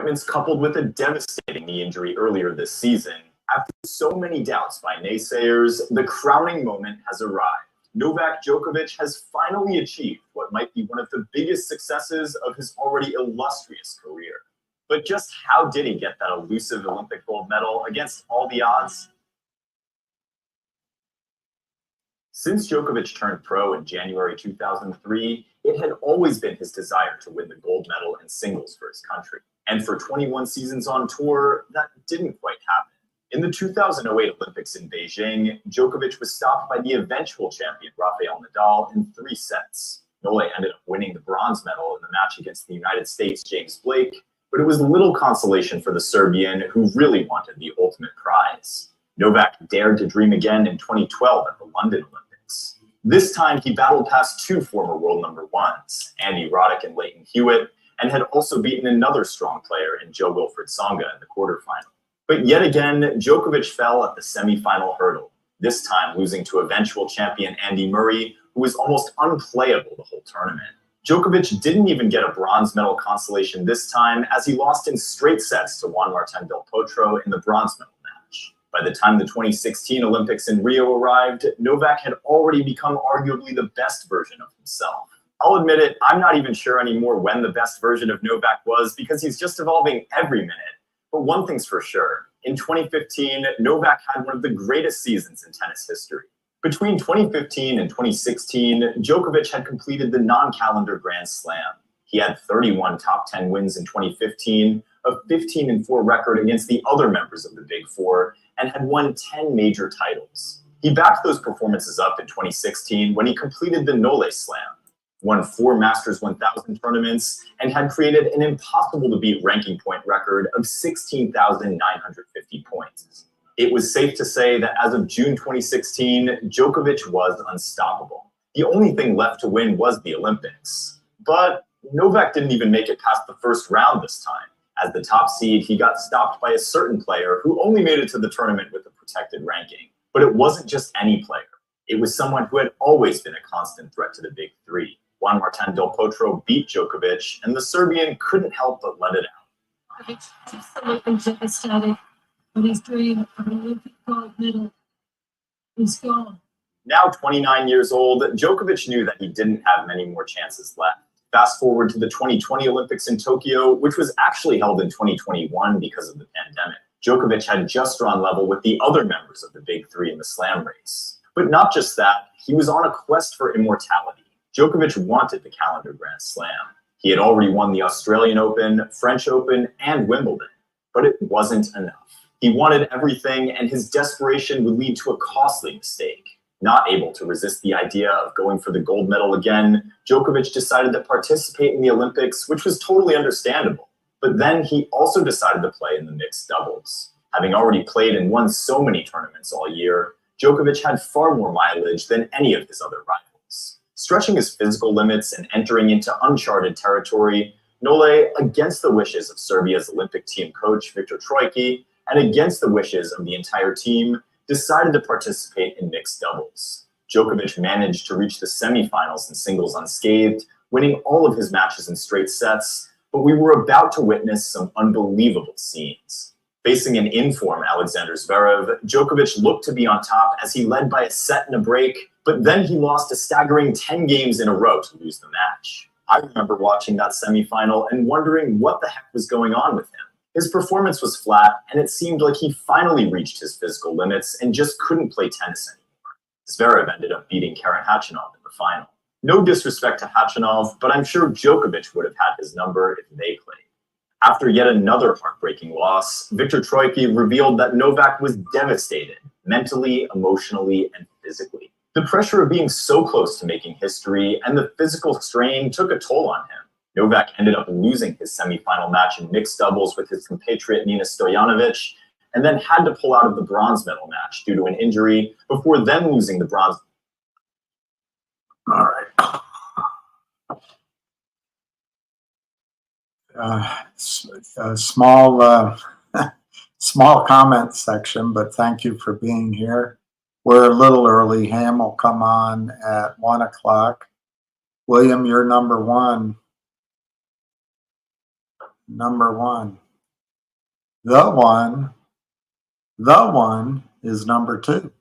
disappointments coupled with a devastating knee injury earlier this season, after so many doubts by naysayers, the crowning moment has arrived. Novak Djokovic has finally achieved what might be one of the biggest successes of his already illustrious career. But just how did he get that elusive Olympic gold medal against all the odds? Since Djokovic turned pro in January 2003, it had always been his desire to win the gold medal in singles for his country. And for 21 seasons on tour, that didn't quite happen. In the 2008 Olympics in Beijing, Djokovic was stopped by the eventual champion Rafael Nadal in 3 sets. Nole ended up winning the bronze medal in the match against the United States' James Blake, but it was little consolation for the Serbian, who really wanted the ultimate prize. Novak dared to dream again in 2012 at the London Olympics. This time, he battled past 2 former world number 1s, Andy Roddick and Leighton Hewitt, and had also beaten another strong player in Jo-Wilfried Tsonga in the quarterfinal. But yet again, Djokovic fell at the semifinal hurdle, this time losing to eventual champion Andy Murray, who was almost unplayable the whole tournament. Djokovic didn't even get a bronze medal consolation this time, as he lost in straight sets to Juan Martín del Potro in the bronze medal match. By the time the 2016 Olympics in Rio arrived, Novak had already become arguably the best version of himself. I'll admit it, I'm not even sure anymore when the best version of Novak was, because he's just evolving every minute. But one thing's for sure, in 2015, Novak had one of the greatest seasons in tennis history. Between 2015 and 2016, Djokovic had completed the non-calendar Grand Slam. He had 31 top 10 wins in 2015, a 15-4 record against the other members of the Big Four, and had won 10 major titles. He backed those performances up in 2016 when he completed the Nole Slam, won 4 Masters 1000 tournaments, and had created an impossible-to-beat ranking point record of 16,950 points. It was safe to say that as of June 2016, Djokovic was unstoppable. The only thing left to win was the Olympics. But Novak didn't even make it past the first round this time. As the top seed, he got stopped by a certain player who only made it to the tournament with a protected ranking. But it wasn't just any player. It was someone who had always been a constant threat to the Big Three. Juan Martín del Potro beat Djokovic, and the Serbian couldn't help but let it out. It's absolutely devastating. But his dream of an Olympic gold medal is gone. Now 29 years old, Djokovic knew that he didn't have many more chances left. Fast forward to the 2020 Olympics in Tokyo, which was actually held in 2021 because of the pandemic. Djokovic had just drawn level with the other members of the Big Three in the slam race. But not just that, he was on a quest for immortality. Djokovic wanted the calendar Grand Slam. He had already won the Australian Open, French Open, and Wimbledon. But it wasn't enough. He wanted everything, and his desperation would lead to a costly mistake. Not able to resist the idea of going for the gold medal again, Djokovic decided to participate in the Olympics, which was totally understandable. But then he also decided to play in the mixed doubles. Having already played and won so many tournaments all year, Djokovic had far more mileage than any of his other rivals. Stretching his physical limits and entering into uncharted territory, Nole, against the wishes of Serbia's Olympic team coach Viktor Troicki, and against the wishes of the entire team, decided to participate in mixed doubles. Djokovic managed to reach the semifinals in singles unscathed, winning all of his matches in straight sets, but we were about to witness some unbelievable scenes. Facing an in-form Alexander Zverev, Djokovic looked to be on top as he led by a set and a break, but then he lost a staggering 10 games in a row to lose the match. I remember watching that semifinal and wondering what the heck was going on with him. His performance was flat, and it seemed like he finally reached his physical limits and just couldn't play tennis anymore. Zverev ended up beating Karen Khachanov in the final. No disrespect to Khachanov, but I'm sure Djokovic would have had his number if they played. After yet another heartbreaking loss, Viktor Troicki revealed that Novak was devastated, mentally, emotionally, and physically. The pressure of being so close to making history and the physical strain took a toll on him. Novak ended up losing his semifinal match in mixed doubles with his compatriot Nina Stojanovic, and then had to pull out of the bronze medal match due to an injury before then losing the bronze. All right. Small comment section, but thank you for being here. We're a little early. Ham will come on at 1 o'clock. William, you're number one. Number one. The one is number 2.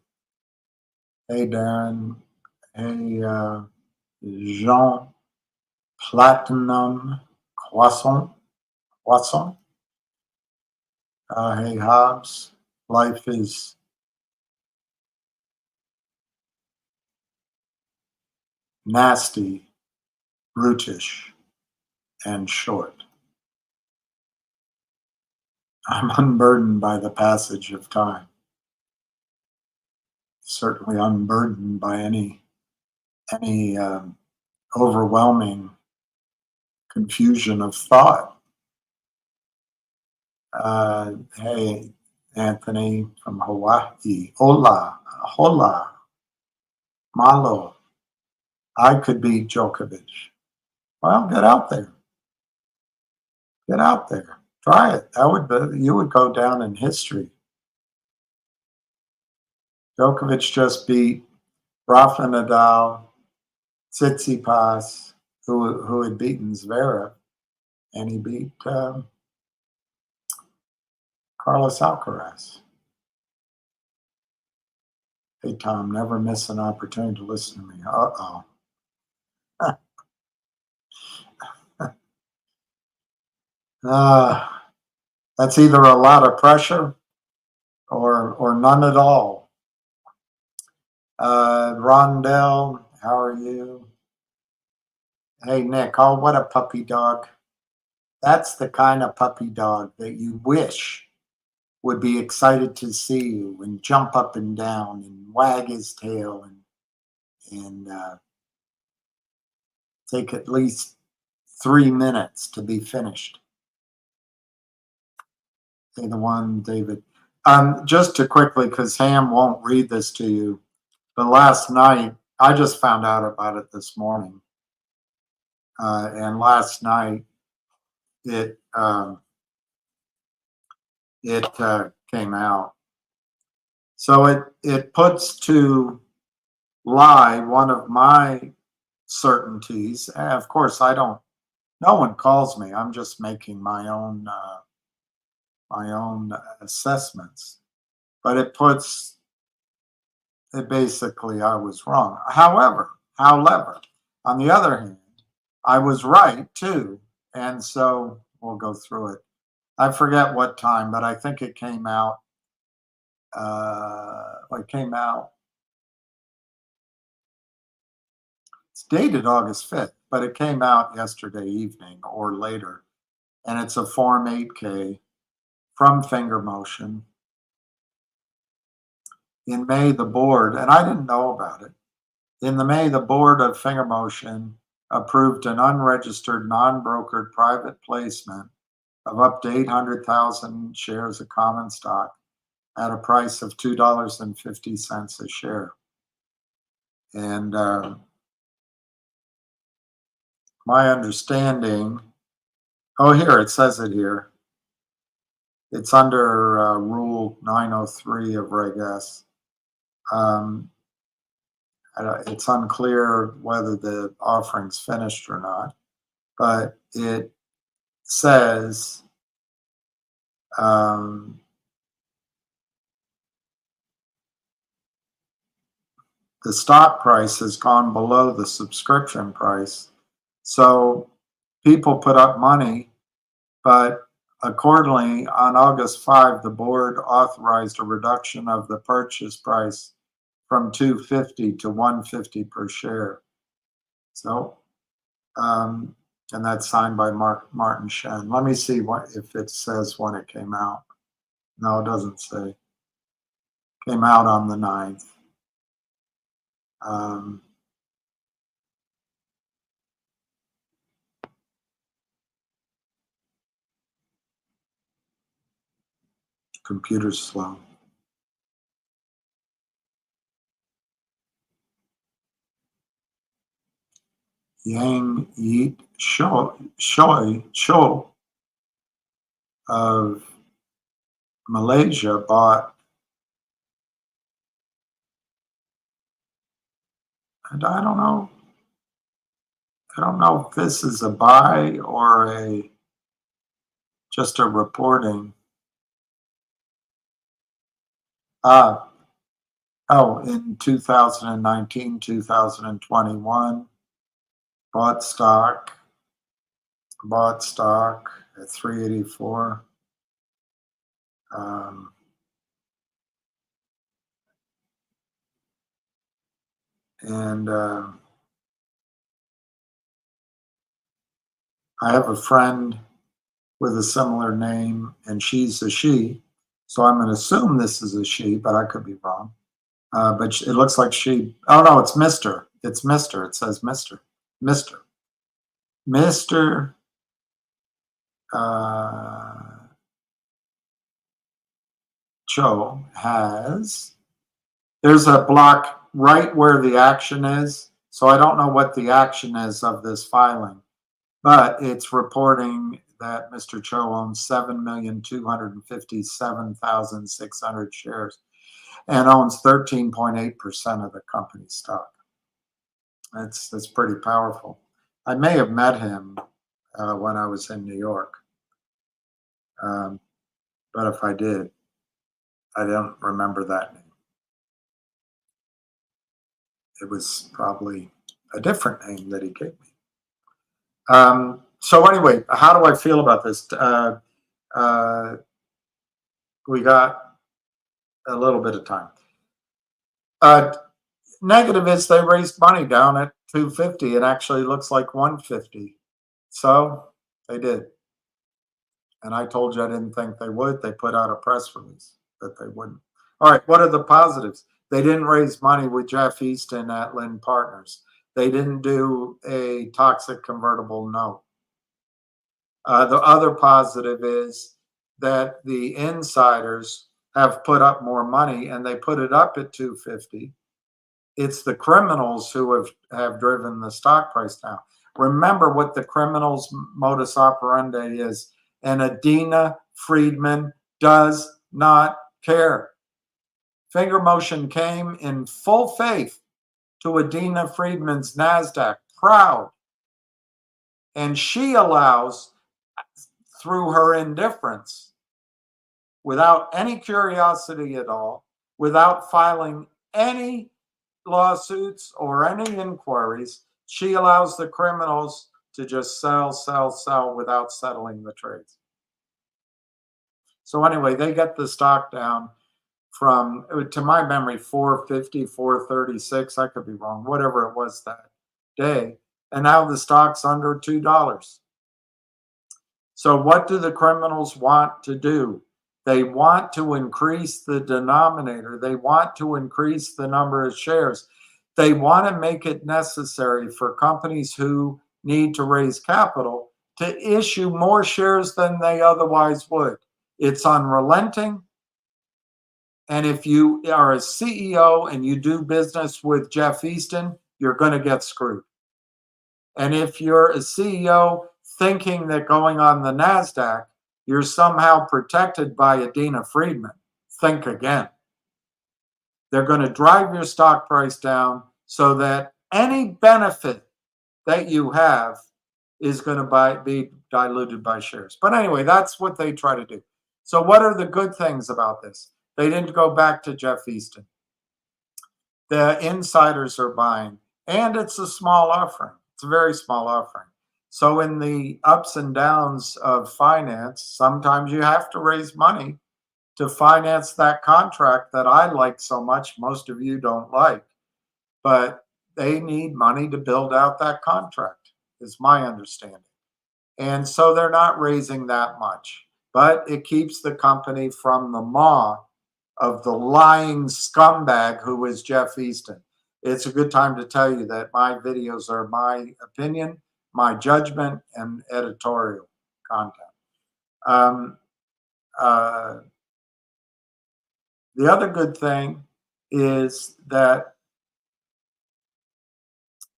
Hey, Darren. Hey, Jean Platinum Croissant. Hey, Hobbs. Life is nasty, brutish, and short. I'm unburdened by the passage of time. Certainly unburdened by any overwhelming confusion of thought. Hey, Anthony from Hawaii. Hola, malo. I could beat Djokovic. Well, get out there. Get out there. Try it. You would go down in history. Djokovic just beat Rafa Nadal, Tsitsipas, who had beaten Zverev, and he beat Carlos Alcaraz. Hey, Tom, never miss an opportunity to listen to me. Uh-oh. That's either a lot of pressure or none at all. Rondell, how are you? Hey, Nick, oh, what a puppy dog. That's the kind of puppy dog that you wish would be excited to see you and jump up and down and wag his tail and take at least 3 minutes to be finished. Hey, the one, David. Just to quickly, because Ham won't read this to you, but last night, I just found out about it this morning. And last night, it came out. So it puts to lie one of my certainties. Of course, no one calls me. I'm just making my own assessments. But it basically, I was wrong. However, on the other hand, I was right too. And so we'll go through it. I forget what time, but I think it came out. It's dated August 5th, but it came out yesterday evening or later. And it's a Form 8K from Finger Motion. In May, the board, and I didn't know about it. In May, the board of Finger Motion approved an unregistered, non-brokered private placement of up to 800,000 shares of common stock at a price of $2.50 a share. And my understanding, here, it says it here. It's under Rule 903 of Reg S. It's unclear whether the offering's finished or not, but it says the stock price has gone below the subscription price. So people put up money, but accordingly, on August 5, the board authorized a reduction of the purchase price from $2.50 to $1.50 per share. So, and that's signed by Martin Shen. Let me see if it says when it came out. No, it doesn't say. Came out on the 9th. Computer's slow. Yang Yeet Cho of Malaysia bought, and I don't know if this is a buy or just a reporting. Oh, in 2019, 2021, bought stock at 384. And I have a friend with a similar name, and she's a she. So I'm going to assume this is a she, but I could be wrong. But it looks like she, oh no, it's Mr. It's Mr. It says Mr. Mr. Mr. Cho has, there's a block right where the action is. So I don't know what the action is of this filing, but it's reporting that Mr. Cho owns 7,257,600 shares and owns 13.8% of the company's stock. That's pretty powerful. I may have met him when I was in New York, but if I did, I don't remember that name. It was probably a different name that he gave me. So anyway, how do I feel about this? We got a little bit of time. Negative is they raised money down at 250. It actually looks like 150. So they did. And I told you I didn't think they would. They put out a press release that they wouldn't. All right, what are the positives? They didn't raise money with Jeff Easton at Lynn Partners. They didn't do a toxic convertible note. The other positive is that the insiders have put up more money, and they put it up at 250. It's the criminals who have driven the stock price down. Remember what the criminals' modus operandi is. And Adina Friedman does not care. Finger Motion came in full faith to Adina Friedman's NASDAQ, proud. And she allows, through her indifference, without any curiosity at all, without filing any lawsuits or any inquiries, she allows the criminals to just sell without settling the trades. So anyway, they get the stock down from, to my memory, 450, 436. I could be wrong, whatever it was that day. And now the stock's under $2. So what do the criminals want to do? They want to increase the denominator. They want to increase the number of shares. They want to make it necessary for companies who need to raise capital to issue more shares than they otherwise would. It's unrelenting. And if you are a CEO and you do business with Jeff Easton, you're going to get screwed. And if you're a CEO thinking that going on the NASDAQ, you're somehow protected by Adina Friedman, think again. They're going to drive your stock price down so that any benefit that you have is going to be diluted by shares. But anyway, that's what they try to do. So what are the good things about this? They didn't go back to Jeff Easton. The insiders are buying, and it's a small offering. It's a very small offering. So in the ups and downs of finance, sometimes you have to raise money to finance that contract that I like so much. Most of you don't like, but they need money to build out that contract, is my understanding. And so they're not raising that much, but it keeps the company from the maw of the lying scumbag who is Jeff Easton. It's a good time to tell you that my videos are my opinion, my judgment, and editorial content. The other good thing is that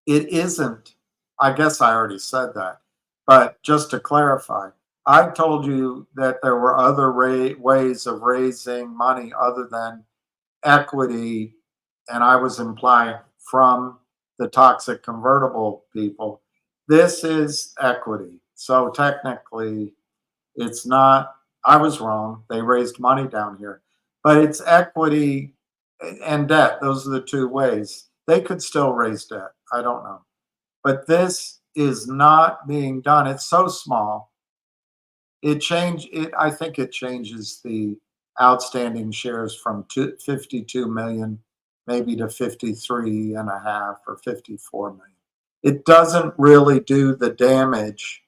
it isn't, I guess I already said that, but just to clarify, I told you that there were other ways of raising money other than equity, and I was implying from the toxic convertible people. This is equity. So technically, it's not, I was wrong. They raised money down here. but it's equity and debt. Those are the two ways. They could still raise debt. I don't know. But this is not being done. It's so small. I think it changes the outstanding shares from 52 million maybe to 53.5 or 54 million. It doesn't really do the damage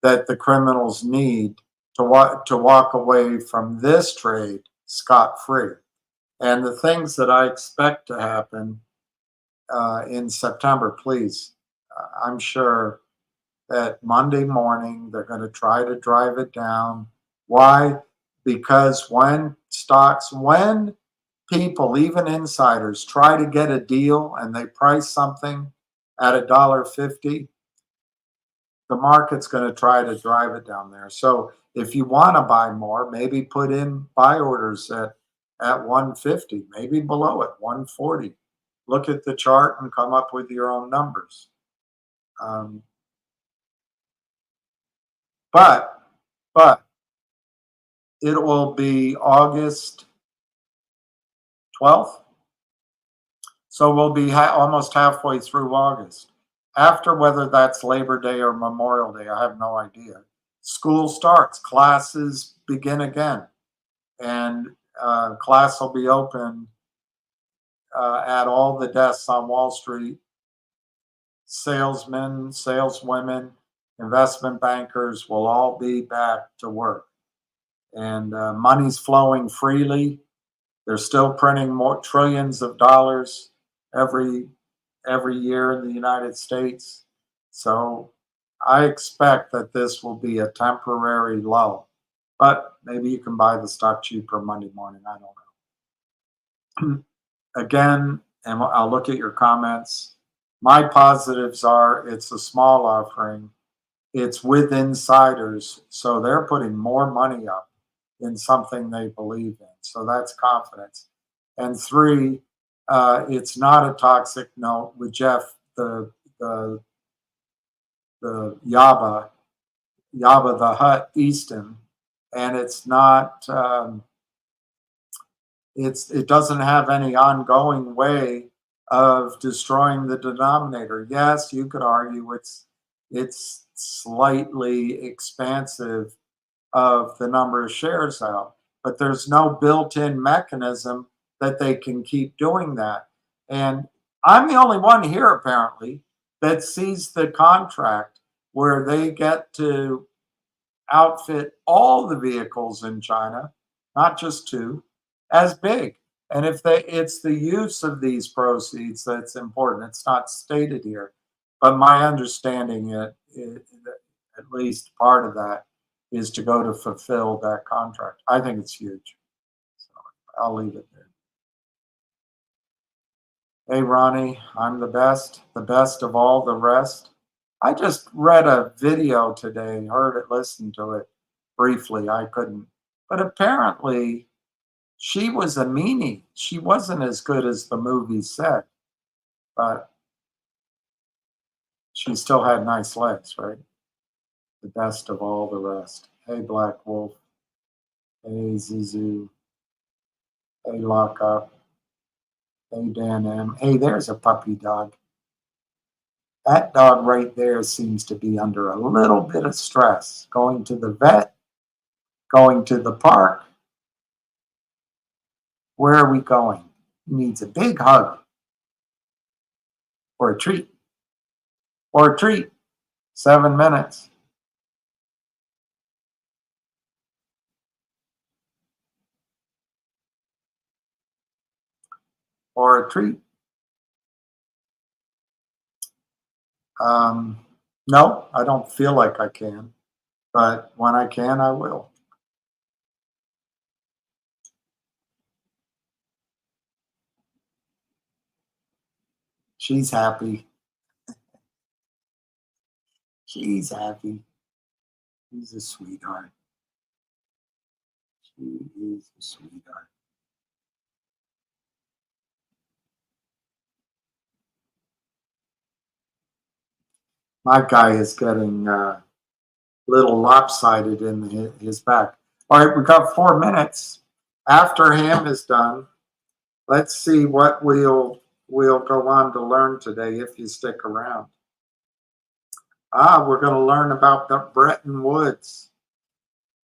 that the criminals need to walk away from this trade scot-free. And the things that I expect to happen in September, please, I'm sure that Monday morning they're going to try to drive it down. Why? Because when people, even insiders, try to get a deal and they price something at $1.50, the market's going to try to drive it down there. So if you want to buy more, maybe put in buy orders at 150, maybe below it, 140. Look at the chart and come up with your own numbers. But it will be August 12th. So we'll be almost halfway through August. After, whether that's Labor Day or Memorial Day, I have no idea. School starts, classes begin again, and class will be open at all the desks on Wall Street. Salesmen, saleswomen, investment bankers will all be back to work. And money's flowing freely. They're still printing more trillions of dollars every year in the United States. So I expect that this will be a temporary lull. But maybe you can buy the stock cheaper Monday morning. I don't know. Again, and I'll look at your comments. My positives are it's a small offering. It's with insiders, so they're putting more money up in something they believe in. So that's confidence. And three, it's not a toxic note with Jeff, the Yaba the Hutt Easton, and it's not. It doesn't have any ongoing way of destroying the denominator. Yes, you could argue it's slightly expansive of the number of shares out, but there's no built-in mechanism that they can keep doing that. And I'm the only one here apparently that sees the contract where they get to outfit all the vehicles in China, not just two, as big. And it's the use of these proceeds that's important. It's not stated here, but my understanding at least part of that is to go to fulfill that contract. I think it's huge. So I'll leave it there. Hey, Ronnie, I'm the best of all the rest. I just read a video today, listened to it briefly. I couldn't, but apparently she was a meanie. She wasn't as good as the movie said, but she still had nice legs, right? The best of all the rest. Hey, Black Wolf. Hey, Zuzu. Hey, Lockup. Hey, Dan M. Hey, there's a puppy dog. That dog right there seems to be under a little bit of stress. Going to the vet, going to the park. Where are we going? He needs a big hug. Or a treat. Or a treat. 7 minutes. Or a treat. No, I don't feel like I can, but when I can, I will. She's happy. She's happy. She's a sweetheart. She is a sweetheart. My guy is getting a little lopsided in his back. All right, we got 4 minutes. After Ham is done, let's see what we'll go on to learn today if you stick around. We're going to learn about the Bretton Woods,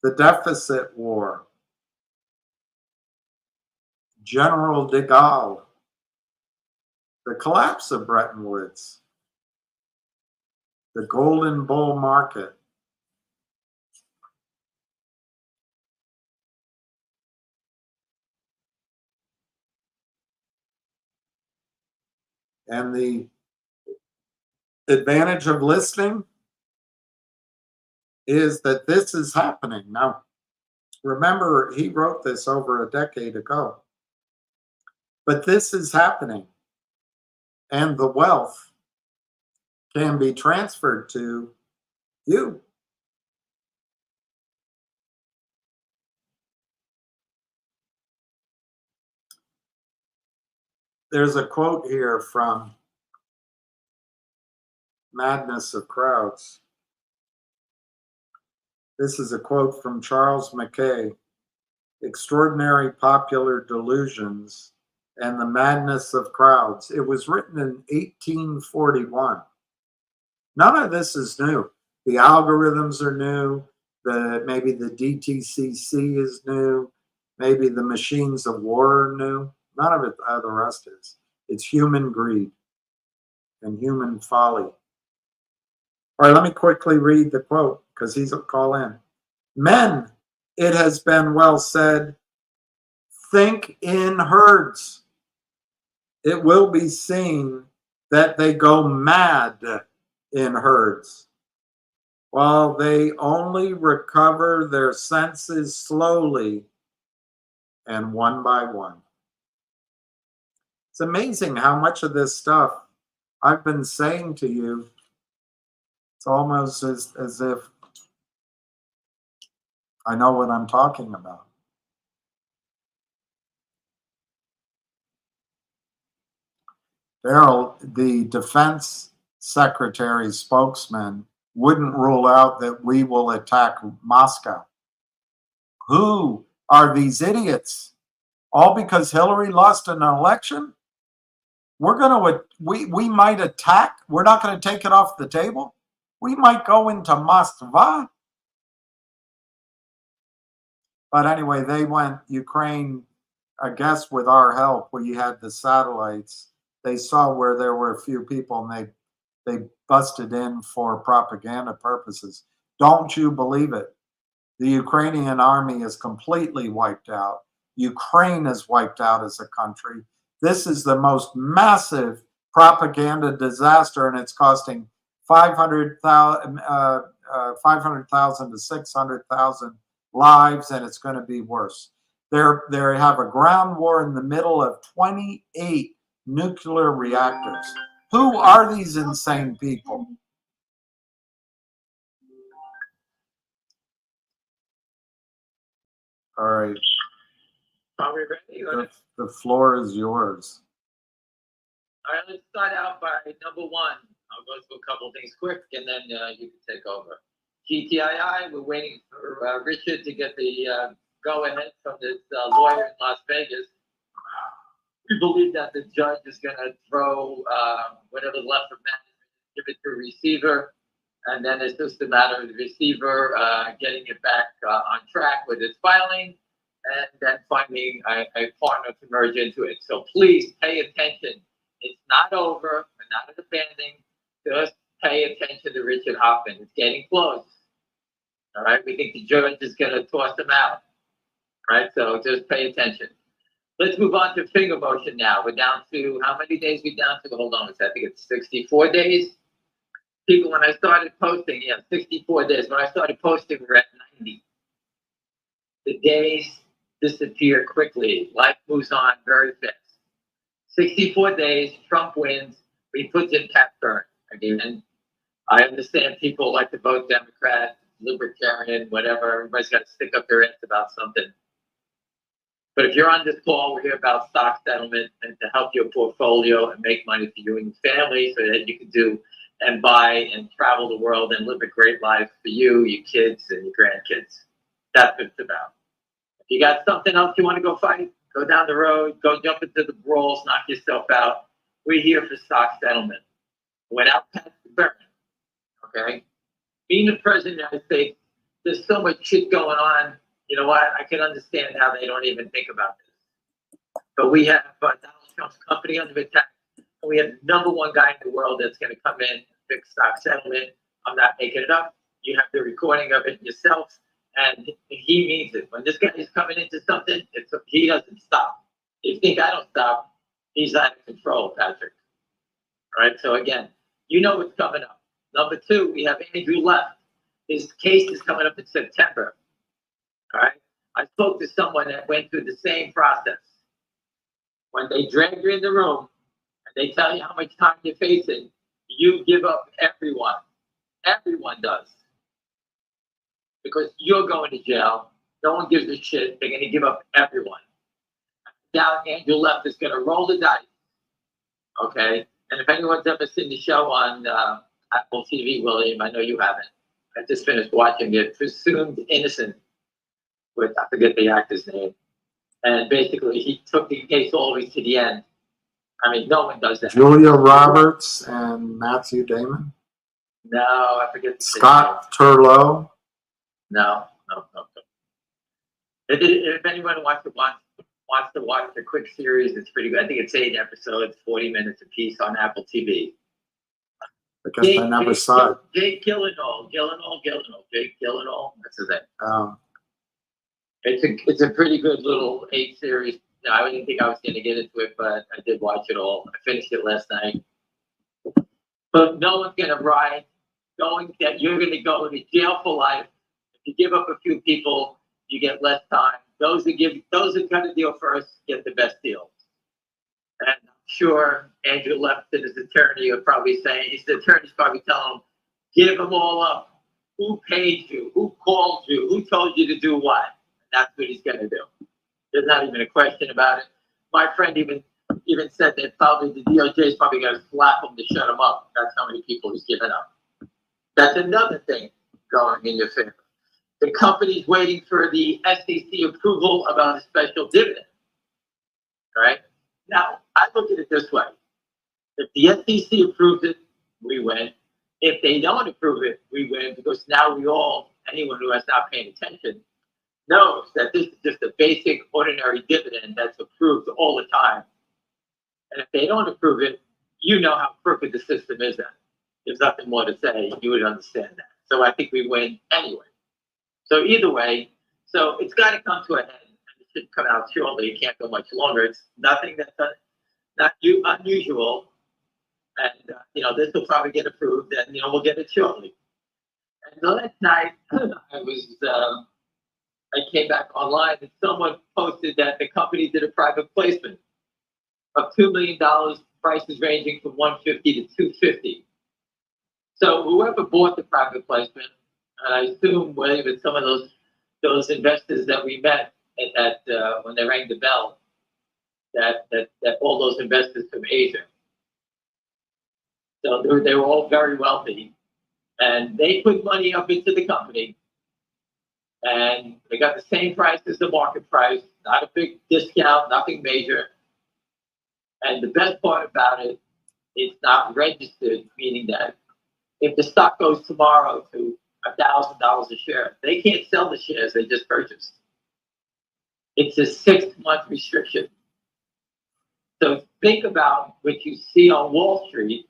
the deficit war, General de Gaulle, the collapse of Bretton Woods, the golden bull market, and the advantage of listening is that this is happening. Now, remember, he wrote this over a decade ago, but this is happening, and the wealth can be transferred to you. There's a quote here from Madness of Crowds. This is a quote from Charles Mackay, Extraordinary Popular Delusions and the Madness of Crowds. It was written in 1841. None of this is new. The algorithms are new. Maybe the DTCC is new. Maybe the machines of war are new. None of it, the rest is. It's human greed and human folly. All right, let me quickly read the quote because he's a call in. Men, it has been well said, think in herds. It will be seen that they go mad in herds, while they only recover their senses slowly and one by one. It's amazing how much of this stuff I've been saying to you. It's almost as if I know what I'm talking about. Daryl, the defense secretary spokesman, wouldn't rule out that we will attack Moscow. Who are these idiots? All because Hillary lost an election? We might attack. We're not going to take it off the table. We might go into Moskva. But anyway, they went Ukraine, I guess with our help, where you had the satellites. They saw where there were a few people and they busted in for propaganda purposes. Don't you believe it? The Ukrainian army is completely wiped out. Ukraine is wiped out as a country. This is the most massive propaganda disaster, and it's costing 500,000 to 600,000 lives, and it's going to be worse. They have a ground war in the middle of 28 nuclear reactors. Who are these insane people? All right. Are we ready? The floor is yours. All right, let's start out by number one. I'll go through a couple of things quick, and then you can take over. GTII, we're waiting for Richard to get the go-ahead from this lawyer in Las Vegas. We believe that the judge is going to throw whatever's left of management, give it to a receiver, and then it's just a matter of the receiver getting it back on track with its filing, and then finding a partner to merge into it. So please pay attention. It's not over. We're not abandoned. Just pay attention to Richard Hoffman. It's getting close. All right. We think the judge is going to toss him out. Right. So just pay attention. Let's move on to finger motion now. We're down to how many days we down to? Hold on a second. I think it's 64 days. People, when I started posting, 64 days. When I started posting, we're at 90. The days disappear quickly. Life moves on very fast. 64 days, Trump wins. He puts in Pat Byrne. Again, I understand people like to vote Democrat, Libertarian, whatever. Everybody's got to stick up their ass about something. But if you're on this call, we're here about stock settlement and to help your portfolio and make money for you and your family so that you can do and buy and travel the world and live a great life for you, your kids, and your grandkids. That's what it's about. If you got something else you want to go fight, go down the road, go jump into the brawls, knock yourself out. We're here for stock settlement. Without past burden, okay? Being the president of the United States, there's so much shit going on. You know what? I can understand how they don't even think about this. But we have Donald Trump's company under attack. And we have the #1 guy in the world that's going to come in and fix stock settlement. I'm not making it up. You have the recording of it yourself. And he means it. When this guy is coming into something, he doesn't stop. If you think I don't stop, he's out of control, Patrick. All right, so again, you know what's coming up. Number 2, we have Andrew Left. His case is coming up in September. All right, I spoke to someone that went through the same process. When they drag you in the room and they tell you how much time you're facing, you give up everyone. Everyone does. Because you're going to jail. No one gives a shit. They're going to give up everyone. Now Andrew Left is going to roll the dice. Okay? And if anyone's ever seen the show on Apple TV, William, I know you haven't. I just finished watching it. Presumed Innocent with, I forget the actor's name. And basically, he took the case all the way to the end. I mean, no one does that. Julia Roberts and Matthew Damon. No, I forget. Scott Turlow. No. If anyone wants to watch the quick series, it's pretty good. I think it's 8 episodes, 40 minutes apiece on Apple TV. I guess I never saw it. Jake Gyllenhaal. Jake Gyllenhaal. That's his name. It's a pretty good little 8 series. No, I didn't think I was going to get into it, but I did watch it all. I finished it last night. But no one's going to ride. That you're going to go to jail for life. If you give up a few people, you get less time. Those who got a deal first get the best deal. And I'm sure Andrew Left and his attorney are probably saying, his attorney's probably telling him, give them all up. Who paid you? Who called you? Who told you to do what? And that's what he's going to do. There's not even a question about it. My friend even said that probably the DOJ is probably going to slap him to shut him up. That's how many people he's given up. That's another thing going in your favor. The company's waiting for the SEC approval about a special dividend. All right? Now, I look at it this way. If the SEC approves it, we win. If they don't approve it, we win, because now anyone who has not paying attention, knows that this is just a basic, ordinary dividend that's approved all the time. And if they don't approve it, you know how crooked the system is then. There's nothing more to say. You would understand that. So I think we win anyway. So either way, so it's got to come to a head. It should come out shortly. It can't go much longer. It's nothing that's not unusual. And, this will probably get approved, and, we'll get it shortly. And the last night, I came back online and someone posted that the company did a private placement of $2 million, prices ranging from $150 to $250. So whoever bought the private placement, and I assume with some of those investors that we met at when they rang the bell, that all those investors from Asia. So they were all very wealthy, and they put money up into the company, and they got the same price as the market price, not a big discount, nothing major. And the best part about it, it's not registered, meaning that if the stock goes tomorrow to $1,000 a share, they can't sell the shares they just purchased. It's a 6-month restriction. So think about what you see on Wall Street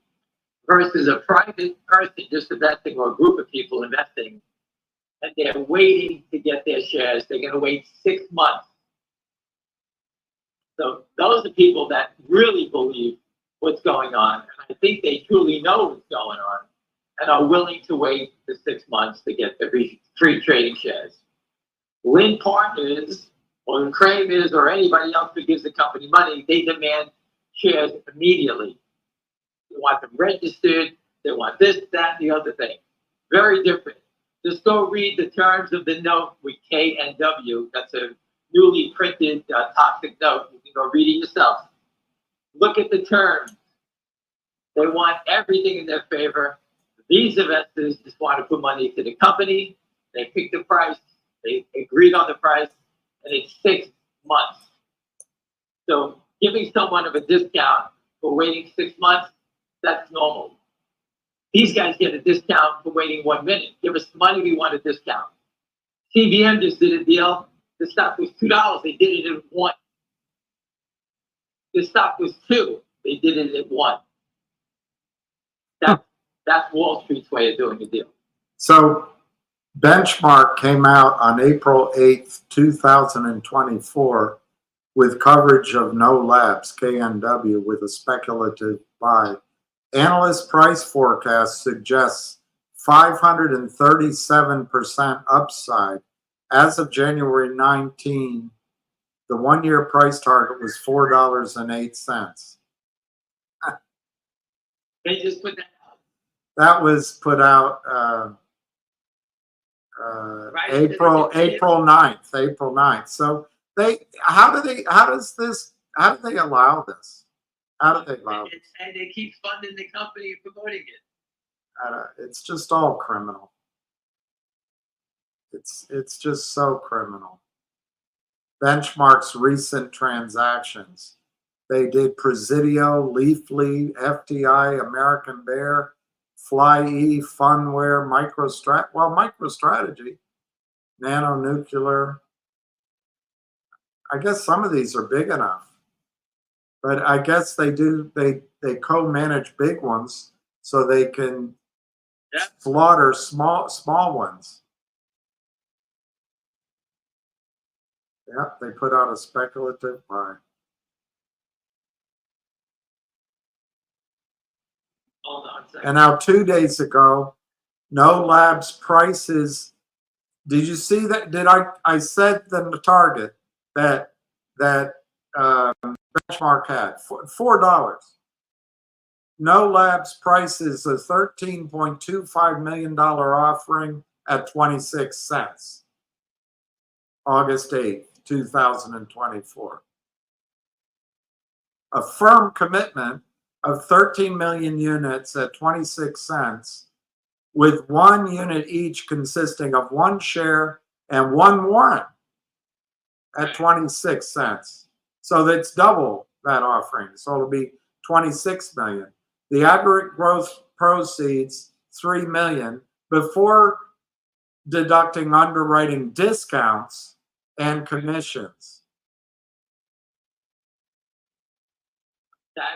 versus a private person just investing, or a group of people investing, and they're waiting to get their shares. They're going to wait 6 months. So those are people that really believe what's going on. And I think they truly know what's going on and are willing to wait the 6 months to get the free trading shares. Lynn Partners or Kramers or anybody else who gives the company money, they demand shares immediately. They want them registered. They want this, that, and the other thing. Very different. Just go read the terms of the note with KNW. That's a newly printed toxic note. You can go read it yourself. Look at the terms. They want everything in their favor. These investors just want to put money into the company. They pick the price. They agreed on the price. and it's 6 months. So giving someone of a discount for waiting 6 months, that's normal. These guys get a discount for waiting 1 minute. Give us money, we want a discount. CBM just did a deal. The stock was $2. They did it in 1. The stock was 2. They did it in 1. That's Wall Street's way of doing the deal. So Benchmark came out on April 8th, 2024 with coverage of No Labs, KNW, with a speculative buy. Analyst price forecast suggests 537% upside. As of January 19, the 1-year price target was $4.08. They just put that out. That was put out April 9th. So how do they allow this? How do they allow this? And they keep funding the company and promoting it. It's just all criminal. It's just so criminal. Benchmark's recent transactions. They did Presidio, Leafly, FTI, American Bear, FlyE, Funware, MicroStrategy, Nanonuclear. I guess some of these are big enough, but I guess they co-manage big ones so they can slaughter small ones. Yeah, they put out a speculative buy. Hold on a second. And now 2 days ago, No Labs prices. Did you see that? I said the target that Benchmark had $4. No Labs prices a $13.25 million offering at 26 cents. August 8th, 2024. A firm commitment of 13 million units at 26 cents, with 1 unit each consisting of 1 share and 1 warrant at 26 cents. So that's double that offering. So it'll be 26 million. The aggregate gross proceeds, 3 million, before deducting underwriting discounts and commissions.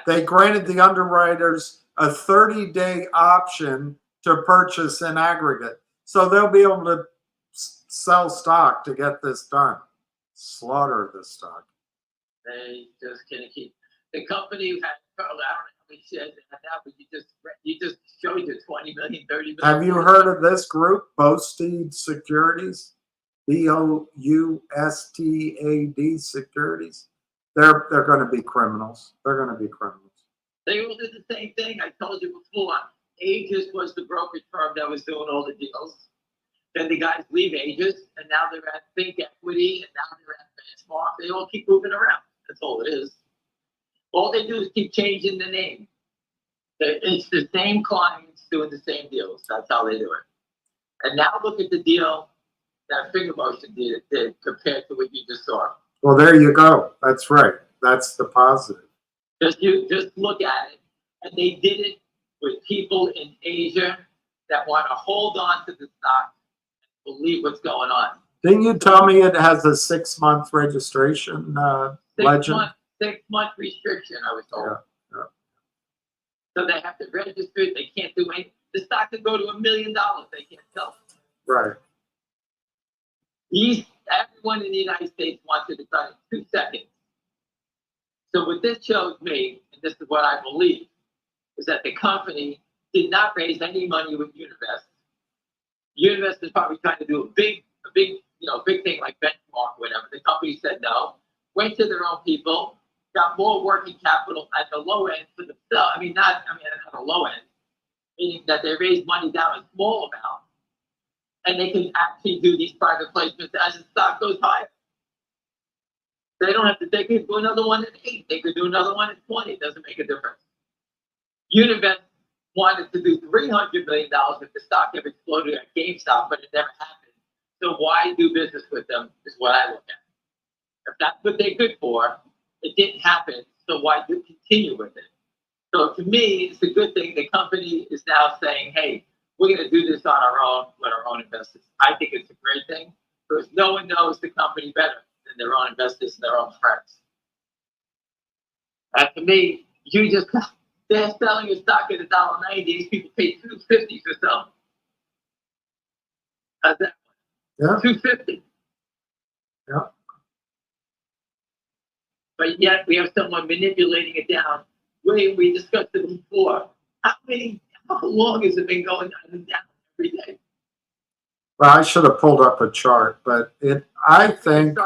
They granted the underwriters a 30-day option to purchase in aggregate. So they'll be able to sell stock to get this done. Slaughter the stock. They just gonna keep the company had probably, I don't know how many shares they have now, but you just showed you 20 million, 30 million. Have you heard of this group, Boustad Securities? BOUSTAD Securities. They're going to be criminals. They're going to be criminals. They all did the same thing. I told you before. Aegis was the brokerage firm that was doing all the deals. Then the guys leave Aegis, and now they're at Think Equity, and now they're at Benchmark. They all keep moving around. That's all it is. All they do is keep changing the name. It's the same clients doing the same deals. That's how they do it. And now look at the deal that Finger Motion did compared to what you just saw. Well, there you go. That's right. That's the positive. Just look at it. And they did it with people in Asia that want to hold on to the stock and believe what's going on. Didn't you tell me it has a 6-month registration legend? 6-month restriction, I was told. Yeah. So they have to register it. They can't do anything. The stock could go to $1 million. They can't sell it. Right. Everyone in the United States wants it done in 2 seconds. So what this shows me, and this is what I believe, is that the company did not raise any money with Univest. Univest is probably trying to do a big thing like Benchmark or whatever. The company said no, went to their own people, got more working capital at the low end for themselves. Not at the low end, meaning that they raised money down a small amount, and they can actually do these private placements as the stock goes higher. They don't have to. They could do another one at 8. They could do another one at 20. It doesn't make a difference. Univest wanted to do $300 million if the stock ever exploded at GameStop, but it never happened. So why do business with them is what I look at. If that's what they're good for, it didn't happen, so why do continue with it? So to me, it's a good thing. The company is now saying, hey, we're going to do this on our own with our own investors. I think it's a great thing because no one knows the company better than their own investors and their own friends. And to me, they're selling your stock at $1.90. These people pay $2.50 for something. How's that? Yeah. $2.50. Yeah. But yet we have someone manipulating it down. We discussed it before. How long has it been going down and down every day? Well, I should have pulled up a chart, but I think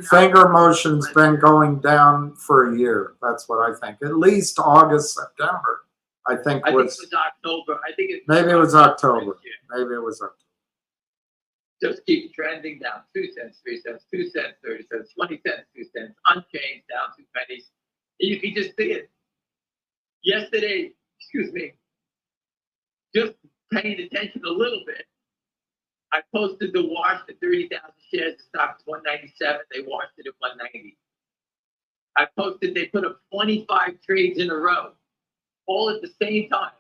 finger motion's been going down for a year. That's what I think. At least August, September. I think it was October. Maybe it was October. Maybe it was October. Just keep trending down. 2 cents, 3 cents, 2 cents, 30 cents, 20 cents, 2 cents, unchanged, down 2 pennies. And you can just see it. Yesterday, just paying attention a little bit, I posted the wash to 30,000 shares. The stock's 197. They washed it at 190. I posted they put up 25 trades in a row, all at the same time.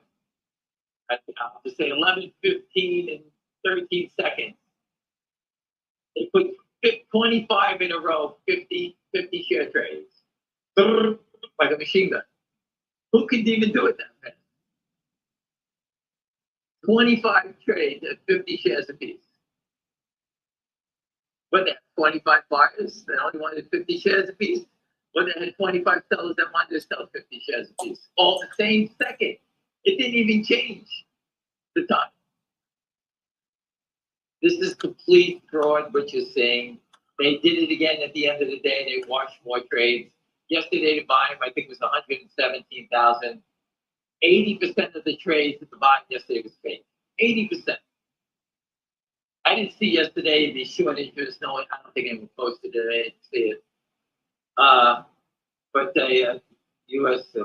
I'll just say 11, 15, and 13 seconds. They put 25 in a row, 50 share trades. Like a machine gun. Who could even do it that fast? 25 trades at 50 shares apiece. But they had 25 buyers that only wanted 50 shares apiece. But they had 25 sellers that wanted to sell 50 shares apiece. All the same second. It didn't even change the time. This is complete fraud, what you're saying. They did it again at the end of the day. They washed more trades. Yesterday, the volume, I think, was 117,000. 80% of the trades at the bottom yesterday was fake. 80%. I didn't see yesterday the short interest. No, I don't think anyone posted it. I didn't see it. But the U.S.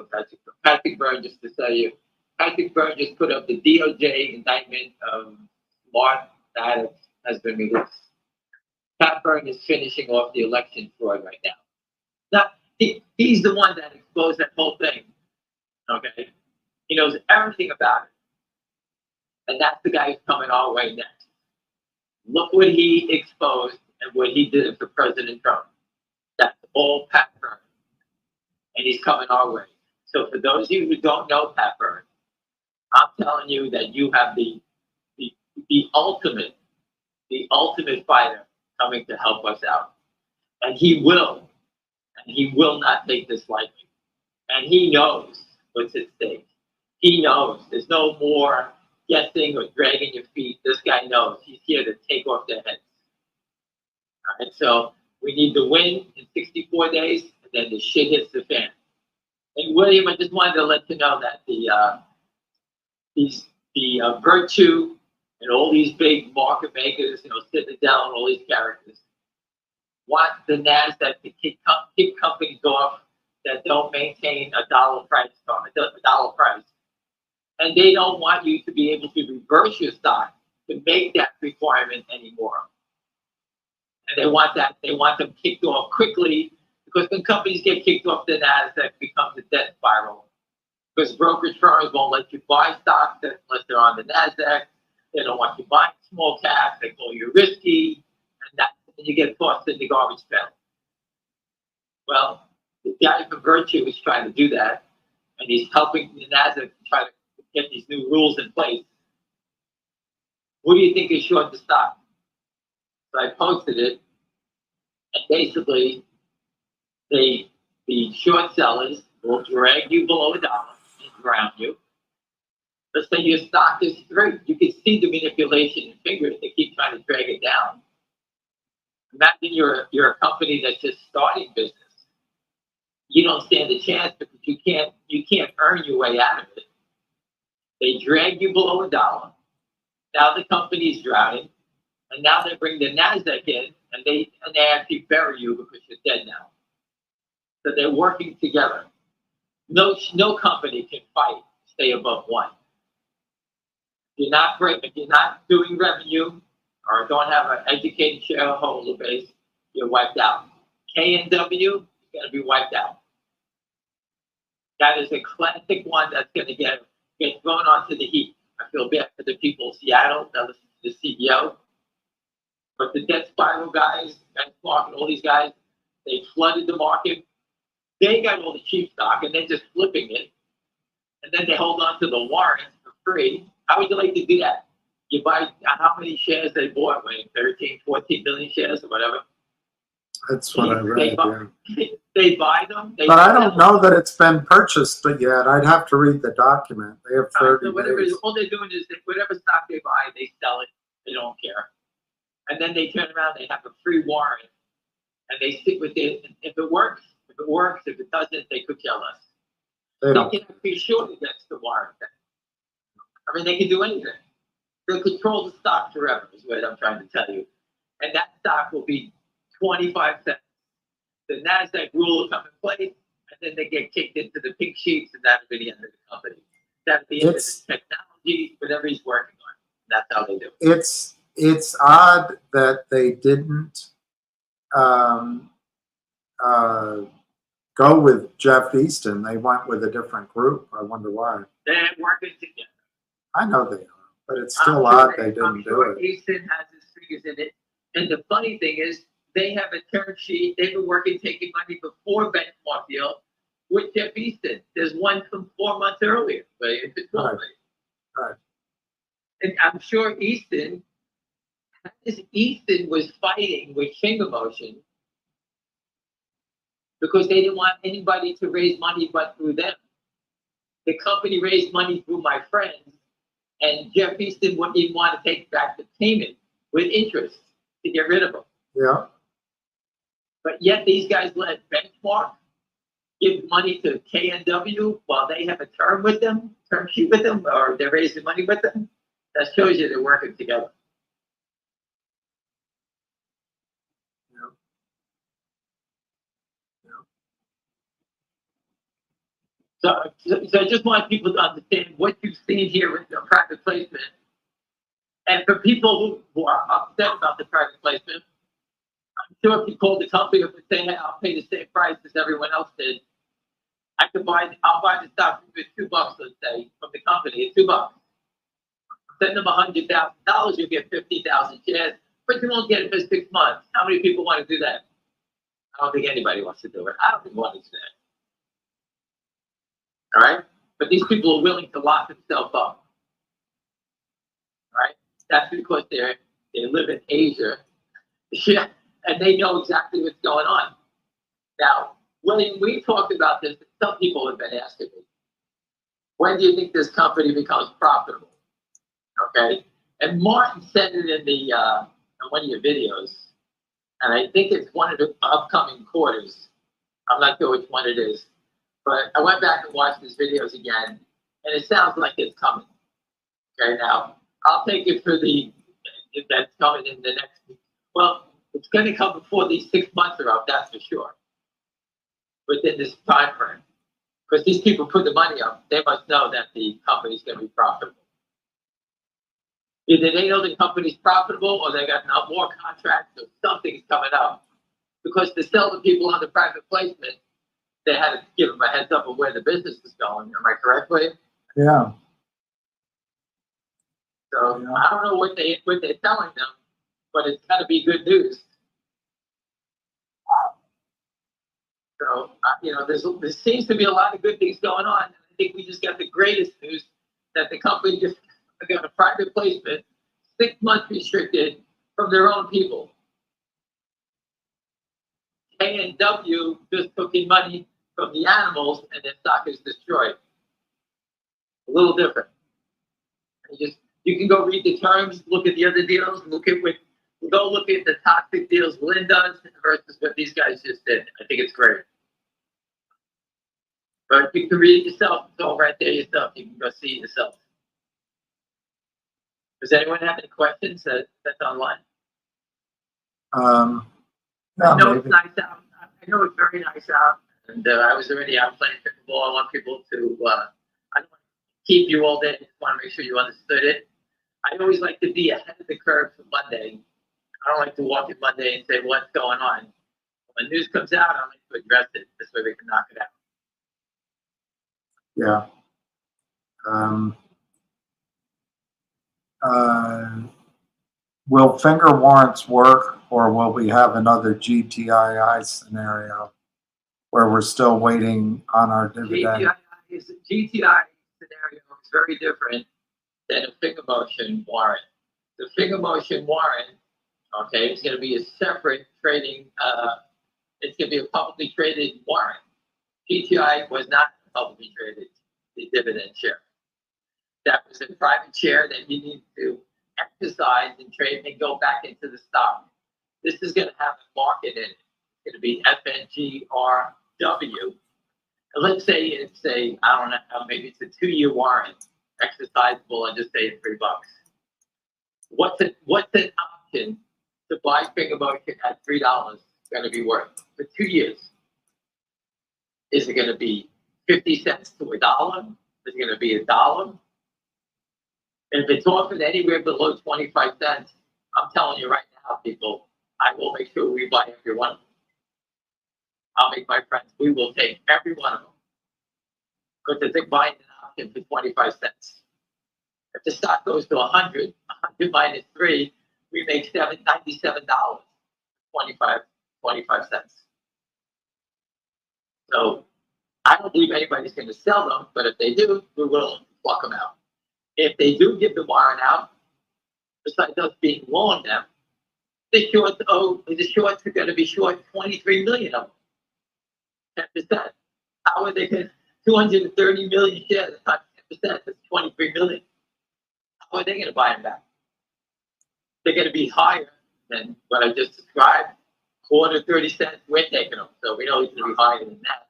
Patrick Byrne, just to tell you, Patrick Byrne just put up the DOJ indictment of Mark that has been released. Pat Byrne is finishing off the election fraud right now. Now, he's the one that exposed that whole thing. Okay? He knows everything about it. And that's the guy who's coming our way next. Look what he exposed and what he did for President Trump. That's all Pat Byrne. And he's coming our way. So for those of you who don't know Pat Byrne, I'm telling you that you have the ultimate fighter coming to help us out. And he will not take this lightly. And he knows what's at stake. He knows there's no more guessing or dragging your feet. This guy knows he's here to take off their heads. All right, so we need to win in 64 days, and then the shit hits the fan. And William, I just wanted to let you know that the Virtue and all these big market makers, Citadel and all these characters, want the NASDAQ to kick companies off that don't maintain a dollar price. And they don't want you to be able to reverse your stock to make that requirement anymore. And they want them kicked off quickly, because when companies get kicked off the NASDAQ, it becomes a death spiral. Because brokerage firms won't let you buy stocks unless they're on the NASDAQ. They don't want you buying small caps. They call you risky, and you get tossed in the garbage pail. Well, the guy from Virtue is trying to do that, and he's helping the NASDAQ to try to get these new rules in place. What do you think is short the stock? So I posted it, and basically, the short sellers will drag you below $1 and ground you. Let's say your stock is 3. You can see the manipulation in fingers. They keep trying to drag it down. Imagine you're a company that's just starting business. You don't stand a chance because you can't earn your way out of it. They drag you below $1. Now the company's drowning, and now they bring the NASDAQ in, and they actually bury you because you're dead now. So they're working together. No company can fight, stay above 1. If you're not doing revenue or don't have an educated shareholder base, you're wiped out. KNW is going to be wiped out. That is a classic one that's going to get thrown onto the heap. I feel bad for the people of Seattle that listen to the CEO. But the debt spiral guys, benchmark and all these guys, they flooded the market. They got all the cheap stock and they're just flipping it. And then they hold on to the warrants for free. How would you like to do that? You buy how many shares they bought, like 13, 14 million shares or whatever. That's what I read. Yeah. They buy them. But I don't know that it's been purchased yet. I'd have to read the document. They have 30 So whatever, days. all they're doing is whatever stock they buy, they sell it. They don't care. And then they turn around, they have a free warrant, and they stick with it. If it works, if it doesn't, they could kill us. They They don't. can be short against the warrant. I mean, they can do anything. They'll control the stock forever, is what I'm trying to tell you. And that stock will be 25 cents. The NASDAQ rule will come in place, and then they get kicked into the pink sheets, and that'll be the end of the company. That'll be the end of the technology, whatever he's working on. That's how they do it. It's odd that they didn't go with Jeff Easton. They went with a different group. I wonder why. They're working together. I know they are, but it's still odd they didn't do it. Easton has his fingers in it. And the funny thing is, they have a term sheet. They've been working, taking money before benchmark deal with Jeff Easton. There's one from 4 months earlier. But it's Right. Right. And I'm sure Easton was fighting with finger motion because they didn't want anybody to raise money but through them. The company raised money through my friends, and Jeff Easton wouldn't even want to take back the payment with interest to get rid of them. Yeah. But yet these guys let Benchmark give money to KNW while they have a term sheet with them, or they're raising money with them. That shows you they're working together. So I just want people to understand what you've seen here with the private placement. And for people who are upset about the private placement, I'm sure if you called the company up and say, hey, I'll pay the same price as everyone else did, I'll buy the stock for $2, let's say, from the company at $2. Send them $100,000, you'll get 50,000 shares, but you won't get it for 6 months. How many people want to do that? I don't think anybody wants to do it. I don't think want to do that. All right? But these people are willing to lock themselves up. All right? That's because they live in Asia. Yeah, and they know exactly what's going on. Now, William, we talked about this. Some people have been asking me, when do you think this company becomes profitable? Okay? And Martin said it in one of your videos, and I think it's one of the upcoming quarters. I'm not sure which one it is. But I went back and watched his videos again, and it sounds like it's coming. Okay, now, I'll take it for if that's coming in the next week. Well, it's going to come before these 6 months are up, that's for sure. Within this time frame. Because these people put the money up, they must know that the company's going to be profitable. Either they know the company's profitable, or they got more contracts, or something's coming up. Because to sell the people on the private placement, they had to give them a heads up of where the business is going. Am I correct, William? Yeah. So yeah. I don't know what they're telling them, but it's got to be good news. So there seems to be a lot of good things going on. I think we just got the greatest news that the company just got a private placement, 6 months restricted from their own people. KNW just took in money from the animals, and their stock is destroyed. A little different. You can go read the terms, look at the other deals, go look at the toxic deals Lynn does versus what these guys just did. I think it's great. But you can read it yourself. It's all right there yourself. You can go see it yourself. Does anyone have any questions that's online? No, I know maybe. it's nice out. I know it's very nice out. And I was already out playing pickleball. I want people to, I don't want to keep you all day. I just want to make sure you understood it. I always like to be ahead of the curve for Monday. I don't like to walk in Monday and say, what's going on? When news comes out, I'll like to address it. This way we can knock it out. Yeah. Will finger warrants work, or will we have another GTII scenario where we're still waiting on our dividend? GTI scenario is very different than a finger motion warrant. The finger motion warrant, okay, is going to be a separate trading. It's going to be a publicly traded warrant. GTI was not a publicly traded dividend share. That was a private share that you need to exercise and trade and go back into the stock. This is going to have a market in it. It's going to be FNGRW. And let's say it's a, I don't know, maybe it's a 2-year warrant, exercisable, and just say it's $3. What's an option to buy finger motion at $3 going to be worth for 2 years? Is it going to be 50 cents to $1? Is it going to be $1? And if it's offered anywhere below 25 cents, I'm telling you right now, people, I will make sure we buy every one of them. I'll make my friends, we will take every one of them. Because I think buying an option for 25 cents. If the stock goes to 100 minus 3, we make $97, 25 cents. So I don't believe anybody's going to sell them, but if they do, we will pluck them out. If they do give the warrant out, besides us being long them, the shorts are going to be short 23 million of them. 10%. How are they going to 230 million shares? That's 10%. That's 23 million. How are they going to buy them back? They're going to be higher than what I just described. Quarter, 30 cents, we're taking them. So we know it's going to be higher than that.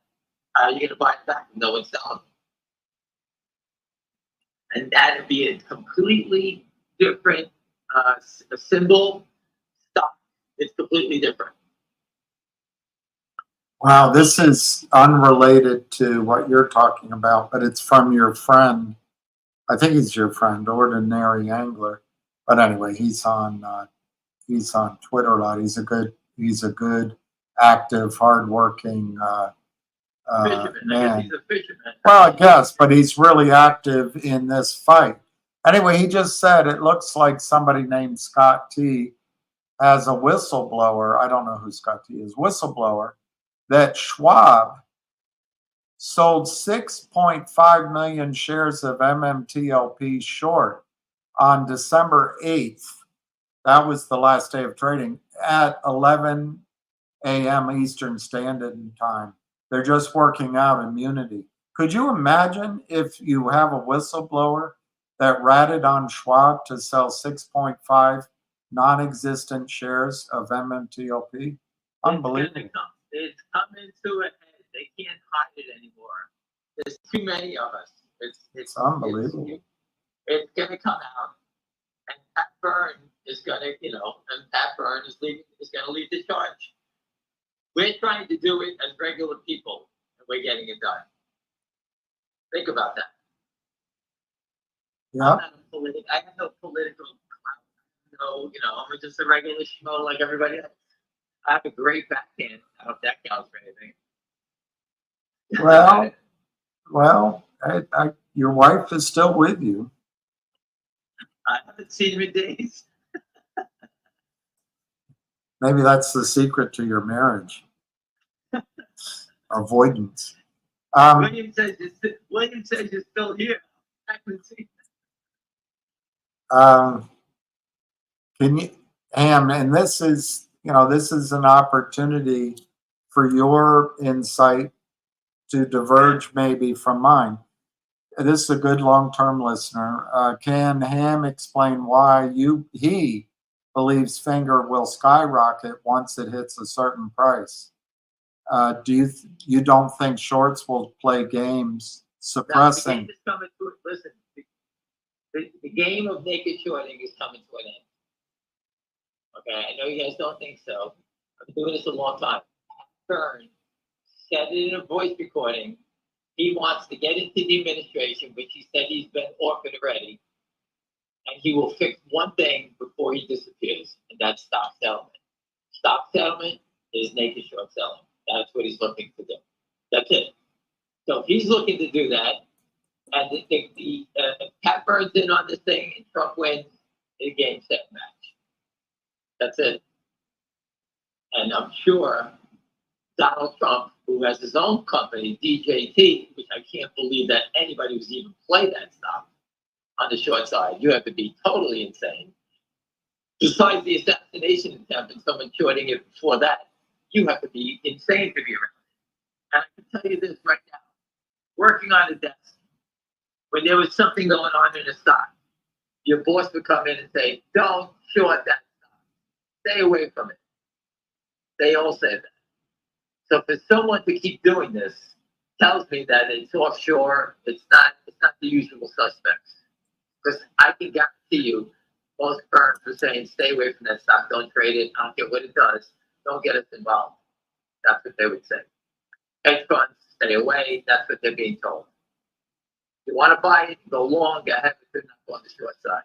How are you going to buy it back if no one's selling them? And that would be a completely different symbol stock. It's completely different. Wow, this is unrelated to what you're talking about, but it's from your friend. I think he's your friend, Ordinary Angler. But anyway, he's on Twitter a lot. He's a good, active, hardworking Fisherman. I man. guess he's a fisherman. Well, I guess, but he's really active in this fight. Anyway, he just said it looks like somebody named Scott T has a whistleblower. I don't know who Scott T is. Whistleblower that Schwab sold 6.5 million shares of MMTLP short on December 8th. That was the last day of trading at 11 a.m. Eastern Standard Time. They're just working out immunity. Could you imagine if you have a whistleblower that ratted on Schwab to sell 6.5 non-existent shares of MMTLP? Unbelievable. It's coming to a head. They can't hide it anymore. There's too many of us. It's unbelievable. It's going to come out, and Pat Byrne is going to, and Pat Byrne is going to lead the charge. We're trying to do it as regular people, and we're getting it done. Think about that. Yeah. I have no political clout. I'm just a regular schmo like everybody else. I have a great backhand. I don't know if that counts for anything. Well, your wife is still with you. I haven't seen him in days. Maybe that's the secret to your marriage. Avoidance. William says you're still here. I haven't seen him. Can you, Ham, and this is an opportunity for your insight to diverge maybe from mine. This is a good long-term listener. Can Ham explain why he believes Finger will skyrocket once it hits a certain price? You don't think shorts will play games suppressing? Listen, the game of naked shorting is coming to an end. Okay, I know you guys don't think so. I've been doing this a long time. Byrne said it in a voice recording. He wants to get into the administration, which he said he's been offered already, and he will fix one thing before he disappears, and that's stock settlement. Stock settlement is naked short selling. That's what he's looking to do. That's it. So if he's looking to do that, and the Pat Burns in on this thing, and Trump wins, a game set match. That's it. And I'm sure Donald Trump, who has his own company, DJT, which I can't believe that anybody was even play that stuff on the short side. You have to be totally insane. Besides the assassination attempt and someone shorting it before that, you have to be insane to be around it. And I can tell you this right now, working on the desk, when there was something going on in a stock, your boss would come in and say, don't short that stock. Stay away from it. They all say that. So for someone to keep doing this tells me that it's offshore, it's not the usual suspects. Because I can guarantee you, most firms are saying, stay away from that stock, don't trade it, I don't care what it does, don't get us involved. That's what they would say. Hedge funds, stay away, that's what they're being told. If you want to buy it, go long, go ahead, but do not go on the short side.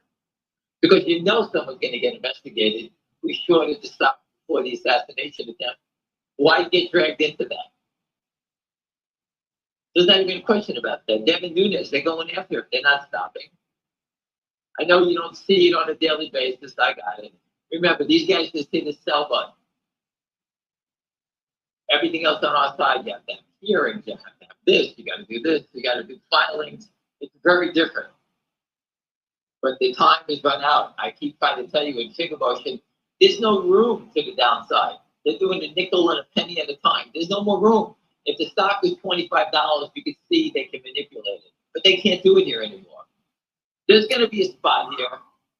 Because you know someone's going to get investigated. We shorted the stock before the assassination attempt. Why get dragged into that? There's not even a question about that. Devin Nunes, they're going after it. They're not stopping. I know you don't see it on a daily basis. I got it. Remember, these guys just hit the sell button. Everything else on our side, you have to have hearings, you have to have this, you got to do this, you got to do filings. It's very different. But the time has run out. I keep trying to tell you in figure motion, there's no room to the downside. They're doing a nickel and a penny at a time. There's no more room. If the stock was $25, you could see they can manipulate it. But they can't do it here anymore. There's going to be a spot here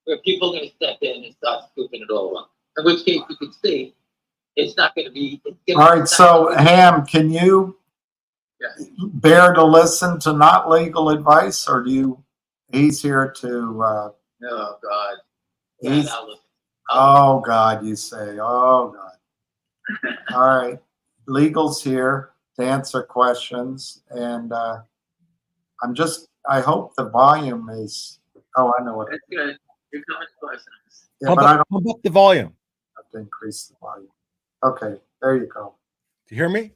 where people are going to step in and start scooping it all up. In which case, you can see it's not going to be. All right, so Ham, can you bear to listen to not legal advice, or do you? He's here to. Oh God. He's, oh God, you say. Oh God. All right, legal's here to answer questions, and I hope the volume is. Oh, I know what. That's good. You're coming to questions. Yeah, but I don't pump up the volume. have to increase the volume. Okay, there you go. Do you hear me?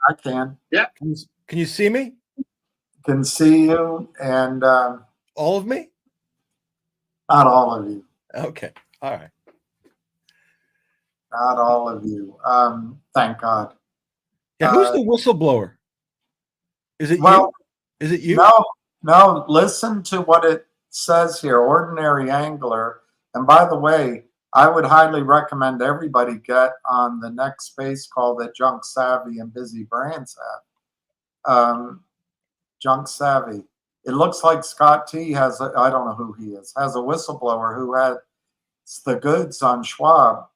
I can. Yeah. Can you see me? Can see you, and All of me? not all of you. Okay. All right. Not all of you. Thank God. Yeah. Who's the whistleblower? Is it Well, you? Is it you? No. Listen to what it says here. Ordinary angler. And by the way, I would highly recommend everybody get on the next space call that Junk Savvy and Busy Brands have. Junk Savvy. It looks like Scott T has, I don't know who he is, has a whistleblower who had the goods on Schwab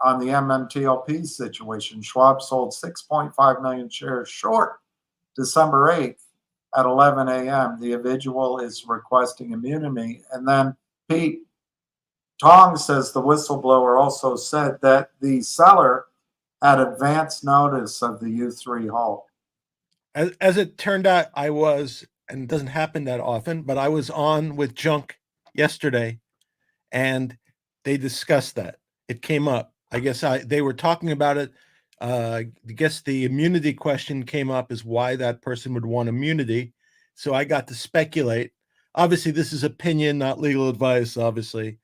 on the MMTLP situation. Schwab sold 6.5 million shares short December 8th at 11 a.m. The individual is requesting immunity. And then Pete Tong says the whistleblower also said that the seller had advance notice of the U3 halt. As it turned out, I was, and it doesn't happen that often, but I was on with Junk yesterday, and they discussed that. It came up. I guess they were talking about it. I guess the immunity question came up as why that person would want immunity. So I got to speculate. Obviously, this is opinion, not legal advice, obviously.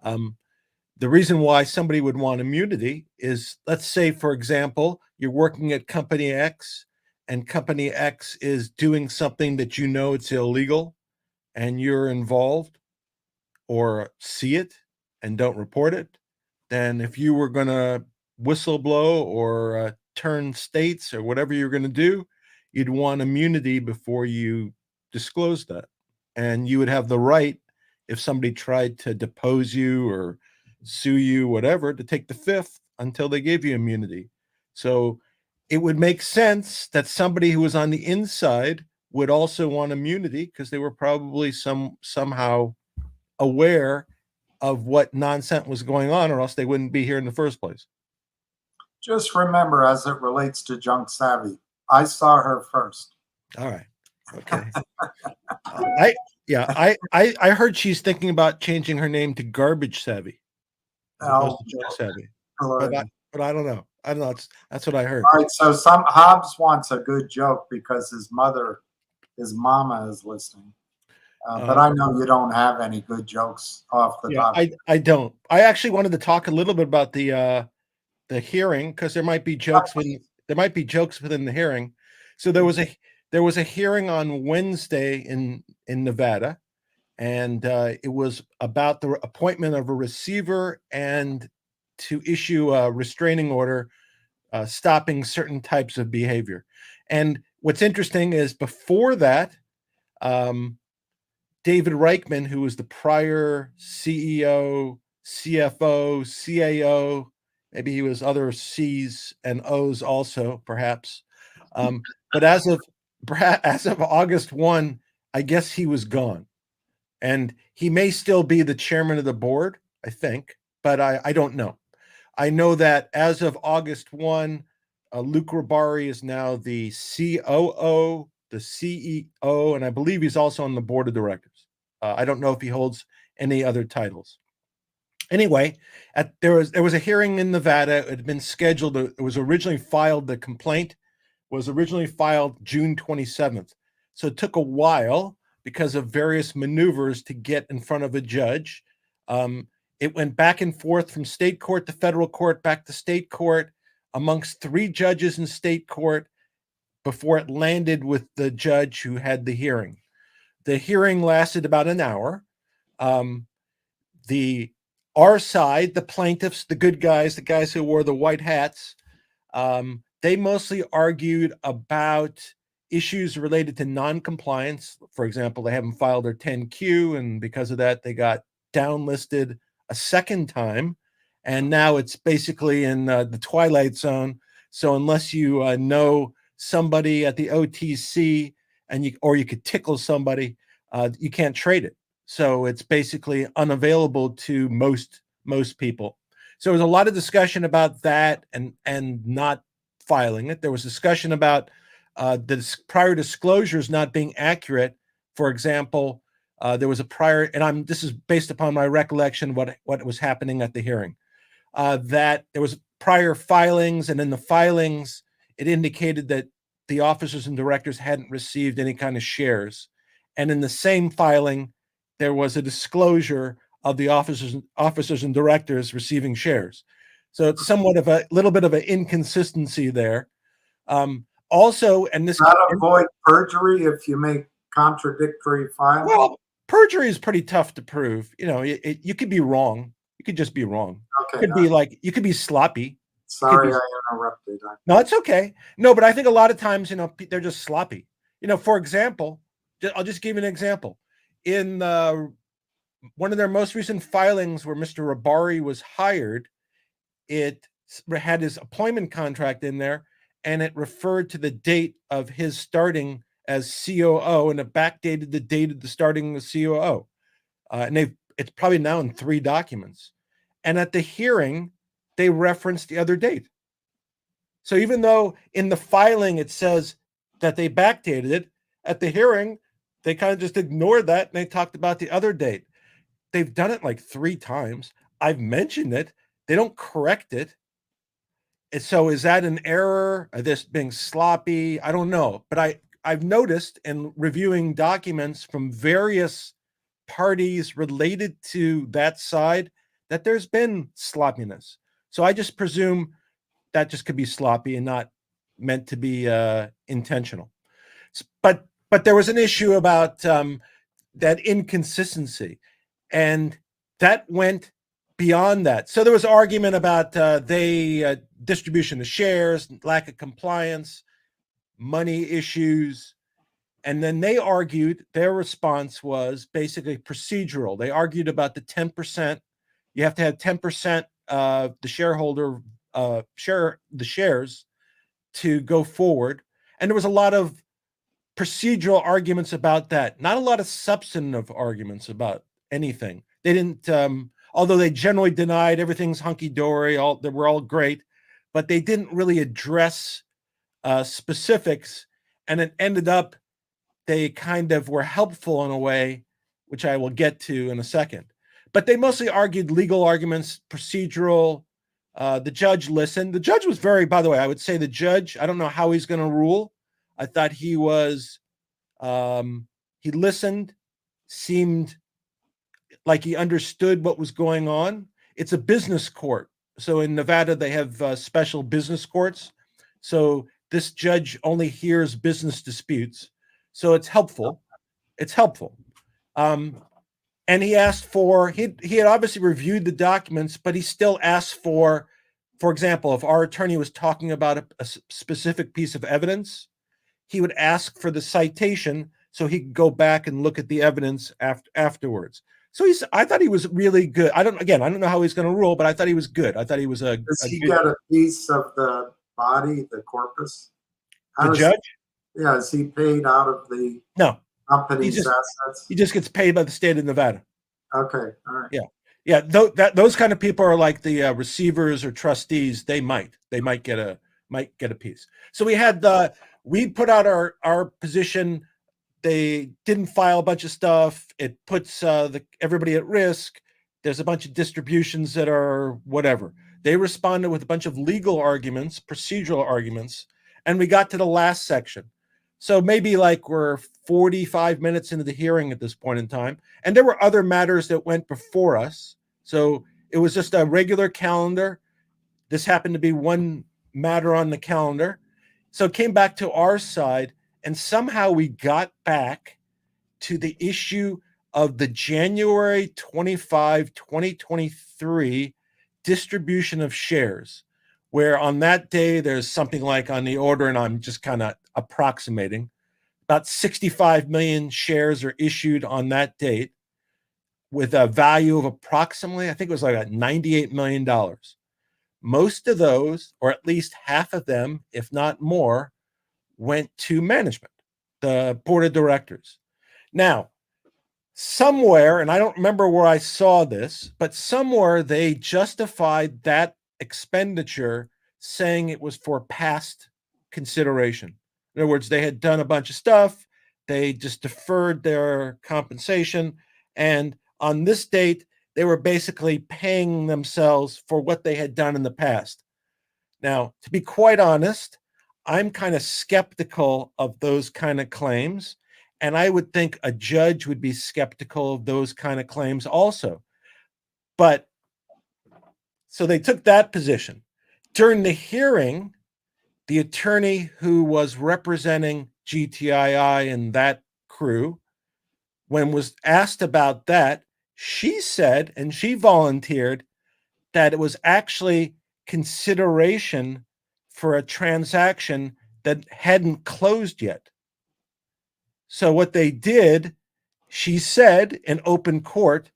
The reason why somebody would want immunity is, let's say, for example, you're working at Company X, and Company X is doing something that you know it's illegal, and you're involved or see it and don't report it. Then if you were going to whistleblow or turn states or whatever you're going to do, you'd want immunity before you disclose that. And you would have the right, if somebody tried to depose you or sue you, whatever, to take the fifth until they gave you immunity. So it would make sense that somebody who was on the inside would also want immunity because they were probably somehow aware of what nonsense was going on, or else they wouldn't be here in the first place. Just remember, as it relates to Junk Savvy, I saw her first. All right. Okay. I heard she's thinking about changing her name to Garbage Savvy as opposed to Junk Savvy. But I don't know. I don't know. That's what I heard. All right, so Hobbs wants a good joke because his mama is listening. But I know you don't have any good jokes off the top. I don't. I actually wanted to talk a little bit about the hearing, because there might be jokes within the hearing. So there was a hearing on Wednesday in Nevada, and it was about the appointment of a receiver and to issue a restraining order stopping certain types of behavior. And what's interesting is before that, David Reichman, who was the prior CEO, CFO, CAO, maybe he was other C's and O's also, perhaps. But as of August 1, I guess he was gone. And he may still be the chairman of the board, I think, but I don't know. I know that as of August 1, Luke Rabari is now the COO, the CEO, and I believe he's also on the board of directors. I don't know if he holds any other titles. Anyway, there was a hearing in Nevada. It had been scheduled. It was originally filed. The complaint was originally filed June 27th. So it took a while because of various maneuvers to get in front of a judge. It went back and forth from state court to federal court, back to state court, amongst 3 judges in state court before it landed with the judge who had the hearing. The hearing lasted about an hour. Our side, the plaintiffs, the good guys, the guys who wore the white hats, they mostly argued about issues related to non-compliance. For example, they haven't filed their 10Q, and because of that, they got downlisted a second time, and now it's basically in the twilight zone. So unless you know somebody at the OTC or you could tickle somebody, you can't trade it. So it's basically unavailable to most people. So there was a lot of discussion about that and not filing it. There was discussion about the prior disclosures not being accurate. For example, there was a prior, and this is based upon my recollection what was happening at the hearing, that there was prior filings, and in the filings, it indicated that the officers and directors hadn't received any kind of shares. And in the same filing, there was a disclosure of the officers and directors receiving shares. So it's somewhat of a little bit of an inconsistency there. Also, and this not avoid perjury if you make contradictory filings. Well, perjury is pretty tough to prove. You know, you could be wrong. You could just be wrong. Okay, you could be sloppy. Sorry, I interrupted. No, it's okay. No, but I think a lot of times, they're just sloppy. For example, I'll just give you an example. In one of their most recent filings where Mr. Rabari was hired, it had his employment contract in there, and it referred to the date of his starting as COO, and it backdated the date of the starting as COO. And it's probably now in 3 documents. And at the hearing, they referenced the other date. So even though in the filing it says that they backdated it, at the hearing, they kind of just ignored that and they talked about the other date. They've done it like 3 times. I've mentioned it. They don't correct it. And so is that an error? Are this being sloppy? I don't know. But I've noticed in reviewing documents from various parties related to that side that there's been sloppiness. So I just presume that just could be sloppy and not meant to be intentional. But there was an issue about that inconsistency, and that went beyond that. So there was argument about distribution of shares, lack of compliance, money issues. And then they argued, their response was basically procedural. They argued about the 10%. You have to have 10% of the shareholder share the shares to go forward. And there was a lot of procedural arguments about that. Not a lot of substantive arguments about anything. They didn't, although they generally denied everything's hunky-dory, they were all great, but they didn't really address specifics. And it ended up, they kind of were helpful in a way, which I will get to in a second. But they mostly argued legal arguments, procedural, The judge listened. The judge was very, by the way, I would say the judge, I don't know how he's going to rule. I thought he was, he listened, seemed like he understood what was going on. It's a business court. So in Nevada, they have special business courts. So this judge only hears business disputes. So it's helpful. It's helpful. And he asked for, he had obviously reviewed the documents, but he still asked for example, if our attorney was talking about a specific piece of evidence, he would ask for the citation so he could go back and look at the evidence afterwards. So I thought he was really good. I don't know how he's going to rule, but I thought he was good. I thought he was Does he get a piece of the body, the corpus? The judge? Yeah, is he paid out of the company's assets? He just gets paid by the state of Nevada. Okay, all right. Yeah. Those kind of people are like the receivers or trustees. They might get a piece. So we put out our position. They didn't file a bunch of stuff. It puts everybody at risk. There's a bunch of distributions that are whatever. They responded with a bunch of legal arguments, procedural arguments, and we got to the last section. So maybe like we're 45 minutes into the hearing at this point in time. And there were other matters that went before us. So it was just a regular calendar. This happened to be one matter on the calendar. So it came back to our side, and somehow we got back to the issue of the January 25, 2023 distribution of shares, where on that day, there's something like on the order, and I'm just kind of approximating, about 65 million shares are issued on that date with a value of approximately, I think it was like $98 million. Most of those, or at least half of them, if not more, went to management, the board of directors. Now, somewhere, and I don't remember where I saw this, but somewhere they justified that expenditure saying it was for past consideration. In other words, they had done a bunch of stuff. They just deferred their compensation. And on this date, they were basically paying themselves for what they had done in the past. Now, to be quite honest, I'm kind of skeptical of those kind of claims. And I would think a judge would be skeptical of those kind of claims also. But so they took that position. During the hearing, the attorney who was representing GTII and that crew, when was asked about that, she said, and she volunteered, that it was actually consideration for a transaction that hadn't closed yet. So what they did, she said in open court,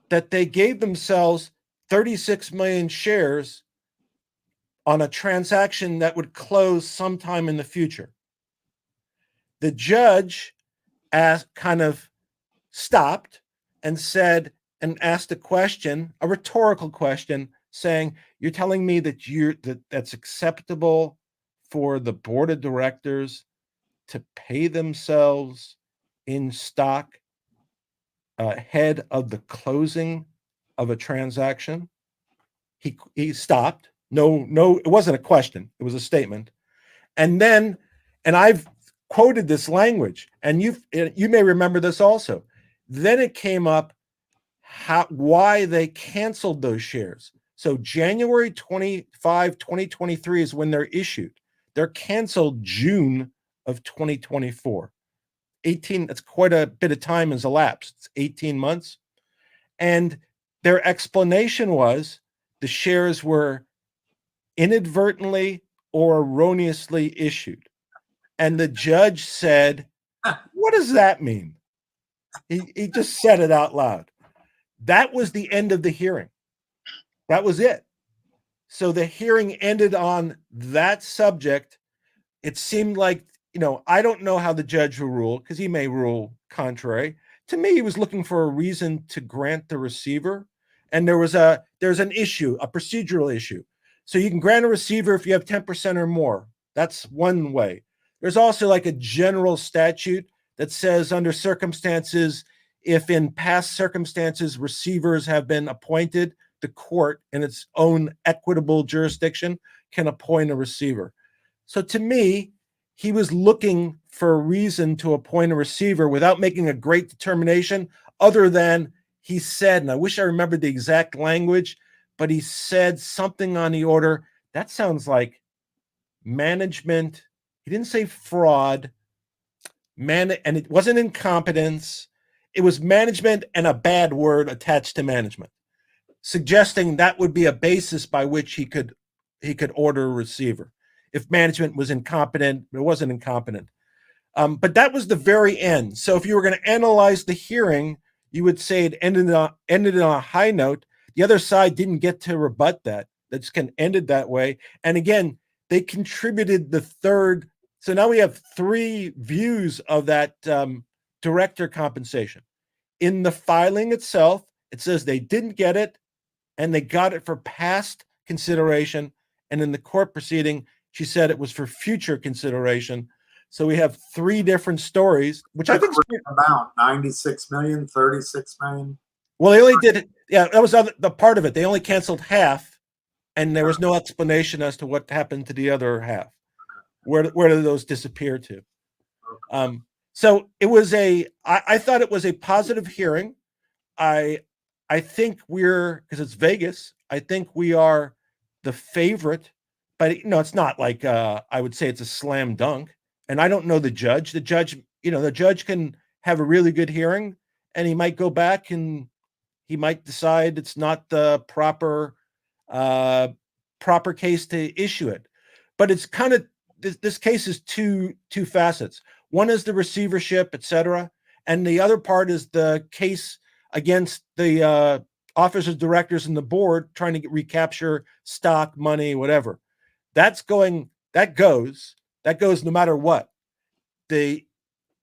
that they gave themselves 36 million shares on a transaction that would close sometime in the future. The judge kind of stopped and said, and asked a question, a rhetorical question, saying, you're telling me that that's acceptable for the board of directors to pay themselves in stock ahead of the closing of a transaction? He stopped. No, it wasn't a question. It was a statement. And then, and I've quoted this language, and you may remember this also. Then it came up why they canceled those shares. So January 25, 2023 is when they're issued. They're canceled June of 2024. That's quite a bit of time has elapsed. It's 18 months. And their explanation was the shares were inadvertently or erroneously issued. And the judge said, what does that mean? He just said it out loud. That was the end of the hearing. That was it. So the hearing ended on that subject. It seemed like, I don't know how the judge will rule, because he may rule contrary. To me, he was looking for a reason to grant the receiver. And there's an issue, a procedural issue. So you can grant a receiver if you have 10% or more. That's one way. There's also like a general statute that says under circumstances, if in past circumstances receivers have been appointed, the court in its own equitable jurisdiction can appoint a receiver. So to me, he was looking for a reason to appoint a receiver without making a great determination, other than he said, and I wish I remembered the exact language, but he said something on the order that sounds like management. He didn't say fraud, and it wasn't incompetence. It was management and a bad word attached to management, suggesting that would be a basis by which he could order a receiver. If management was incompetent, it wasn't incompetent. But that was the very end. So if you were going to analyze the hearing, you would say it ended on a high note. The other side didn't get to rebut that. That just kind of ended that way. And again, they contributed the third. So now we have three views of that director compensation. In the filing itself, it says they didn't get it and they got it for past consideration. And in the court proceeding, she said it was for future consideration. So we have three different stories, which I think is amount 96 million, 36 million. Well, they only did, yeah, that was the part of it. They only canceled half, and there was no explanation as to what happened to the other half. Where did those disappear to? So it was I thought it was a positive hearing. I think because it's Vegas, I think we are the favorite, but it's not like I would say it's a slam dunk. And I don't know the judge. The judge can have a really good hearing, and he might go back and he might decide it's not the proper case to issue it. But it's kind of this case is two facets. One is the receivership, etc., and the other part is the case against the officers, directors, and the board trying to recapture stock, money, whatever. That goes no matter what. The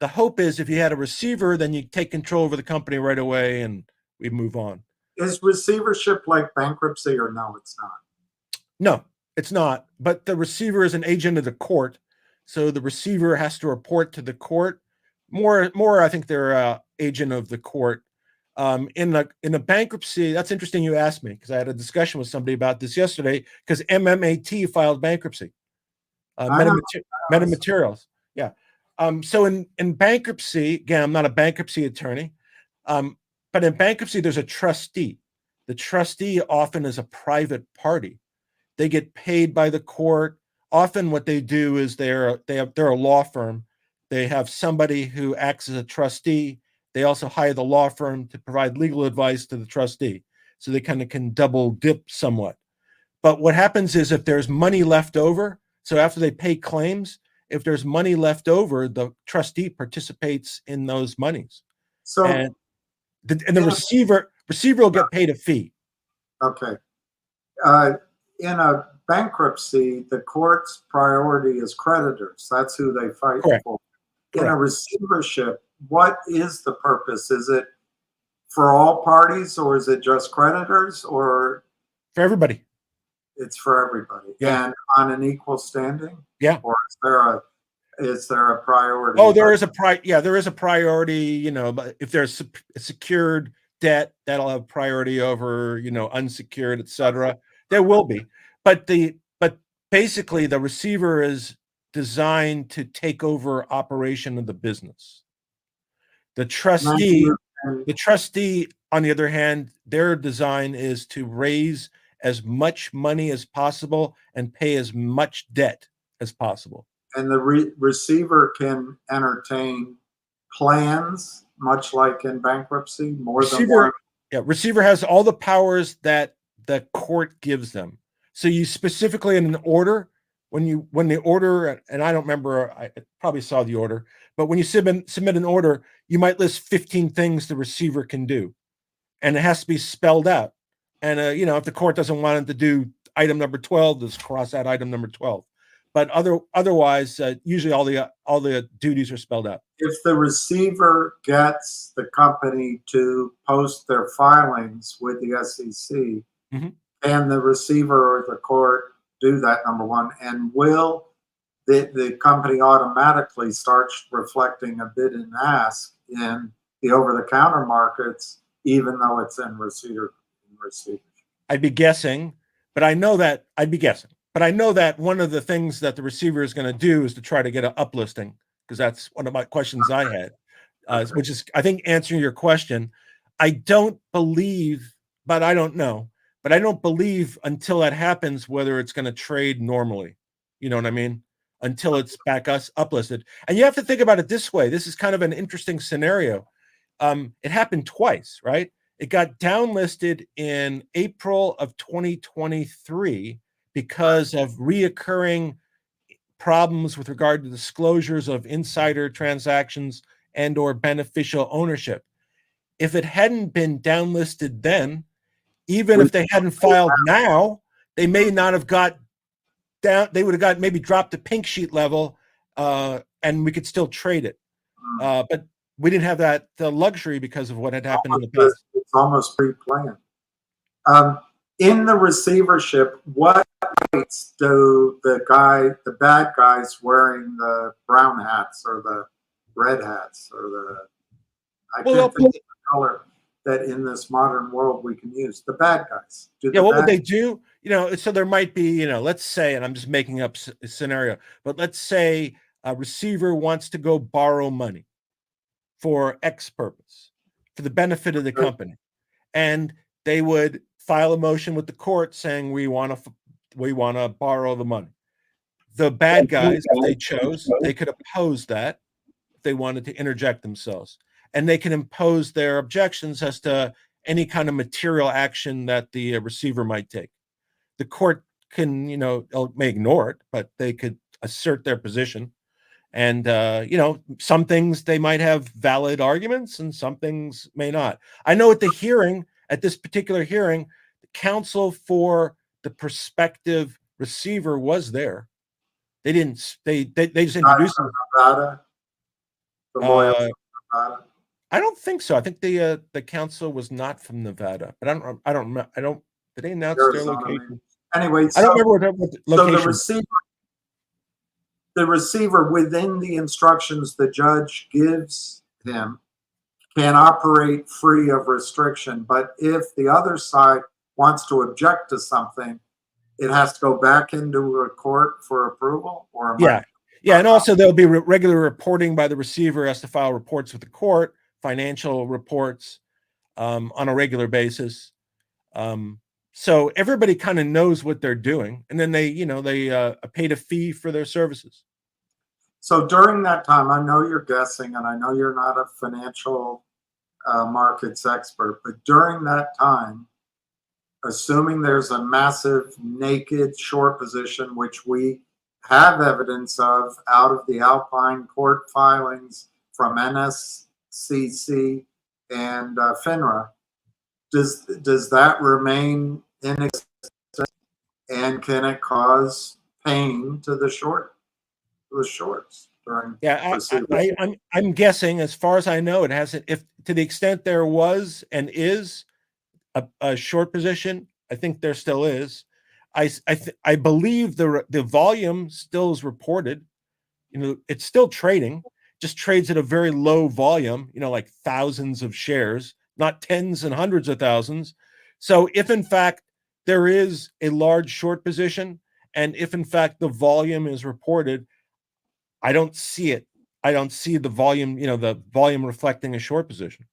hope is if you had a receiver, then you take control over the company right away and we move on. Is receivership like bankruptcy or no, it's not? No, it's not. But the receiver is an agent of the court. So the receiver has to report to the court. More, I think they're an agent of the court. In a bankruptcy, that's interesting you asked me, because I had a discussion with somebody about this yesterday, because MMAT filed bankruptcy. Metamaterials. Yeah. So in bankruptcy, again, I'm not a bankruptcy attorney, but in bankruptcy, there's a trustee. The trustee often is a private party. They get paid by the court. Often what they do is they're a law firm. They have somebody who acts as a trustee. They also hire the law firm to provide legal advice to the trustee. So they kind of can double dip somewhat. But what happens is if there's money left over, so after they pay claims, if there's money left over, the trustee participates in those monies. So and the receiver will get paid a fee. Okay. In a bankruptcy, the court's priority is creditors. That's who they fight Correct. for. Correct. In a receivership, what is the purpose? Is it for all parties, or is it just creditors, or For everybody. it's for everybody? Yeah. And on an equal standing? Yeah. Or is there a priority? Oh, there is a priority, but if there's a secured debt, that'll have priority over, unsecured, et cetera. There will be. But basically the receiver is designed to take over operation of the business. The trustee, on the other hand, their design is to raise as much money as possible and pay as much debt as possible. And the receiver can entertain plans, much like in bankruptcy, more than one. Yeah, receiver has all the powers that the court gives them. So you specifically in an order, when the order, and I don't remember, I probably saw the order, but when you submit an order, you might list 15 things the receiver can do, and it has to be spelled out. And if the court doesn't want it to do item number 12, just cross out item number 12. But otherwise, usually all the duties are spelled out. If the receiver gets the company to post their filings with the SEC, mm-hmm. Can the receiver or the court do that, number one? And will the company automatically start reflecting a bid and ask in the over-the-counter markets, even though it's in receivership? I'd be guessing, but I know that I'd be guessing. But I know that one of the things that the receiver is going to do is to try to get an uplisting, because that's one of my questions I had, which is, I think, answering your question. I don't believe, but I don't know, but I don't believe until that happens whether it's going to trade normally. You know what I mean? Until it's back us uplisted. And you have to think about it this way. This is kind of an interesting scenario. It happened twice, right? It got downlisted in April of 2023 because of reoccurring problems with regard to disclosures of insider transactions and or beneficial ownership. If it hadn't been downlisted then, even if they hadn't filed now, they may not have got down. They would have got maybe dropped to pink sheet level, and we could still trade it. But we didn't have the luxury because of what had happened in the past. It's almost pre-planned. In the receivership, what rights do the bad guys wearing the brown hats or the red hats or I can't think of the color that in this modern world we can use? The bad guys. What would they do? So there might be, let's say, and I'm just making up a scenario, but let's say a receiver wants to go borrow money for X purpose, for the benefit of the company. And they would file a motion with the court saying, we want to borrow the money. The bad guys, if they chose, they could oppose that if they wanted to interject themselves. And they can impose their objections as to any kind of material action that the receiver might take. The court can, may ignore it, but they could assert their position. And, some things they might have valid arguments and some things may not. I know at this particular hearing, the counsel for the prospective receiver was there. They didn't, they just introduced them. Nevada? The lawyer from Nevada? I don't think so. I think the counsel was not from Nevada, but I don't, did they announce Arizona, their location? Anyway, I don't remember what the location. So the receiver within the instructions the judge gives him can operate free of restriction. But if the other side wants to object to something, it has to go back into a court for approval or yeah. And also there'll be regular reporting by the receiver, has to file reports with the court, financial reports on a regular basis. So everybody kind of knows what they're doing, and then they paid a fee for their services. So during that time, I know you're guessing, and I know you're not a financial markets expert, but during that time, assuming there's a massive naked short position, which we have evidence of out of the Alpine court filings from NSCC and FINRA, does that remain in existence, and can it cause pain to the shorts during? Yeah, I'm guessing, as far as I know, it hasn't. If to the extent there was and is a short position, I think there still is. I believe the volume still is reported. It's still trading, just trades at a very low volume. Like thousands of shares, not tens and hundreds of thousands. So if in fact there is a large short position, and if in fact the volume is reported, I don't see it. I don't see the volume, the volume reflecting a short position.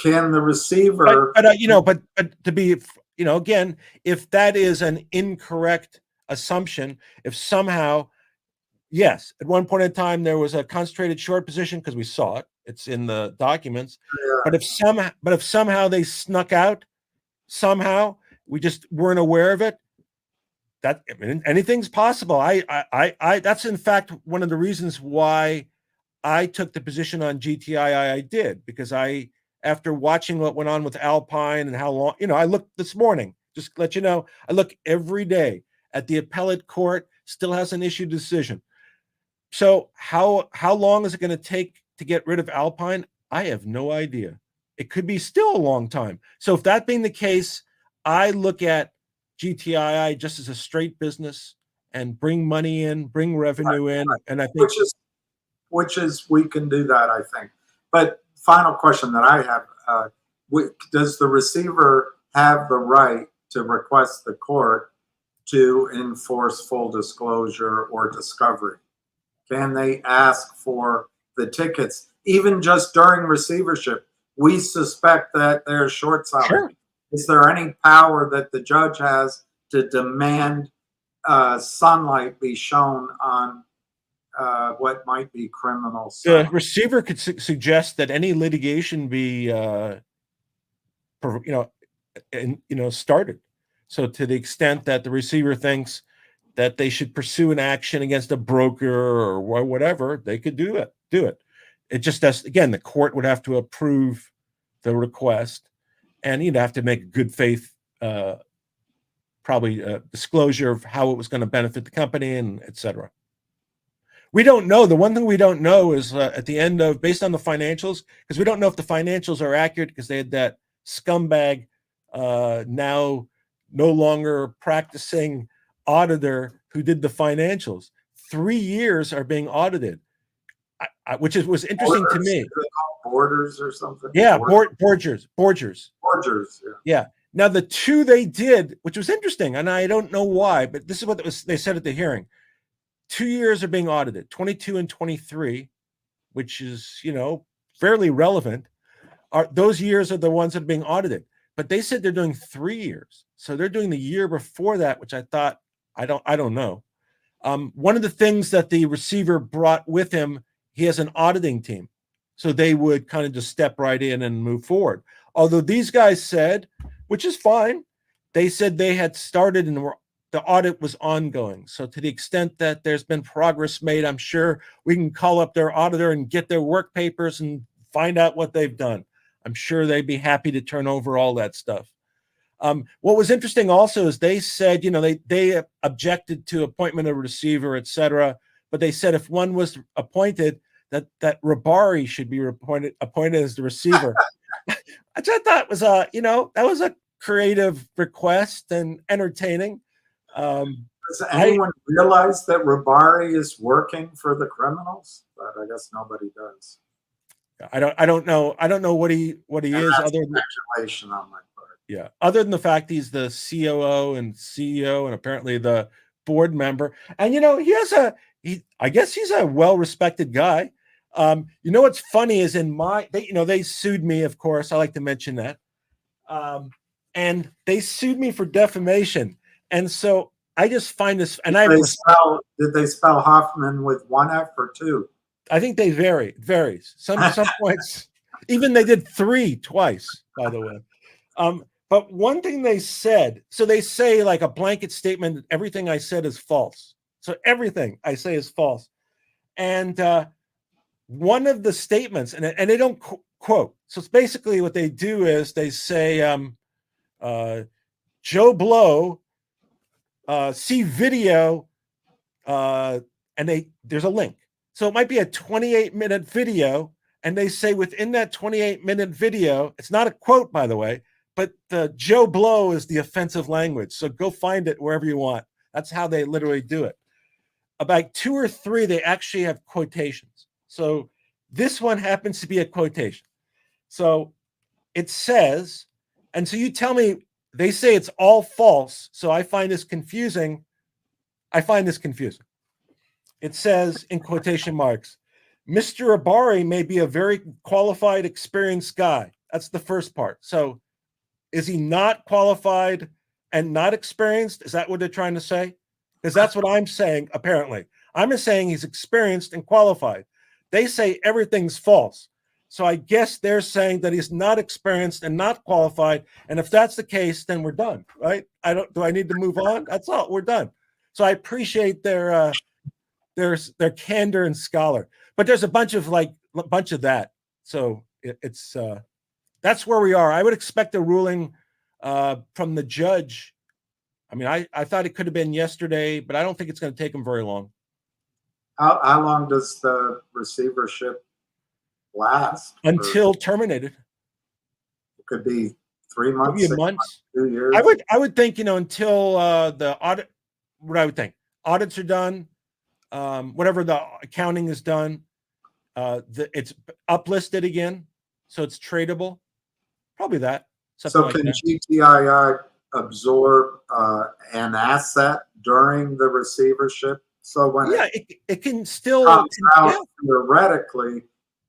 Can the receiver? But to be, again, if that is an incorrect assumption, if somehow, yes, at one point in time there was a concentrated short position because we saw it. It's in the documents. Yeah. But if somehow they snuck out, somehow we just weren't aware of it. Anything's possible. That's in fact one of the reasons why I took the position on GTII I did, because after watching what went on with Alpine and how long, I looked this morning, just to let you know, I look every day at the appellate court, still hasn't issued a decision. So how long is it going to take to get rid of Alpine? I have no idea. It could be still a long time. So if that being the case, I look at GTII just as a straight business and bring money in, bring revenue in. And I think which is we can do that, I think. But final question that I have, does the receiver have the right to request the court to enforce full disclosure or discovery? Can they ask for the tickets? Even just during receivership, we suspect that they're short selling. Sure. Is there any power that the judge has to demand sunlight be shown on what might be criminal The stuff? receiver could suggest that any litigation be, started. So to the extent that the receiver thinks that they should pursue an action against a broker or whatever, they could do it. It just does. Again, the court would have to approve the request, and you'd have to make a good faith, probably disclosure of how it was going to benefit the company, and et cetera. We don't know. The one thing we don't know is at the end of, based on the financials, because we don't know if the financials are accurate, because they had that scumbag now no longer practicing auditor who did the financials. 3 years are being audited, which was interesting to me. Borders or something? Yeah, Borgers. Borgers, Yeah. Now the two they did, which was interesting, and I don't know why, but this is what they said at the hearing. 2 years are being audited, 22 and 23, which is, fairly relevant. Those years are the ones that are being audited. But they said they're doing 3 years. So they're doing the year before that, which I thought, I don't know. One of the things that the receiver brought with him, he has an auditing team. So they would kind of just step right in and move forward. Although these guys said, which is fine, they said they had started and the audit was ongoing. So to the extent that there's been progress made, I'm sure we can call up their auditor and get their work papers and find out what they've done. I'm sure they'd be happy to turn over all that stuff. What was interesting also is they said, they objected to appointment of a receiver, et cetera, but they said if one was appointed, that Rabari should be appointed as the receiver. Which I thought was that was a creative request and entertaining. Does anyone realize that Rabari is working for the criminals? But I guess nobody does. I don't know what he is, other than speculation on my part. Yeah, other than the fact he's the COO and CEO and apparently the board member. And I guess he's a well-respected guy. What's funny is they sued me, of course. I like to mention that. And they sued me for defamation. And so I just find this, and did they spell Hoffman with one F or two? I think they vary. It varies. Some points, even they did 3 twice, by the way. But one thing they said, so they say like a blanket statement that everything I said is false. So everything I say is false. And one of the statements, and they don't quote. So it's basically what they do is they say, Joe Blow, see video, and there's a link. So it might be a 28-minute video, and they say within that 28-minute video, it's not a quote, by the way, but the Joe Blow is the offensive language. So go find it wherever you want. That's how they literally do it. About 2 or 3, they actually have quotations. So this one happens to be a quotation. So it says, and so you tell me, they say it's all false. So I find this confusing. It says in quotation marks, Mr. Abari may be a very qualified, experienced guy. That's the first part. So is he not qualified and not experienced? Is that what they're trying to say? Because that's what I'm saying, apparently. I'm just saying he's experienced and qualified. They say everything's false. So I guess they're saying that he's not experienced and not qualified. And if that's the case, then we're done, right? Do I need to move on? That's all. We're done. So I appreciate their candor and scholar, but there's a bunch of that. So it's that's where we are. I would expect a ruling from the judge. I mean, I thought it could have been yesterday, but I don't think it's going to take them very long. How long does the receivership last? Until terminated. It could be 3 months, Maybe a month, 2 years. I would think, until the audit, what I would think, audits are done, whatever the accounting is done, it's uplisted again, so it's tradable. Probably that. So can GTII absorb an asset during the receivership? So when Yeah, it it can still, comes out, yeah. theoretically,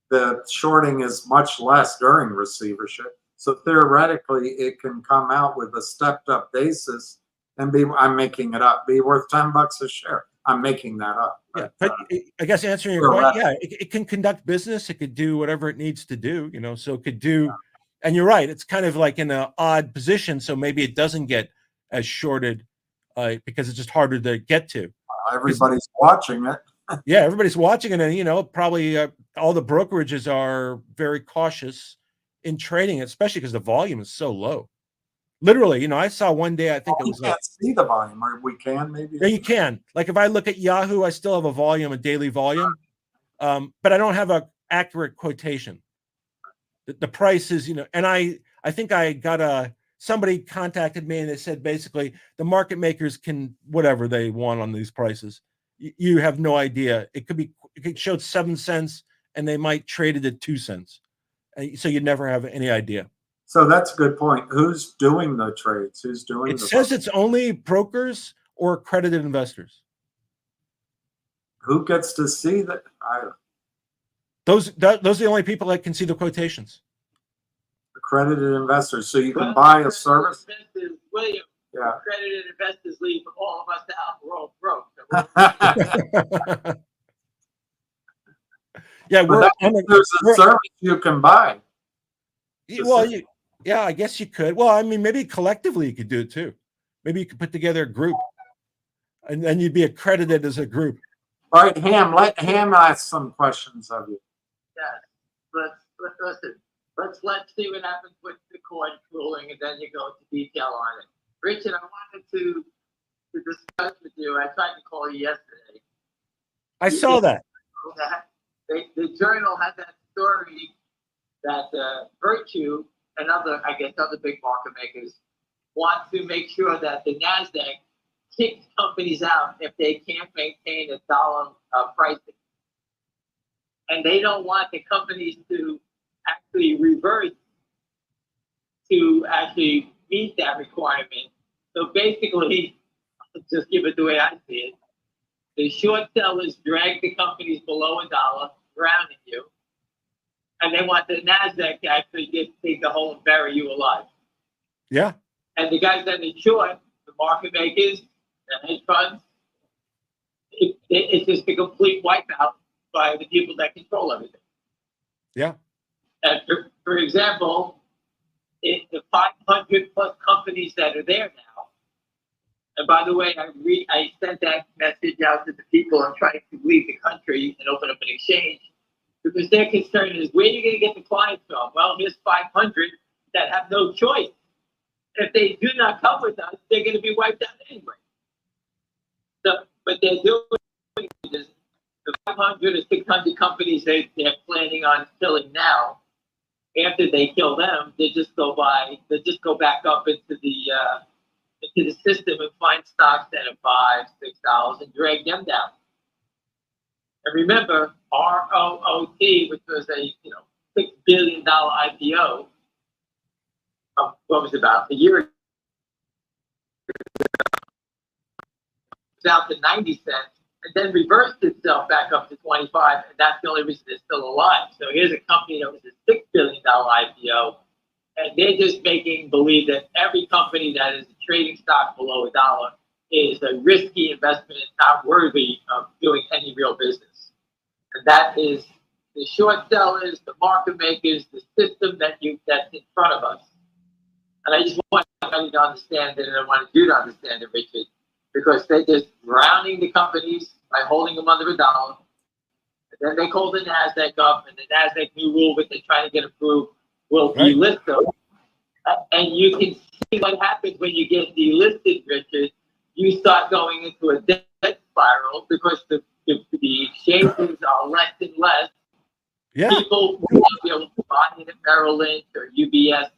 the shorting is much less during receivership. So theoretically, it can come out with a stepped up basis and be, I'm making it up, be worth $10 a share. I'm making that up. Yeah, but I guess answering your Correct. question, yeah, it can conduct business. It could do whatever it needs to do, you know, so it could do, and you're right, it's kind of like in an odd position. So maybe it doesn't get as shorted because it's just harder to get to. Everybody's watching it. Yeah, everybody's watching it, and you know, probably all the brokerages are very cautious in trading it, especially because the volume is so low. Literally, you know, I saw one day, I think it We was can't like, see the volume, or we can maybe. yeah, you can. Like if I look at Yahoo, I still have a volume, a daily volume, but I don't have a accurate quotation. The price is, you know, and I think I got somebody contacted me and they said basically the market makers can whatever they want on these prices. You have no idea. It could show 7 cents and they might trade it at 2 cents. So you'd never have any idea. So that's a good point. Who's doing the trades? Who's doing It the says it's only brokers or accredited investors. who gets to see that? Those are the only people that can see the quotations. Accredited investors. So you can buy a service. William, Yeah. accredited investors leave all of us out. We're all broke. Yeah, There's a service you can buy. Well, yeah, I guess you could. Well, I mean, maybe collectively you could do it too. Maybe you could put together a group, and then you'd be accredited as a group. All right, Ham. Let Ham ask some questions of you. Yes. Let's see what happens with the court ruling, and then you go into detail on it. Richard, I wanted to discuss with you. I tried to call you yesterday. I saw that. The journal had that story that Virtue and other big market makers want to make sure that the NASDAQ kicks companies out if they can't maintain $1 pricing. And they don't want the companies to actually revert to actually meet that requirement. So basically, I'll just give it the way I see it. The short sellers drag the companies below $1, drowning you. And they want the NASDAQ to actually take the whole and bury you alive. Yeah. And the guys that are short, the market makers, the hedge funds, it's just a complete wipeout by the people that control everything. Yeah. And for example, the 500 plus companies that are there now. And by the way, I sent that message out to the people I'm trying to leave the country and open up an exchange, because their concern is, where are you going to get the clients from? Well, here's 500 that have no choice. If they do not come with us, they're going to be wiped out anyway. So, but they're doing this. The 500 or 600 companies they're planning on killing now, after they kill them, they just go back up into the system and find stocks that are $5, $6 and drag them down. And remember, ROOT, which was a $6 billion IPO, what was it, about a year ago, down to 90 cents, and then reversed itself back up to 25, and that's the only reason it's still alive. So here's a company that was a $6 billion IPO, and they're just making believe that every company that is a trading stock below $1 is a risky investment and not worthy of doing any real business. And that is the short sellers, the market makers, the system that's in front of us. And I just want everybody to understand it, and I want you to understand it, Richard, because they're just drowning the companies by holding them under $1. And then they call the NASDAQ up, and the NASDAQ new rule that they're trying to get approved will delist them. And you can see what happens when you get delisted, Richard. You start going into a debt spiral because the exchanges are less and less. Yeah. People will be able to buy in at Merrill Lynch or UBS.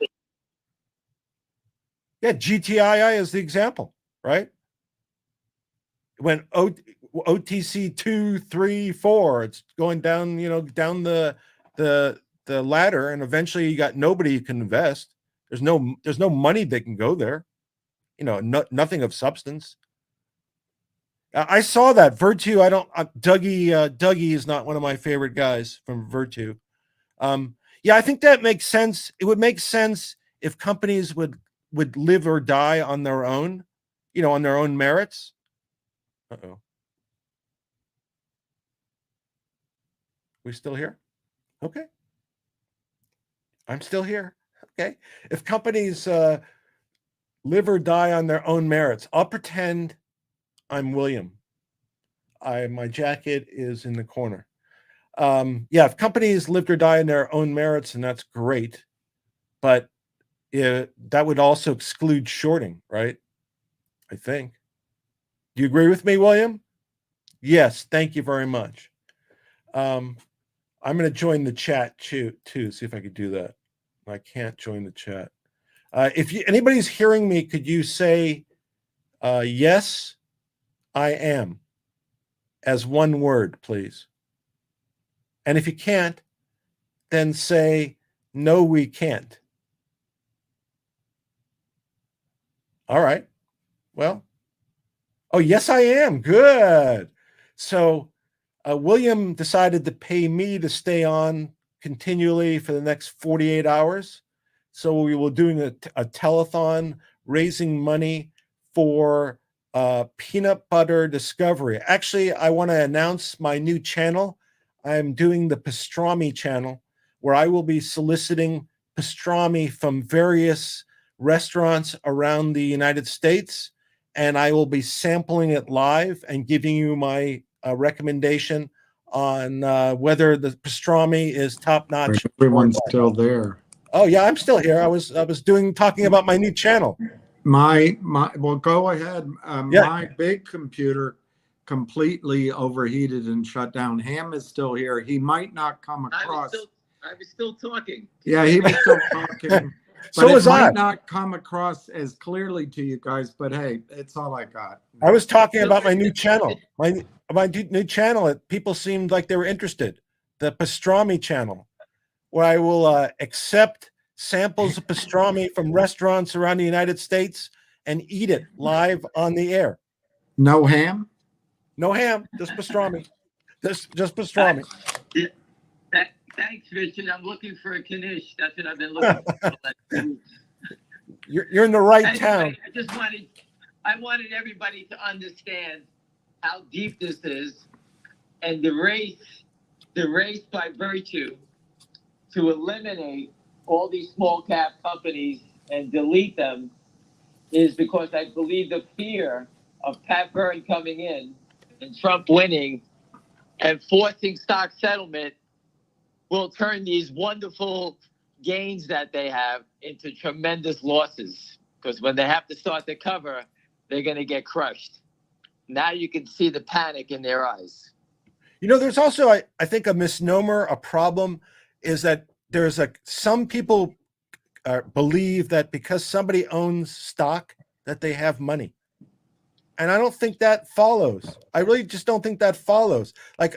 Yeah, GTII is the example, right? When OTC 2, 3, 4, it's going down, down the ladder, and eventually you got nobody you can invest. There's no money that can go there. nothing of substance. I saw that Virtue. Dougie is not one of my favorite guys from Virtue. Yeah, I think that makes sense. It would make sense if companies would live or die on their own, on their own merits. Uh-oh. We still here? Okay. I'm still here. Okay. If companies live or die on their own merits, I'll pretend I'm William. My jacket is in the corner. Yeah, if companies lived or die on their own merits, and that's great, but that would also exclude shorting, right? I think. Do you agree with me, William? Yes, thank you very much. I'm going to join the chat too. See if I could do that. I can't join the chat. If anybody's hearing me, could you say yes, I am, as one word, please? And if you can't, then say no, we can't. All right. Well, oh, yes, I am. Good. So William decided to pay me to stay on continually for the next 48 hours. So we were doing a telethon, raising money for peanut butter discovery. Actually, I want to announce my new channel. I'm doing the pastrami channel, where I will be soliciting pastrami from various restaurants around the United States, and I will be sampling it live and giving you my recommendation on whether the pastrami is top notch. Everyone's still there. Oh yeah, I'm still here. I was talking about my new channel. Well, go ahead. Yeah. My big computer completely overheated and shut down. Ham is still here. He might not come across. I was still talking. Yeah, he was still talking. So but was it might I. not come across as clearly to you guys, but hey, it's all I got. I was talking about my new channel. My new channel. People seemed like they were interested. The pastrami channel, where I will accept samples of pastrami from restaurants around the United States and eat it live on the air. No ham? No ham, just pastrami. Just pastrami. Thanks, Richard. I'm looking for a knish. That's what I've been looking for. You're in the right town. I wanted everybody to understand how deep this is, and the race by Virtue to eliminate all these small cap companies and delete them is because I believe the fear of Pat Byrne coming in and Trump winning and forcing stock settlement will turn these wonderful gains that they have into tremendous losses. Because when they have to start the cover, they're going to get crushed. Now you can see the panic in their eyes. There's also, I think, a misnomer, a problem is that there's some people believe that because somebody owns stock that they have money. And I don't think that follows. I really just don't think that follows. I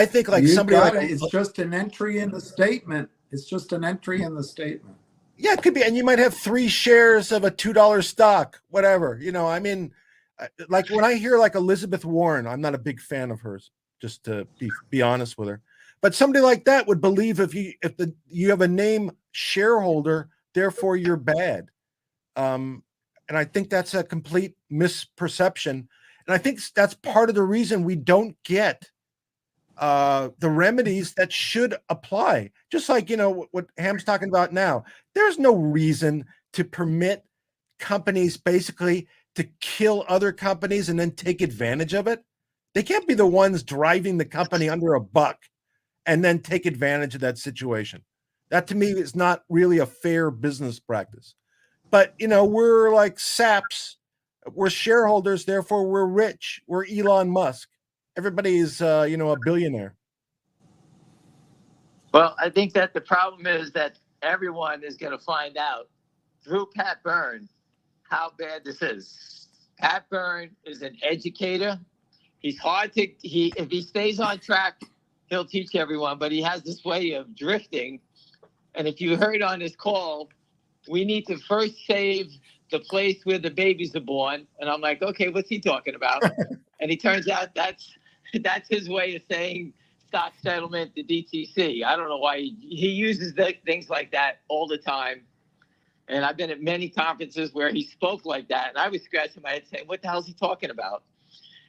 think somebody it's just an entry in the statement. It's just an entry in the statement. Yeah, it could be. And you might have 3 shares of a $2 stock, whatever. When I hear Elizabeth Warren, I'm not a big fan of hers, just to be honest with her. But somebody like that would believe if you have a name shareholder, therefore you're bad. And I think that's a complete misperception. And I think that's part of the reason we don't get the remedies that should apply. Just like, what Ham's talking about now. There's no reason to permit companies basically to kill other companies and then take advantage of it. They can't be the ones driving the company under a buck and then take advantage of that situation. That to me is not really a fair business practice. But, we're like saps. We're shareholders, therefore we're rich. We're Elon Musk. Everybody's, a billionaire. Well, I think that the problem is that everyone is going to find out through Pat Byrne how bad this is. Pat Byrne is an educator. He's if he stays on track, he'll teach everyone, but he has this way of drifting. And if you heard on this call, we need to first save the place where the babies are born. And I'm like, okay, what's he talking about? And it turns out that's his way of saying stock settlement, the DTC. I don't know why he uses things like that all the time. And I've been at many conferences where he spoke like that. And I was scratching my head saying, what the hell is he talking about?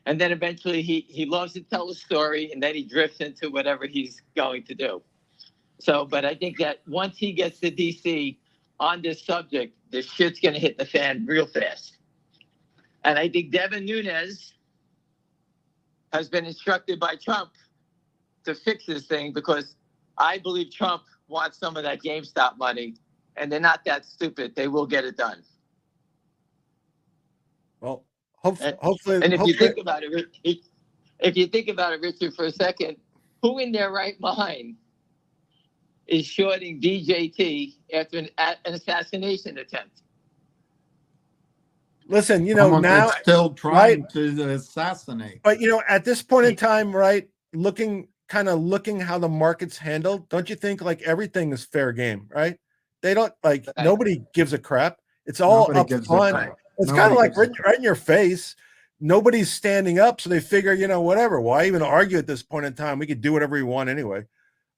And then eventually he loves to tell a story, and then he drifts into whatever he's going to do. So, but I think that once he gets to DC on this subject, the shit's going to hit the fan real fast. And I think Devin Nunes has been instructed by Trump to fix this thing, because I believe Trump wants some of that GameStop money, and they're not that stupid. They will get it done. Well, hopefully. And if you think about it, Richard, for a second, who in their right mind is shorting DJT after an assassination attempt? Listen, Someone now that's still trying to assassinate. But at this point in time, right, looking how the market's handled, don't you think like everything is fair game, right? They don't nobody gives a crap. It's all Nobody up gives a front. crap. It's Nobody kind of like gives a right in your face. Nobody's standing up, so they figure, whatever. Why even argue at this point in time? We could do whatever we want anyway.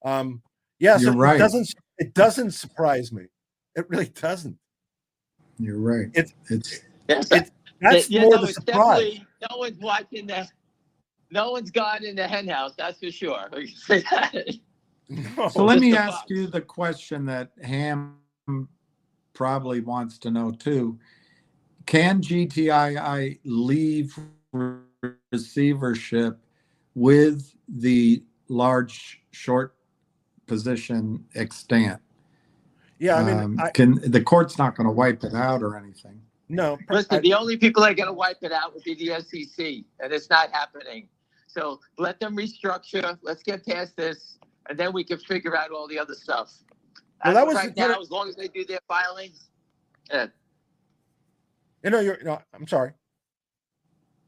Yeah, You're so right. it doesn't surprise me. It really doesn't. You're right. That's Yeah, more no, the it's surprise. definitely no one's watching that. No one's gone in the hen house, that's for sure. We can say that. No. So let Just me the ask box. you the question that Ham probably wants to know too. Can GTII leave receivership with the large short position extant? Yeah, I mean, The court's not going to wipe it out or anything. no. Listen, the only people that are going to wipe it out would be the SEC, and it's not happening. So let them restructure. Let's get past this, and then we can figure out all the other stuff. Well, that was right now, as long as they do their filings. I'm sorry.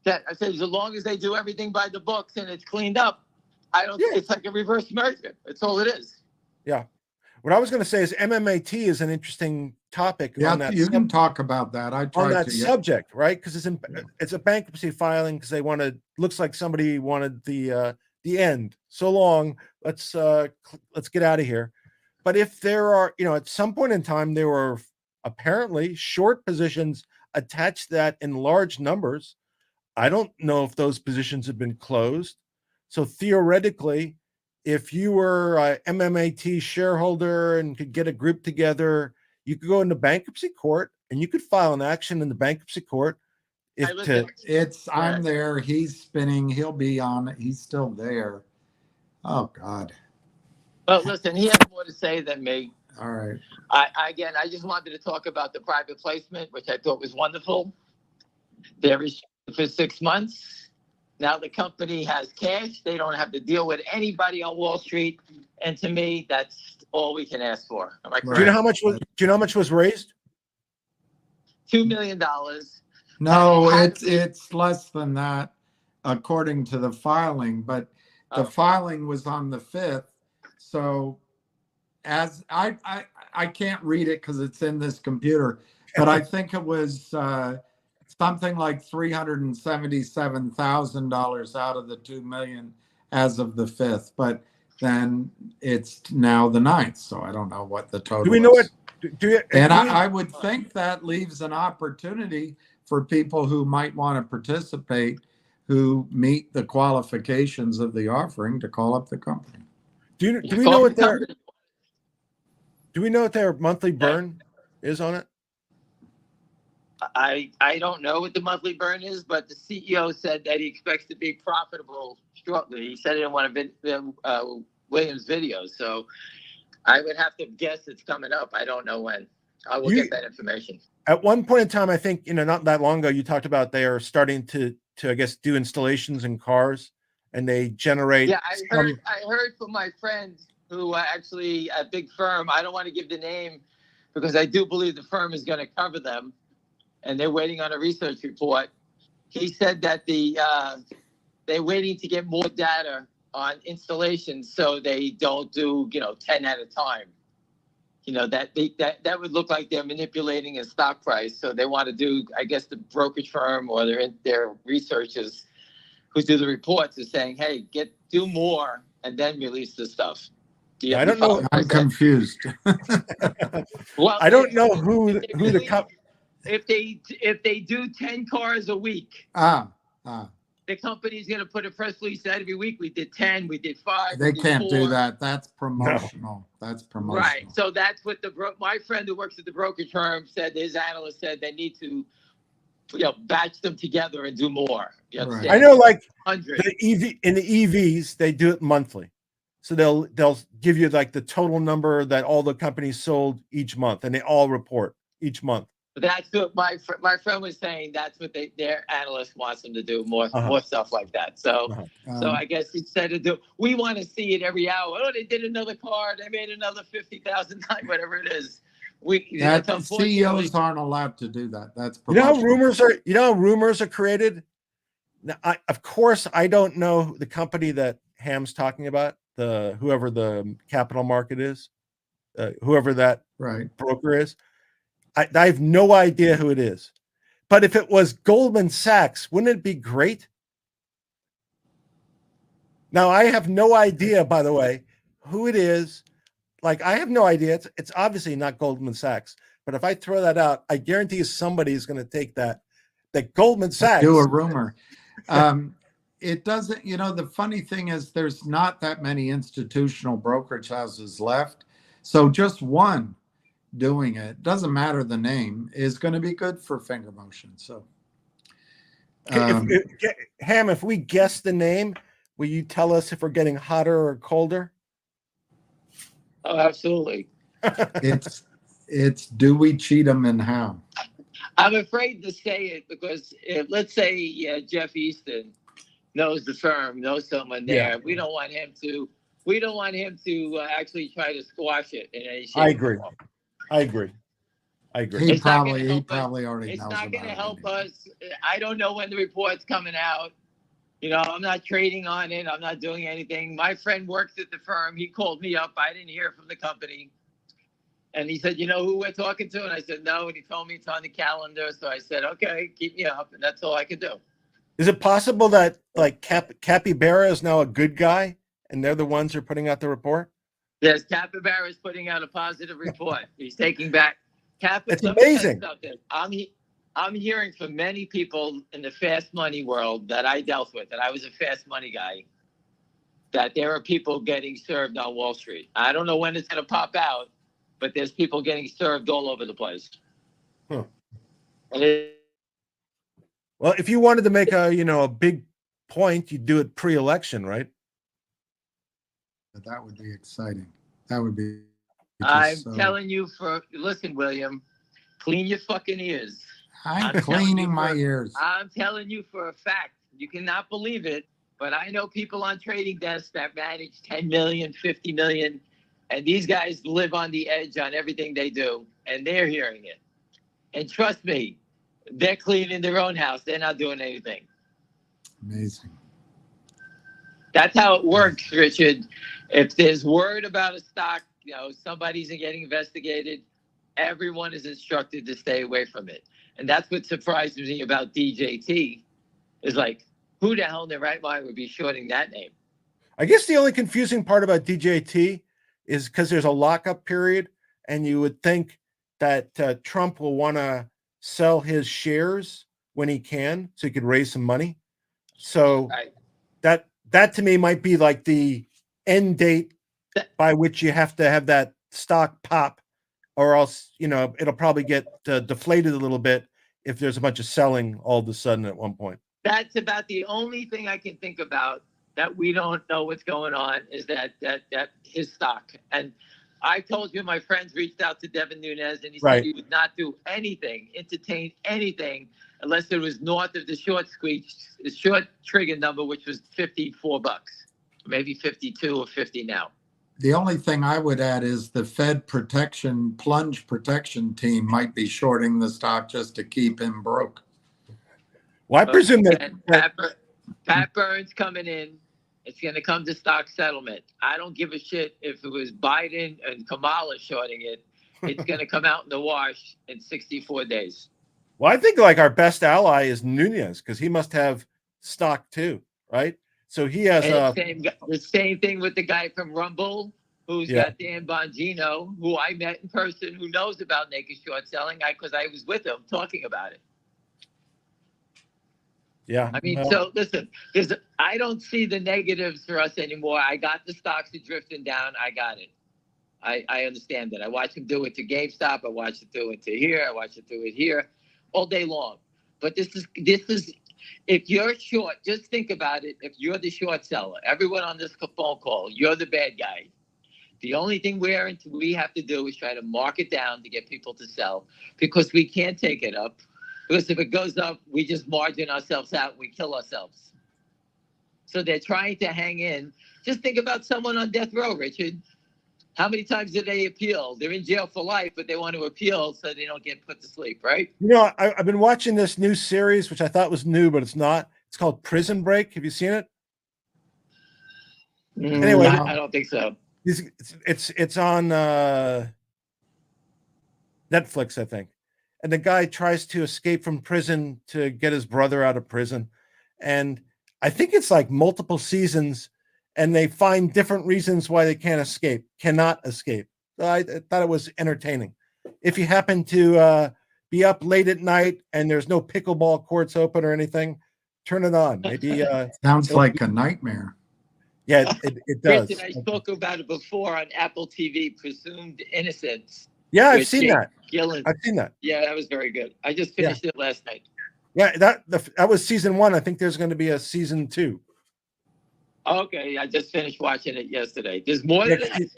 I said, as long as they do everything by the books and it's cleaned up, it's like a reverse merger. That's all it is. Yeah. What I was going to say is MMAT is an interesting topic. Yeah, on that you can talk about that. I tried on that to subject, right? Because it's a bankruptcy filing because they wanted. Looks like somebody wanted the end. So long. Let's get out of here. But if there are, at some point in time, there were apparently short positions attached to that in large numbers. I don't know if those positions have been closed. So theoretically, if you were a MMAT shareholder and could get a group together, you could go into bankruptcy court and you could file an action in the bankruptcy court. I'm there. He's spinning. He'll be on it. He's still there. Oh God. Well, listen, he has more to say than me. All right. I just wanted to talk about the private placement, which I thought was wonderful. They're restricted for 6 months. Now the company has cash. They don't have to deal with anybody on Wall Street. And to me, that's all we can ask for. Am I correct? Do you know how much was raised? $2 million. No, it's less than that, according to the filing. But the filing was on the 5th. So as I can't read it because it's in this computer, but I think it was something like $377,000 out of the $2 million as of the 5th. But then it's now the 9th, so I don't know what the total. Do we know is. what? I would think that leaves an opportunity for people who might want to participate, who meet the qualifications of the offering, to call up the company. Do we know what their monthly burn is on it? I don't know what the monthly burn is, but the CEO said that he expects to be profitable shortly. He said it in one of Williams' videos, so I would have to guess it's coming up. I don't know when. I will get that information. At one point in time, I think, not that long ago, you talked about they are starting to I guess, do installations in cars, and they generate. Yeah, I heard from my friend who actually a big firm. I don't want to give the name because I do believe the firm is going to cover them, and they're waiting on a research report. He said that they're waiting to get more data on installations so they don't do 10 at a time. that would look like they're manipulating a stock price. So they want to do, I guess, the brokerage firm or their researchers who do the reports is saying, hey, do more and then release the stuff. I don't know. I'm confused. Well, I don't know who the if they do 10 cars a week, the company's going to put a press release out every week. We did 10, we did 5. They we did can't 4. do that. That's promotional. That's promotional. Right. So that's what my friend who works at the brokerage firm said. His analyst said they need to, batch them together and do more. Right. I know, like 100. in the EVs, they do it monthly. So they'll give you like the total number that all the companies sold each month, and they all report each month. That's what my friend was saying. That's what their analyst wants them to do, more stuff like that. So so I guess instead of we want to see it every hour. Oh, they did another car. They made another 50,000 times, whatever it is. CEOs aren't allowed to do that. That's you know how rumors are created. Now, of course, I don't know the company that Ham's talking about. Whoever the capital market is, whoever that broker is. I have no idea who it is. But if it was Goldman Sachs, wouldn't it be great? Now, I have no idea, by the way, who it is. Like, I have no idea. It's obviously not Goldman Sachs. But if I throw that out, I guarantee somebody is going to take that Goldman Sachs. Do a rumor. It doesn't, the funny thing is there's not that many institutional brokerage houses left. So just one doing it, doesn't matter the name, is going to be good for finger motion. So Ham, if we guess the name, will you tell us if we're getting hotter or colder? Oh, absolutely. It's do we cheat them and how? I'm afraid to say it because let's say Jeff Easton knows the firm, knows someone there. Yeah. We don't want him to actually try to squash it in any shape. I agree. He probably already knows. It's not going to help us. I don't know when the report's coming out. I'm not trading on it. I'm not doing anything. My friend works at the firm. He called me up. I didn't hear from the company. And he said, you know who we're talking to? And I said, no. And he told me it's on the calendar. So I said, okay, keep me up. And that's all I could do. Is it possible that like Capybara is now a good guy and they're the ones who are putting out the report? Yes, Capybara is putting out a positive report. He's taking back. It's amazing. I'm hearing from many people in the fast money world that I dealt with, and I was a fast money guy, that there are people getting served on Wall Street. I don't know when it's going to pop out, but there's people getting served all over the place. Well, if you wanted to make a big point, you'd do it pre-election, right? That would be exciting. That would be. I'm telling you listen, William, clean your fucking ears. I'm cleaning my ears. I'm telling you for a fact. You cannot believe it, but I know people on trading desks that manage 10 million, 50 million, and these guys live on the edge on everything they do, and they're hearing it. And trust me, they're cleaning their own house. They're not doing anything. Amazing. That's how it works, Richard. If there's word about a stock, somebody's getting investigated, everyone is instructed to stay away from it. And that's what surprised me about DJT is like, who the hell in their right mind would be shorting that name? I guess the only confusing part about DJT is because there's a lockup period, and you would think that Trump will want to sell his shares when he can, so he could raise some money. So that to me might be like the end date by which you have to have that stock pop, or else it'll probably get deflated a little bit if there's a bunch of selling all of a sudden at one point. That's about the only thing I can think about that we don't know what's going on is that his stock. And I told you my friends reached out to Devin Nunes, and he said he would not do anything, entertain anything, unless it was north of the short trigger number, which was $54, maybe 52 or 50 now. The only thing I would add is the Fed plunge protection team might be shorting the stock just to keep him broke. Well, I presume that Pat Burns coming in, it's going to come to stock settlement. I don't give a shit if it was Biden and Kamala shorting it. It's going to come out in the wash in 64 days. Well, I think like our best ally is Nunez because he must have stock too, right? So he has And the same thing with the guy from Rumble, who's got Dan Bongino, who I met in person, who knows about naked short selling, because I was with him talking about it. Yeah. I mean, so listen, I don't see the negatives for us anymore. I got the stocks are drifting down. I got it. I understand that. I watch him do it to GameStop. I watch it do it to here. I watch it do it here all day long. But this is, if you're short, just think about it. If you're the short seller, everyone on this phone call, you're the bad guy. The only thing we have to do is try to mark it down to get people to sell, because we can't take it up. Because if it goes up, we just margin ourselves out. We kill ourselves. So they're trying to hang in. Just think about someone on death row, Richard. How many times did they appeal? They're in jail for life, but they want to appeal so they don't get put to sleep, right? You know, I've been watching this new series, which I thought was new, but it's not. It's called Prison Break. Have you seen it? Anyway, I don't think so. It's on Netflix, I think. And the guy tries to escape from prison to get his brother out of prison. And I think it's like multiple seasons, and they find different reasons why they cannot escape. So I thought it was entertaining. If you happen to be up late at night and there's no pickleball courts open or anything, turn it on. Maybe sounds like a nightmare. Yeah, it does. Richard, I spoke about it before on Apple TV, Presumed Innocence. Yeah, I've seen that. Gillen. I've seen that. Yeah, that was very good. I just finished it last night. Yeah, that was season 1. I think there's going to be a season 2. Okay, I just finished watching it yesterday. There's more than that.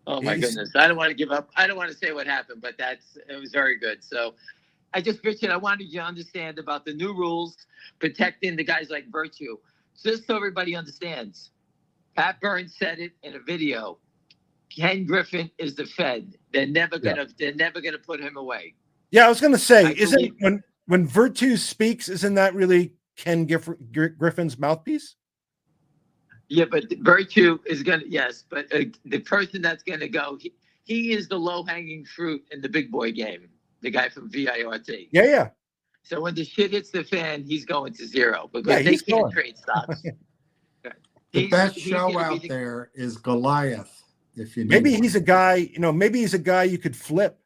Oh my goodness. I don't want to give up. I don't want to say what happened, but it was very good. So Richard, I wanted you to understand about the new rules protecting the guys like Virtue. Just so everybody understands, Pat Burns said it in a video. Ken Griffin is the Fed. They're never gonna put him away. Yeah, I was gonna say, when Virtue speaks, isn't that really Ken Griffin's mouthpiece? Yeah, but Virtue is gonna but the person that's gonna go, he is the low-hanging fruit in the big boy game. The guy from VIRT. Yeah. So when the shit hits the fan, he's going to zero because they can't trade stocks. The best show out there is Goliath. If you maybe he's a guy, maybe he's a guy you could flip.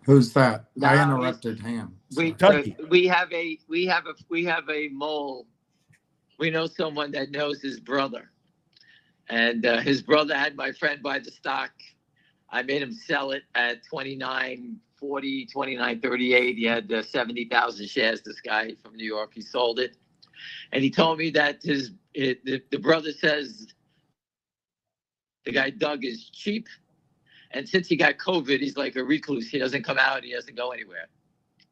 Who's that? I interrupted him. We have a mole. We know someone that knows his brother, and his brother had my friend buy the stock. I made him sell it at $29.40, $29.38. He had 70,000 shares. This guy from New York, he sold it, and he told me that the brother says the guy Doug is cheap, and since he got COVID, he's like a recluse. He doesn't come out. He doesn't go anywhere.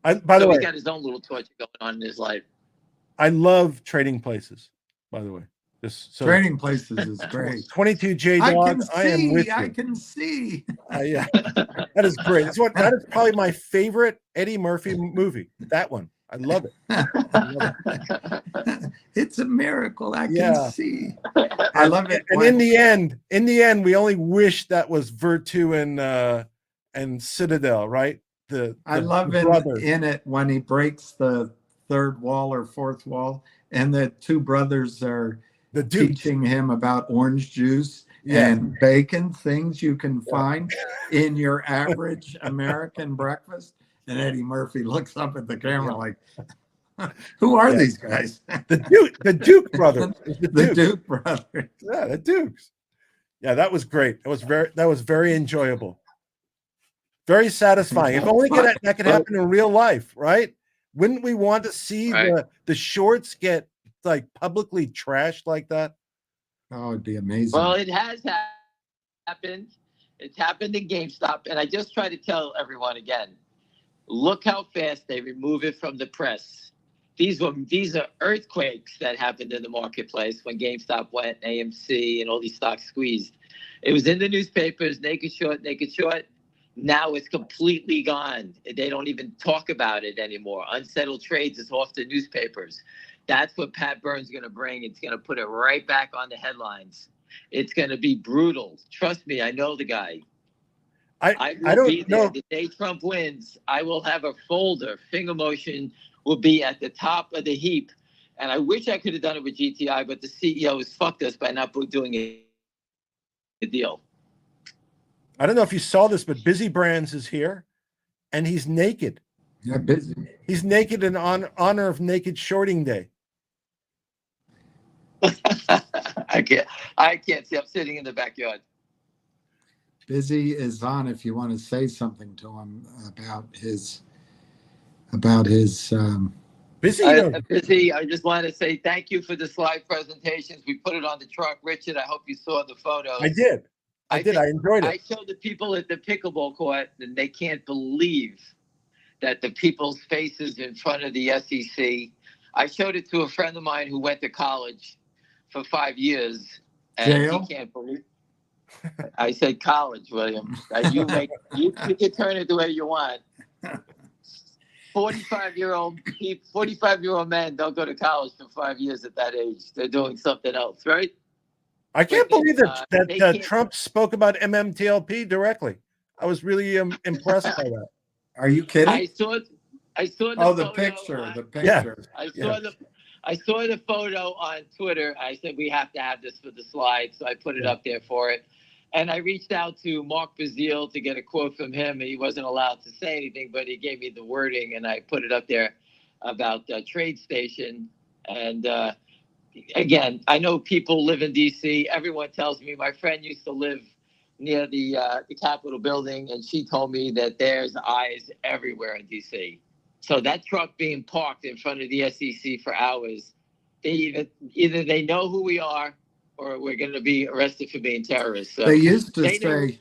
By the way, he's got his own little torture going on in his life. I love Trading Places. By the way, Trading Places is great. 22J Dog. I am with you. I can see. Yeah, that is great. That is probably my favorite Eddie Murphy movie. That one. I love it. It's a miracle. I can see. I love it. And in the end, we only wish that was Virtue and Citadel, right? I love it in it when he breaks the third wall or fourth wall, and the two brothers are teaching him about orange juice and bacon, things you can find in your average American breakfast. And Eddie Murphy looks up at the camera like, who are these guys? The Duke brothers. The Duke brothers. Yeah, the Dukes. Yeah, that was great. That was very enjoyable. Very satisfying. If only that could happen in real life, right? Wouldn't we want to see the shorts get like publicly trashed like that? Oh, it'd be amazing. Well, it has happened. It's happened in GameStop, and I just try to tell everyone again. Look how fast they remove it from the press. These are earthquakes that happened in the marketplace when GameStop went, AMC, and all these stocks squeezed. It was in the newspapers, naked short. Now it's completely gone. They don't even talk about it anymore. Unsettled trades is off the newspapers. That's what Pat Burns is going to bring. It's going to put it right back on the headlines. It's going to be brutal. Trust me, I know the guy. I I will be don't there know. the day Trump wins. I will have a folder. Finger motion will be at the top of the heap. And I wish I could have done it with GTI, but the CEO has fucked us by not doing a deal. I don't know if you saw this, but Busy Brands is here, and he's naked. Yeah, busy. He's naked in honor of Naked Shorting Day. I can't see. I'm sitting in the backyard. Busy is on if you want to say something to him about his Busy, you know, Busy, I just want to say thank you for the slide presentations. We put it on the truck. Richard, I hope you saw the photos. I did. I enjoyed I it. showed the people at the pickleball court, and they can't believe that the people's faces in front of the SEC. I showed it to a friend of mine who went to college for 5 years, and Jail? he can't believe. I said college, William. You can turn it the way you want. 45-year-old men don't go to college for 5 years at that age. They're doing something else, right? I can't believe that they can't- Trump spoke about MMTLP directly. I was really impressed by that. Are you kidding? I saw the Oh, the photo picture. on- The picture. I saw the photo on Twitter. I said we have to have this for the slide, so I put it up there for it. And I reached out to Mark Bazile to get a quote from him. He wasn't allowed to say anything, but he gave me the wording, and I put it up there about TradeStation. And again, I know people live in D.C. Everyone tells me. My friend used to live near the Capitol building, and she told me that there's eyes everywhere in D.C. So that truck being parked in front of the SEC for hours, either they know who we are, or we're going to be arrested for being terrorists. So They used to they say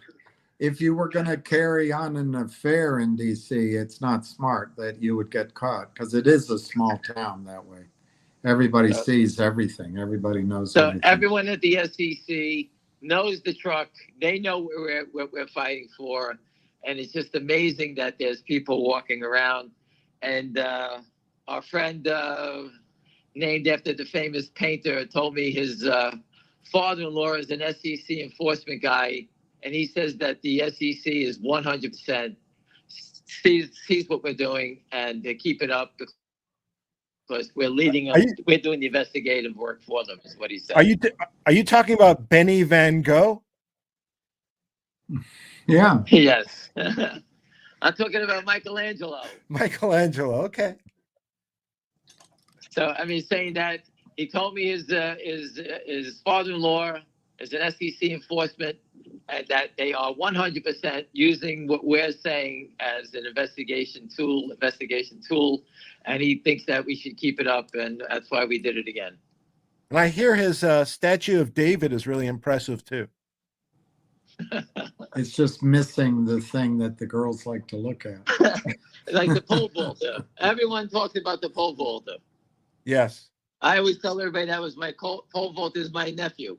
if you were going to carry on an affair in D.C., it's not smart that you would get caught because it is a small town that way. Everybody sees everything. Everybody knows So everything. everyone at the SEC knows the truck. They know what we're fighting for. And it's just amazing that there's people walking around. And our friend named after the famous painter told me his father-in-law is an SEC enforcement guy. And he says that the SEC is 100% sees what we're doing, and they keep it up because we're leading them. We're doing the investigative work for them, is what he said. Are you talking about Benny Van Gogh? Yeah. Yes. I'm talking about Michelangelo. Michelangelo, okay. So, I mean, saying that he told me his father-in-law is an SEC enforcement, and that they are 100% using what we're saying as an investigation tool, and he thinks that we should keep it up, and that's why we did it again. And I hear his statue of David is really impressive too. It's just missing the thing that the girls like to look at. Like the pole vaulter. Everyone talks about the pole vaulter. Yes. I always tell everybody that was my pole vaulter is my nephew.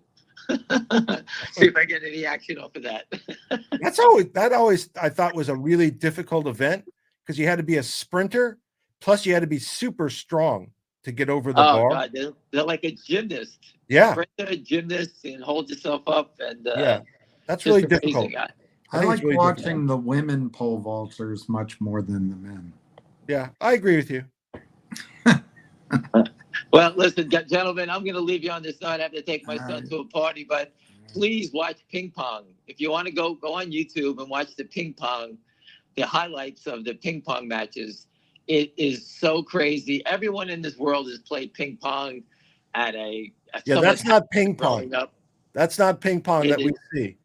See if I get any action off of that. that always I thought was a really difficult event because you had to be a sprinter, plus you had to be super strong to get over the bar. God, they're like a gymnast. Yeah. Sprinter, gymnast, and hold yourself up. And yeah, that's really difficult. I like really watching the women pole vaulters much more than the men. Yeah, I agree with you. Well, listen, gentlemen, I'm going to leave you on this note. I have to take my son to a party, but please watch ping pong. If you want to go on YouTube and watch the ping pong, the highlights of the ping pong matches. It is so crazy. Everyone in this world has played ping pong at that's not ping pong. That's not ping pong that we see.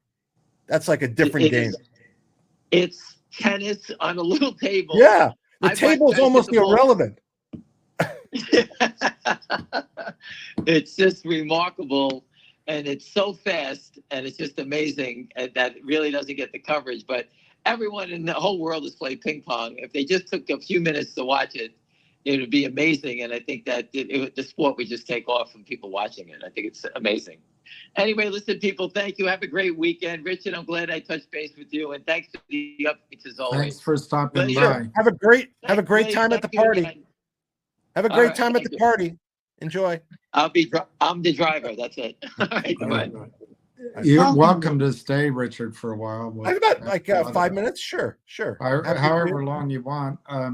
That's like a different game. It's tennis on a little table. Yeah, the table's almost irrelevant. It's just remarkable, and it's so fast, and it's just amazing that it really doesn't get the coverage. But everyone in the whole world has played ping pong. If they just took a few minutes to watch it, it would be amazing. And I think that the sport would just take off from people watching it. I think it's amazing. Anyway, listen, people, thank you. Have a great weekend. Richard, I'm glad I touched base with you. And thanks for the updates as always. Thanks for stopping William, by. Have a great time at the party. Have a great time at the party. Enjoy. I'm the driver. That's it. All right, bye. You're welcome to stay, Richard, for a while. I have about like 5 minutes. Sure. However long you want. I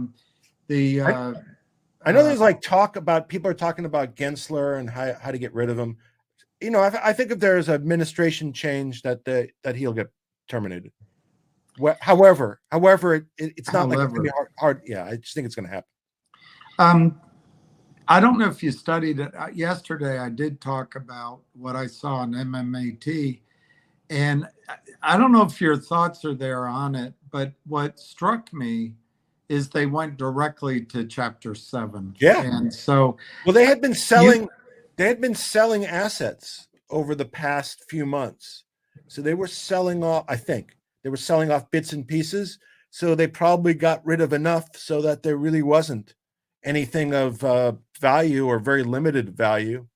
know there's like talk about people are talking about Gensler and how to get rid of him. You know, I think if there's administration change that he'll get terminated. However, it's not like it's gonna be hard. Yeah, I just think it's going to happen. I don't know if you studied it. Yesterday, I did talk about what I saw in MMAT, and I don't know if your thoughts are there on it, but what struck me is they went directly to Chapter 7. Yeah. And so, well, they had been selling assets over the past few months. So they were selling off, I think, they were selling off bits and pieces. So they probably got rid of enough so that there really wasn't anything of value or very limited value.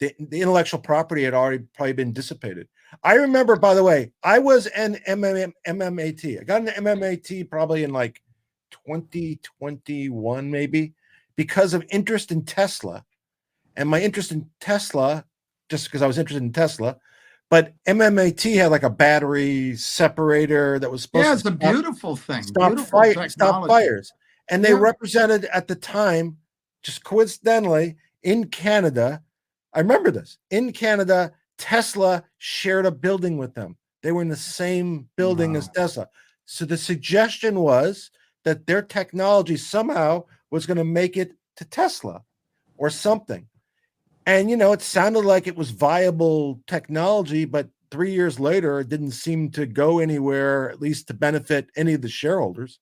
The intellectual property had already probably been dissipated. I remember, by the way, I was an MMAT. I got an MMAT probably in like 2021, maybe, because of interest in Tesla. And my interest in Tesla, just because I was interested in Tesla, but MMAT had like a battery separator that was supposed to it's a beautiful thing. Stop fires. And they represented at the time, just coincidentally, in Canada. I remember this. In Canada, Tesla shared a building with them. They were in the same building as Tesla. So the suggestion was that their technology somehow was going to make it to Tesla or something. And, you know, it sounded like it was viable technology, but 3 years later, it didn't seem to go anywhere, at least to benefit any of the shareholders.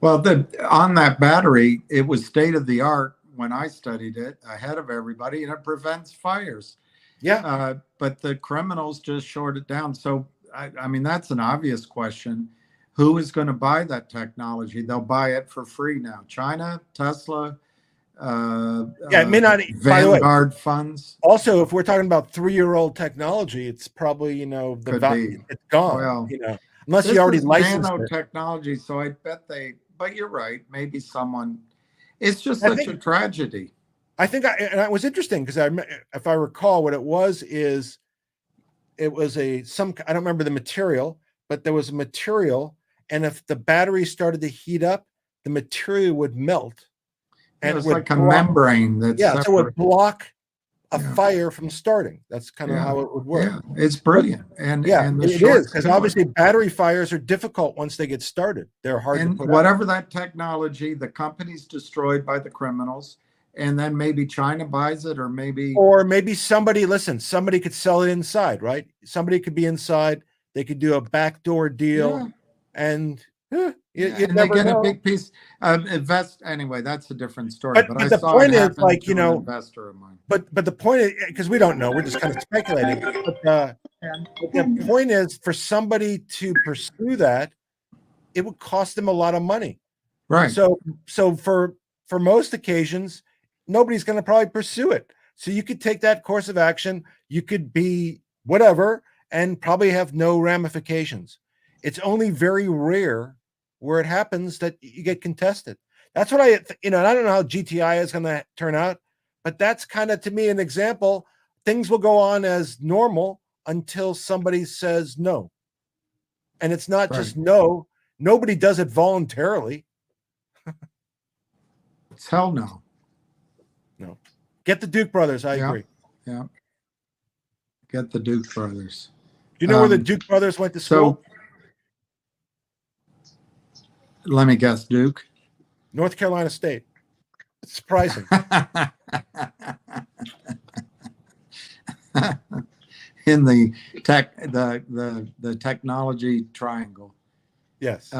Well, on that battery, it was state of the art when I studied it, ahead of everybody, and it prevents fires. Yeah. But the criminals just short it down. So, I mean, that's an obvious question. Who is going to buy that technology? They'll buy it for free now. China, Tesla, it may not. Vanguard funds. Also, if we're talking about 3-year-old technology, it's probably, you know, the value, it's gone. Well, you know, unless you already licensed nanotechnology. So I bet but you're right. Maybe someone. It's just such a tragedy. I think, and it was interesting because if I recall, what it was is, it was I don't remember the material, but there was a material, and if the battery started to heat up, the material would melt. And it was like a membrane that's so it would block a fire from starting. That's kind of how it would work. Yeah, it's brilliant. And it is, because obviously battery fires are difficult once they get started. They're hard to put whatever that technology, the company's destroyed by the criminals, and then maybe China buys it, or maybe somebody could sell it inside, right? Somebody could be inside, they could do a backdoor deal, and and they get a big piece invest anyway. That's a different story. But the point is, like, you know, investor of mine. But the point is, because we don't know, we're just kind of speculating. But the point is, for somebody to pursue that, it would cost them a lot of money, right? So for most occasions, nobody's going to probably pursue it. So you could take that course of action. You could be whatever, and probably have no ramifications. It's only very rare where it happens that you get contested. That's what I don't know how GTI is going to turn out, but that's kind of, to me, an example. Things will go on as normal until somebody says no. And it's not just no. Nobody does it voluntarily. It's hell no. No. Get the Duke brothers. I agree. Yeah. Get the Duke brothers. Do you know where the Duke brothers went to school? Let me guess, Duke. North Carolina State. It's surprising. In the technology triangle. Yes.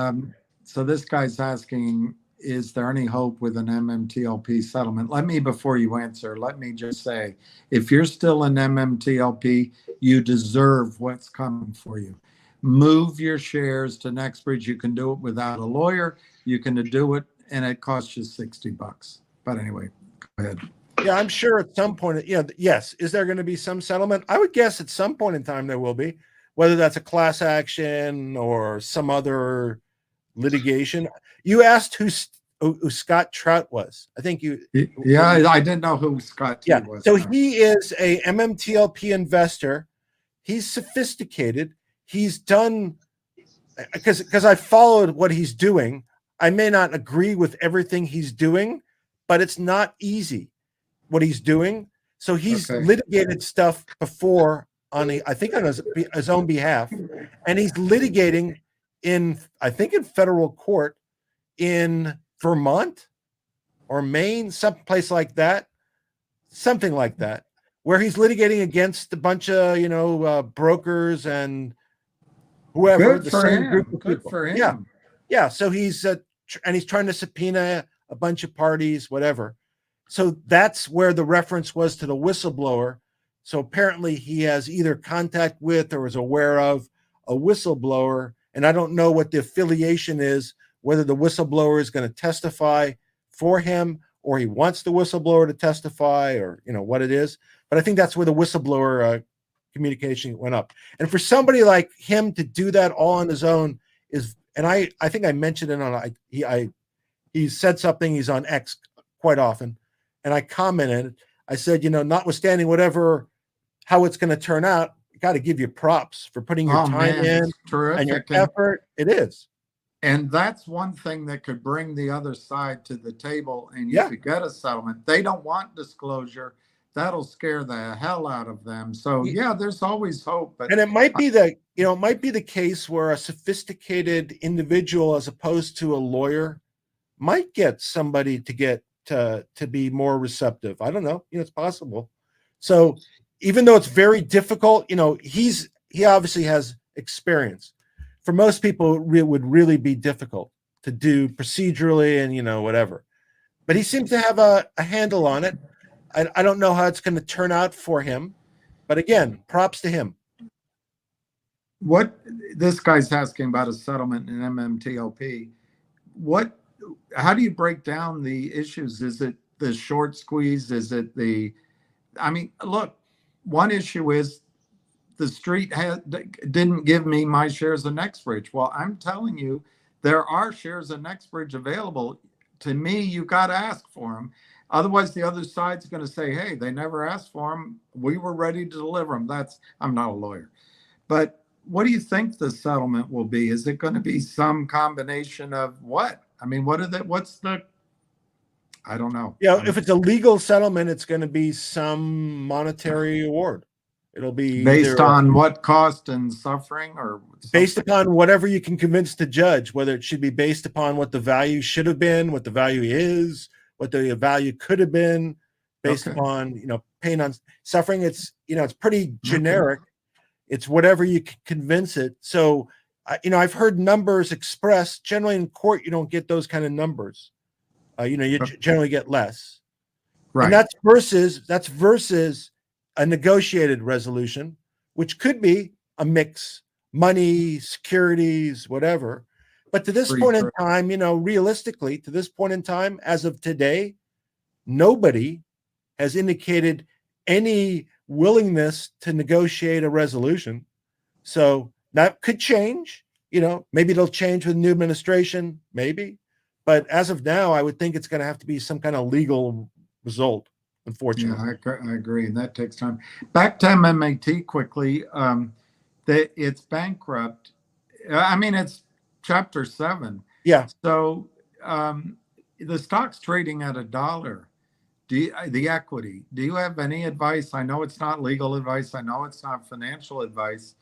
So this guy's asking, is there any hope with an MMTLP settlement? Before you answer, let me just say, if you're still in MMTLP, you deserve what's coming for you. Move your shares to NextBridge. You can do it without a lawyer. You can do it, and it costs you $60. But anyway, go ahead. Yeah, I'm sure at some point, yes. Is there going to be some settlement? I would guess at some point in time there will be, whether that's a class action or some other litigation. You asked who Scott Trout was. I think you. Yeah, I didn't know who Scott T was. So he is a MMTLP investor he's sophisticated. He's done, because I followed what he's doing. I may not agree with everything he's doing, but it's not easy what he's doing. So he's litigated stuff before on his own behalf, and he's litigating in federal court in Vermont or Maine, someplace like that, something like that, where he's litigating against a bunch of brokers and whoever. Good for him. Good for him. Yeah. So he's and he's trying to subpoena a bunch of parties, whatever. So that's where the reference was to the whistleblower. So apparently he has either contact with or is aware of a whistleblower. And I don't know what the affiliation is, whether the whistleblower is going to testify for him or he wants the whistleblower to testify, or what it is. But I think that's where the whistleblower communication went up. And for somebody like him to do that all on his own is, and I think I mentioned it on, he said something, he's on X quite often. And I commented, I said, notwithstanding how it's going to turn out, got to give you props for putting your time in and your effort. It is. And that's one thing that could bring the other side to the table and you could get a settlement. They don't want disclosure. That'll scare the hell out of them. So there's always hope. But it might be the case where a sophisticated individual, as opposed to a lawyer, might get somebody to be more receptive. I don't know. It's possible. So even though it's very difficult, he obviously has experience. For most people, it would really be difficult to do procedurally and whatever. But he seems to have a handle on it. I don't know how it's going to turn out for him, but again, props to him. What this guy's asking about a settlement in MMTLP. How do you break down the issues? Is it the short squeeze? Is it look, one issue is the street didn't give me my shares of Nextbridge. Well, I'm telling you, there are shares of Nextbridge available. To me, you got to ask for them. Otherwise, the other side's going to say, hey, they never asked for them. We were ready to deliver them. I'm not a lawyer. But what do you think the settlement will be? Is it going to be some combination of what? I don't know. If it's a legal settlement, it's going to be some monetary award. It'll be based on what cost and suffering, or based upon whatever you can convince the judge, whether it should be based upon what the value should have been, what the value is, what the value could have been, based upon, pain on suffering. It's, it's pretty generic. It's whatever you can convince it. So, I've heard numbers expressed. Generally in court, you don't get those kind of numbers. You generally get less. Right. And that's versus a negotiated resolution, which could be a mix, money, securities, whatever. But to this point in time, realistically, to this point in time, as of today, nobody has indicated any willingness to negotiate a resolution. So that could change. Maybe it'll change with the new administration, maybe. But as of now, I would think it's going to have to be some kind of legal result, unfortunately. Yeah, I agree. And that takes time. Back to MMAT quickly. It's bankrupt. It's Chapter 7. Yeah. So the stock's trading at $1. The equity. Do you have any advice? I know it's not legal advice. I know it's not financial advice.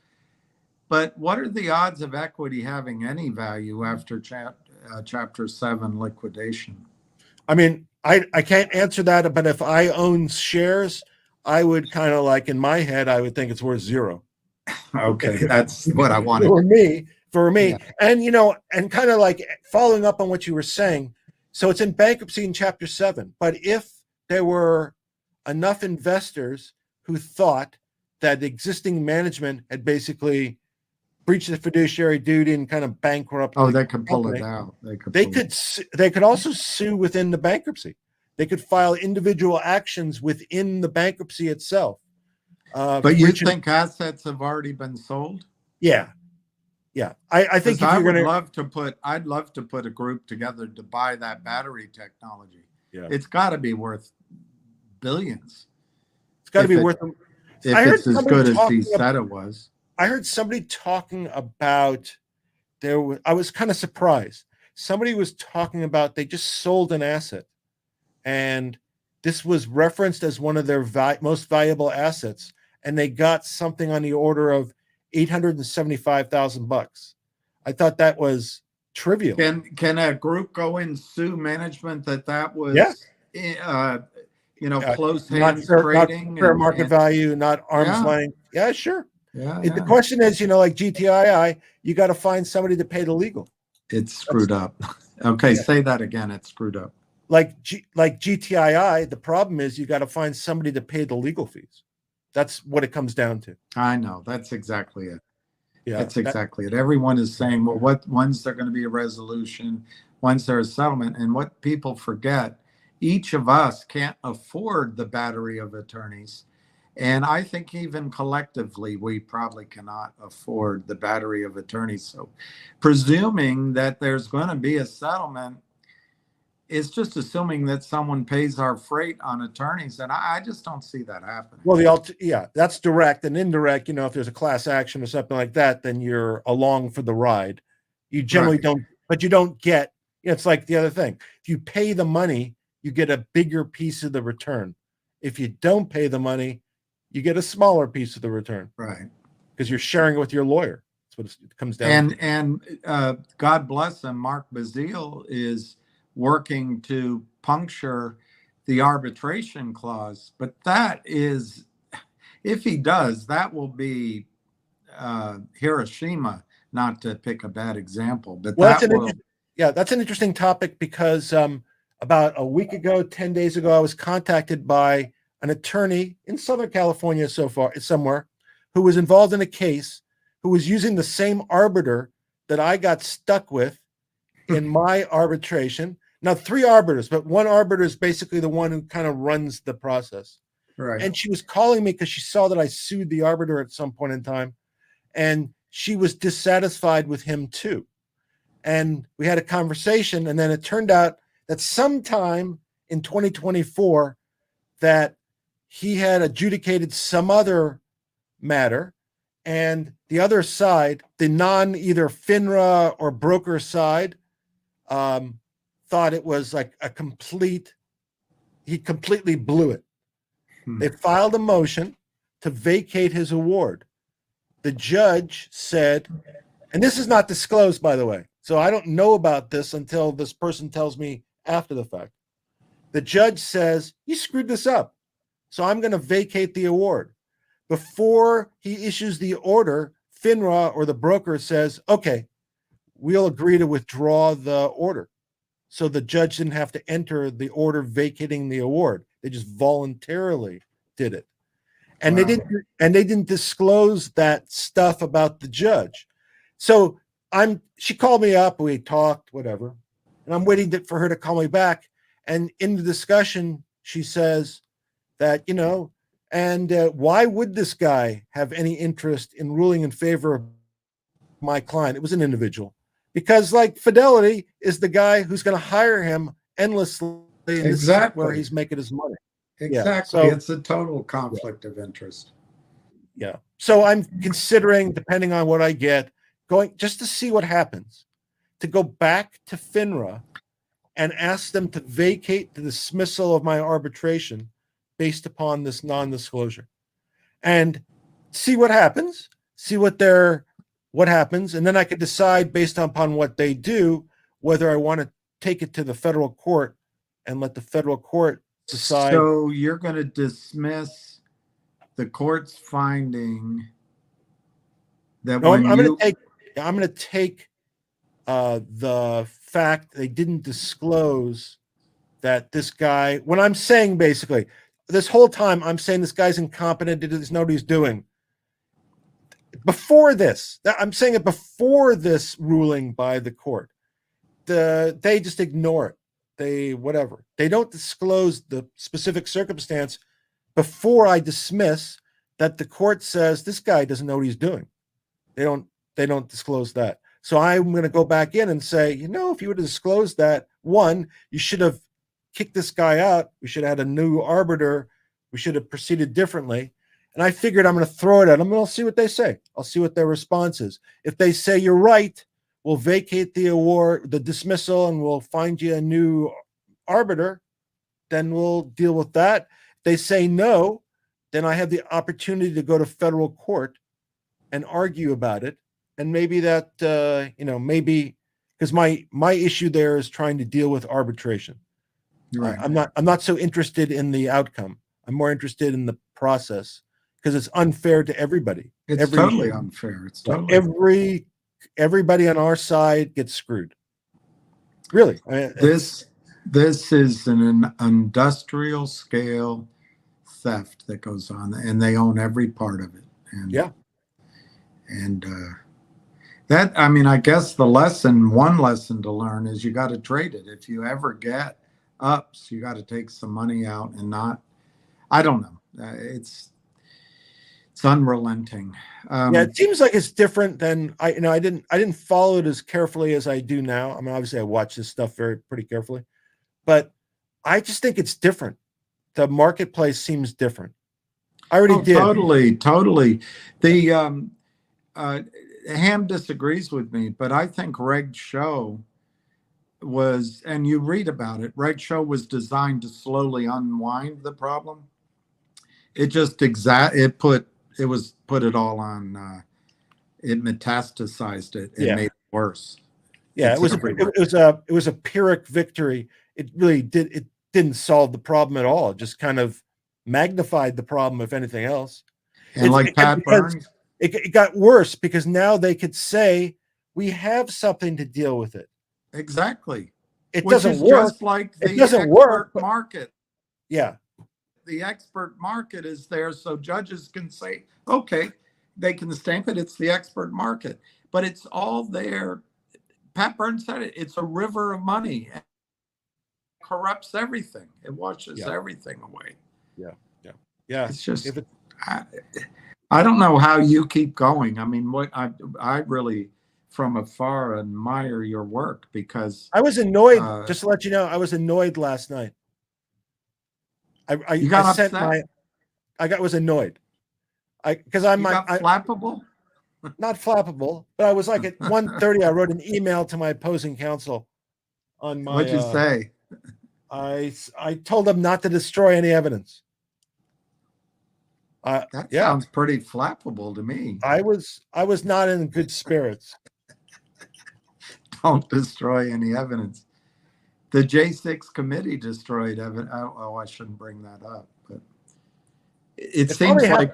But what are the odds of equity having any value after Chapter 7 liquidation? I can't answer that, but if I own shares, I would kind of in my head, I would think it's worth zero. Okay, that's what I wanted. For me. Yeah. And, and kind of following up on what you were saying. So it's in bankruptcy in Chapter 7. But if there were enough investors who thought that the existing management had basically breached the fiduciary duty and kind of bankrupt. They could pull it out. They could also sue within the bankruptcy. They could file individual actions within the bankruptcy itself. But you think assets have already been sold? Yeah. I think I'd love to put a group together to buy that battery technology. Yeah. It's got to be worth billions. It's got to be worth. if I heard it's as somebody good as he talking said it was. I heard somebody talking about I was kind of surprised. Somebody was talking about they just sold an asset, and this was referenced as one of their most valuable assets, and they got something on the order of $875,000. I thought that was trivial. Can a group go and sue management that Yeah. was, close Not hands fair, trading? not fair market value, not arm's Yeah. length. Yeah, sure. Yeah, The question is, like GTII, you got to find somebody to pay the legal. it's screwed up. Okay, say that again. It's screwed up. Like GTII, the problem is you got to find somebody to pay the legal fees. That's what it comes down to. I know. That's exactly it. Yeah, That's exactly it. Everyone is saying, well, when's there going to be a resolution? When's there a settlement? And what people forget, each of us can't afford the battery of attorneys. And I think even collectively, we probably cannot afford the battery of attorneys. So presuming that there's going to be a settlement, it's just assuming that someone pays our freight on attorneys. And I just don't see that happening. Well, that's direct and indirect. If there's a class action or something like that, then you're along for the ride. You generally Right. don't, but you don't get, it's like the other thing. If you pay the money, you get a bigger piece of the return. If you don't pay the money, you get a smaller piece of the return. Right. Because you're sharing it with your lawyer. That's what it comes down to. And God bless him, Mark Bazile is working to puncture the arbitration clause. But that is, if he does, that will be Hiroshima, not to pick a bad example. But that's an interesting topic because about a week ago, 10 days ago, I was contacted by an attorney in Southern California somewhere, who was involved in a case, who was using the same arbiter that I got stuck with in my arbitration. Now, 3 arbiters, but one arbiter is basically the one who kind of runs the process. right. And she was calling me because she saw that I sued the arbiter at some point in time, and she was dissatisfied with him too. And we had a conversation, and then it turned out that sometime in 2024 that he had adjudicated some other matter, and the other side, the either FINRA or broker side, thought it was like he completely blew it. They filed a motion to vacate his award. The judge said, and this is not disclosed, by the way, so I don't know about this until this person tells me after the fact. The judge says, you screwed this up, so I'm going to vacate the award. Before he issues the order, FINRA or the broker says, okay, we'll agree to withdraw the order. So the judge didn't have to enter the order vacating the award. They just voluntarily did it. And Wow. they didn't disclose that stuff about the judge. So she called me up, we talked, whatever. And I'm waiting for her to call me back. And in the discussion, she says that, why would this guy have any interest in ruling in favor of my client? It was an individual. Because Fidelity is the guy who's going to hire him endlessly. And this is where he's making his money. Exactly. Yeah, so, it's a total conflict of interest. Yeah. So I'm considering, depending on what I get, going just to see what happens, to go back to FINRA and ask them to vacate the dismissal of my arbitration based upon this non-disclosure, and see what happens, what happens. And then I could decide based upon what they do, whether I want to take it to the federal court and let the federal court decide. So you're going to dismiss the court's finding that I'm going to take the fact they didn't disclose that this guy, when I'm saying basically this whole time, I'm saying this guy's incompetent, he doesn't know what he's doing. Before this, I'm saying it before this ruling by the court, they just ignore it. They don't disclose the specific circumstance before I dismiss that the court says this guy doesn't know what he's doing. They don't disclose that. So I'm going to go back in and say, if you would have disclosed that, one, you should have kicked this guy out. We should have had a new arbiter. We should have proceeded differently. And I figured I'm going to throw it at them and I'll see what they say. I'll see what their response is. If they say you're right, we'll vacate the award, the dismissal, and we'll find you a new arbiter. Then we'll deal with that. If they say no, then I have the opportunity to go to federal court and argue about it. And maybe that, maybe because my issue there is trying to deal with arbitration. Right. I'm not so interested in the outcome. I'm more interested in the process because it's unfair to everybody. It's totally unfair. It's totally everybody on our side gets screwed. Really. This is an industrial scale theft that goes on, and they own every part of it. And yeah. And that, I mean, I guess one lesson to learn is you got to trade it. If you ever get ups, you got to take some money out and not, I don't know. It's unrelenting. Yeah, it seems like it's different than I didn't follow it as carefully as I do now. I mean, obviously I watch this stuff pretty carefully, but I just think it's different. The marketplace seems different. I already did. Totally. The Ham disagrees with me, but I think Reg Show was, and you read about it, Reg Show was designed to slowly unwind the problem. It just put it all on, it metastasized it and made it worse. Yeah, it was a Pyrrhic victory. It really didn't solve the problem at all. It just kind of magnified the problem, if anything else. And Pat Burns, it got worse because now they could say we have something to deal with it. Exactly. It doesn't work. Just like it doesn't work. Market. Yeah. The expert market is there, so judges can say, okay, they can stamp it. It's the expert market, but it's all there. Pat Burns said it. It's a river of money. It corrupts everything. It washes everything away. Yeah. It's just. I don't know how you keep going. I mean, I really, from afar, admire your work because I was annoyed. Just to let you know, I was annoyed last night. I was annoyed. Because I'm flappable. Not flappable, but I was like at 1:30. I wrote an email to my opposing counsel on my. What'd you say? I told them not to destroy any evidence. That sounds pretty flappable to me. I was not in good spirits. Don't destroy any evidence. The J6 committee destroyed evidence. Oh, I shouldn't bring that up, but it seems like,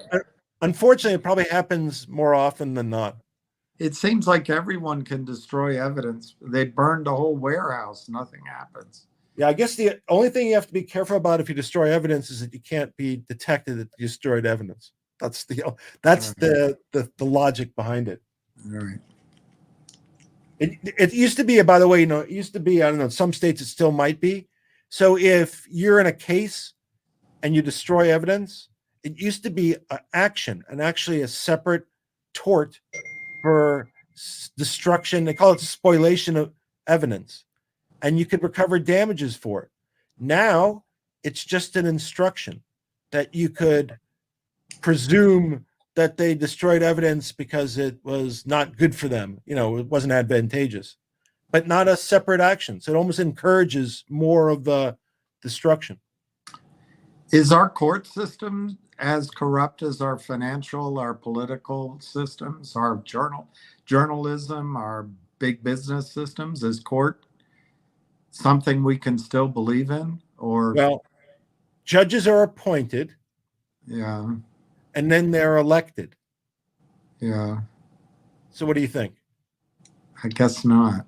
unfortunately, it probably happens more often than not. It seems like everyone can destroy evidence. They burned a whole warehouse. Nothing happens. Yeah, I guess the only thing you have to be careful about if you destroy evidence is that you can't be detected that you destroyed evidence. That's the logic behind it. All right. It used to be, by the way, it used to be, I don't know, some states it still might be. So if you're in a case and you destroy evidence, it used to be an action and actually a separate tort for destruction. They call it spoliation of evidence. And you could recover damages for it. Now it's just an instruction that you could presume that they destroyed evidence because it was not good for them. It wasn't advantageous, but not a separate action. So it almost encourages more of the destruction. Is our court system as corrupt as our financial, our political systems, our journalism, our big business systems? Is court something we can still believe in? Or well, judges are appointed. Yeah. And then they're elected. Yeah. So what do you think? I guess not.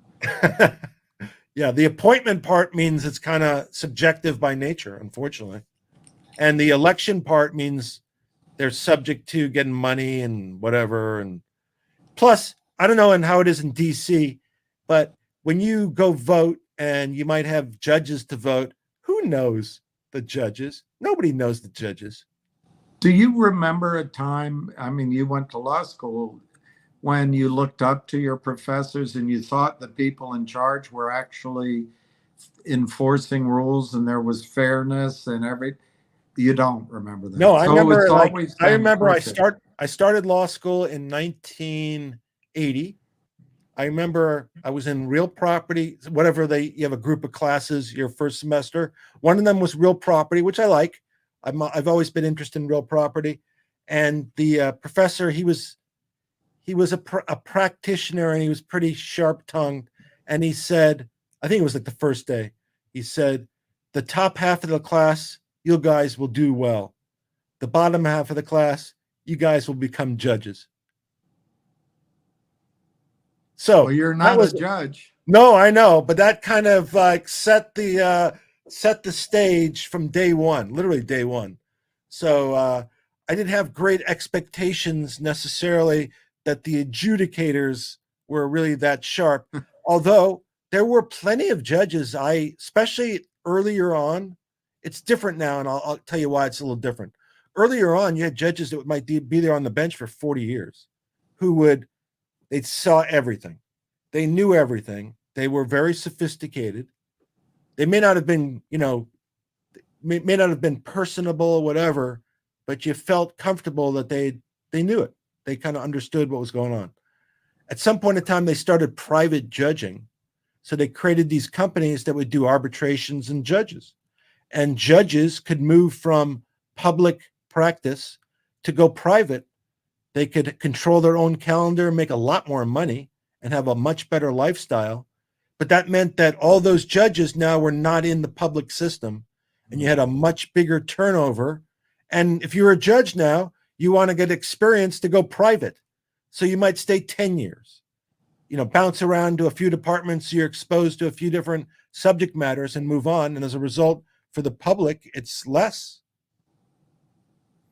Yeah, the appointment part means it's kind of subjective by nature, unfortunately. And the election part means they're subject to getting money and whatever. And plus, I don't know how it is in DC, but when you go vote and you might have judges to vote, who knows the judges? Nobody knows the judges. Do you remember a time, I mean, you went to law school, when you looked up to your professors and you thought the people in charge were actually enforcing rules and there was fairness and You don't remember that? No, I So remember. it's Like, always I been remember. cricket. I started law school in 1980. I remember I was in real property. Whatever you have a group of classes your first semester. One of them was real property, which I like. I've always been interested in real property, and the professor he was a practitioner, and he was pretty sharp tongued, and he said, I think it was like the first day, he said, the top half of the class, you guys will do well. The bottom half of the class, you guys will become judges. So Well, you're that not was a judge. no, I know, but that kind of like set the stage from day one, literally day one. So I didn't have great expectations necessarily that the adjudicators were really that sharp. Although there were plenty of judges, especially earlier on, it's different now, and I'll tell you why it's a little different. Earlier on, you had judges that might be there on the bench for 40 years, they saw everything. They knew everything. They were very sophisticated. They may not have been, may not have been personable or whatever, but you felt comfortable that they knew it. They kind of understood what was going on. At some point in time, they started private judging. So they created these companies that would do arbitrations and judges. And judges could move from public practice to go private. They could control their own calendar, make a lot more money, and have a much better lifestyle. But that meant that all those judges now were not in the public system, and you had a much bigger turnover. And if you're a judge now, you want to get experience to go private. So you might stay 10 years, bounce around to a few departments, so you're exposed to a few different subject matters and move on. And as a result, for the public, it's less,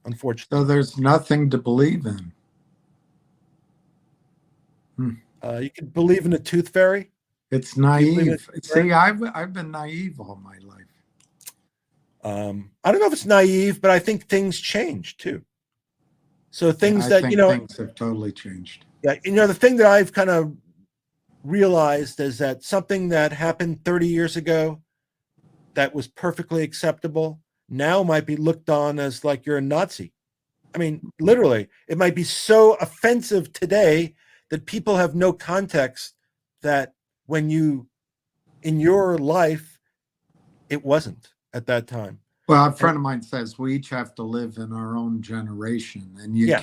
unfortunately. So there's nothing to believe in. You can believe in a tooth fairy. It's naive. See, I've been naive all my life. I don't know if it's naive, but I think things change too. So things I think things have totally changed. Yeah, the thing that I've kind of realized is that something that happened 30 years ago that was perfectly acceptable now might be looked on as like you're a Nazi. I mean, literally, it might be so offensive today that people have no context that when in your life, it wasn't at that time. Well, a friend of mine says we each have to live in our own generation, and you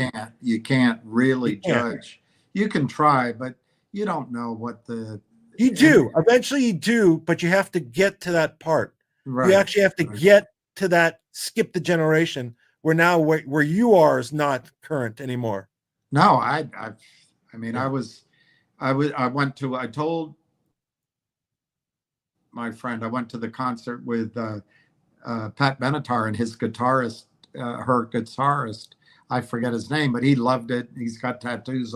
can't really judge. You can try, but you don't know what you do. Eventually you do, but you have to get to that part. Right. You actually have to get to that, skip the generation where now where you are is not current anymore. No, I told my friend, I went to the concert with Pat Benatar and his guitarist, her guitarist. I forget his name, but he loved it. He's got tattoos.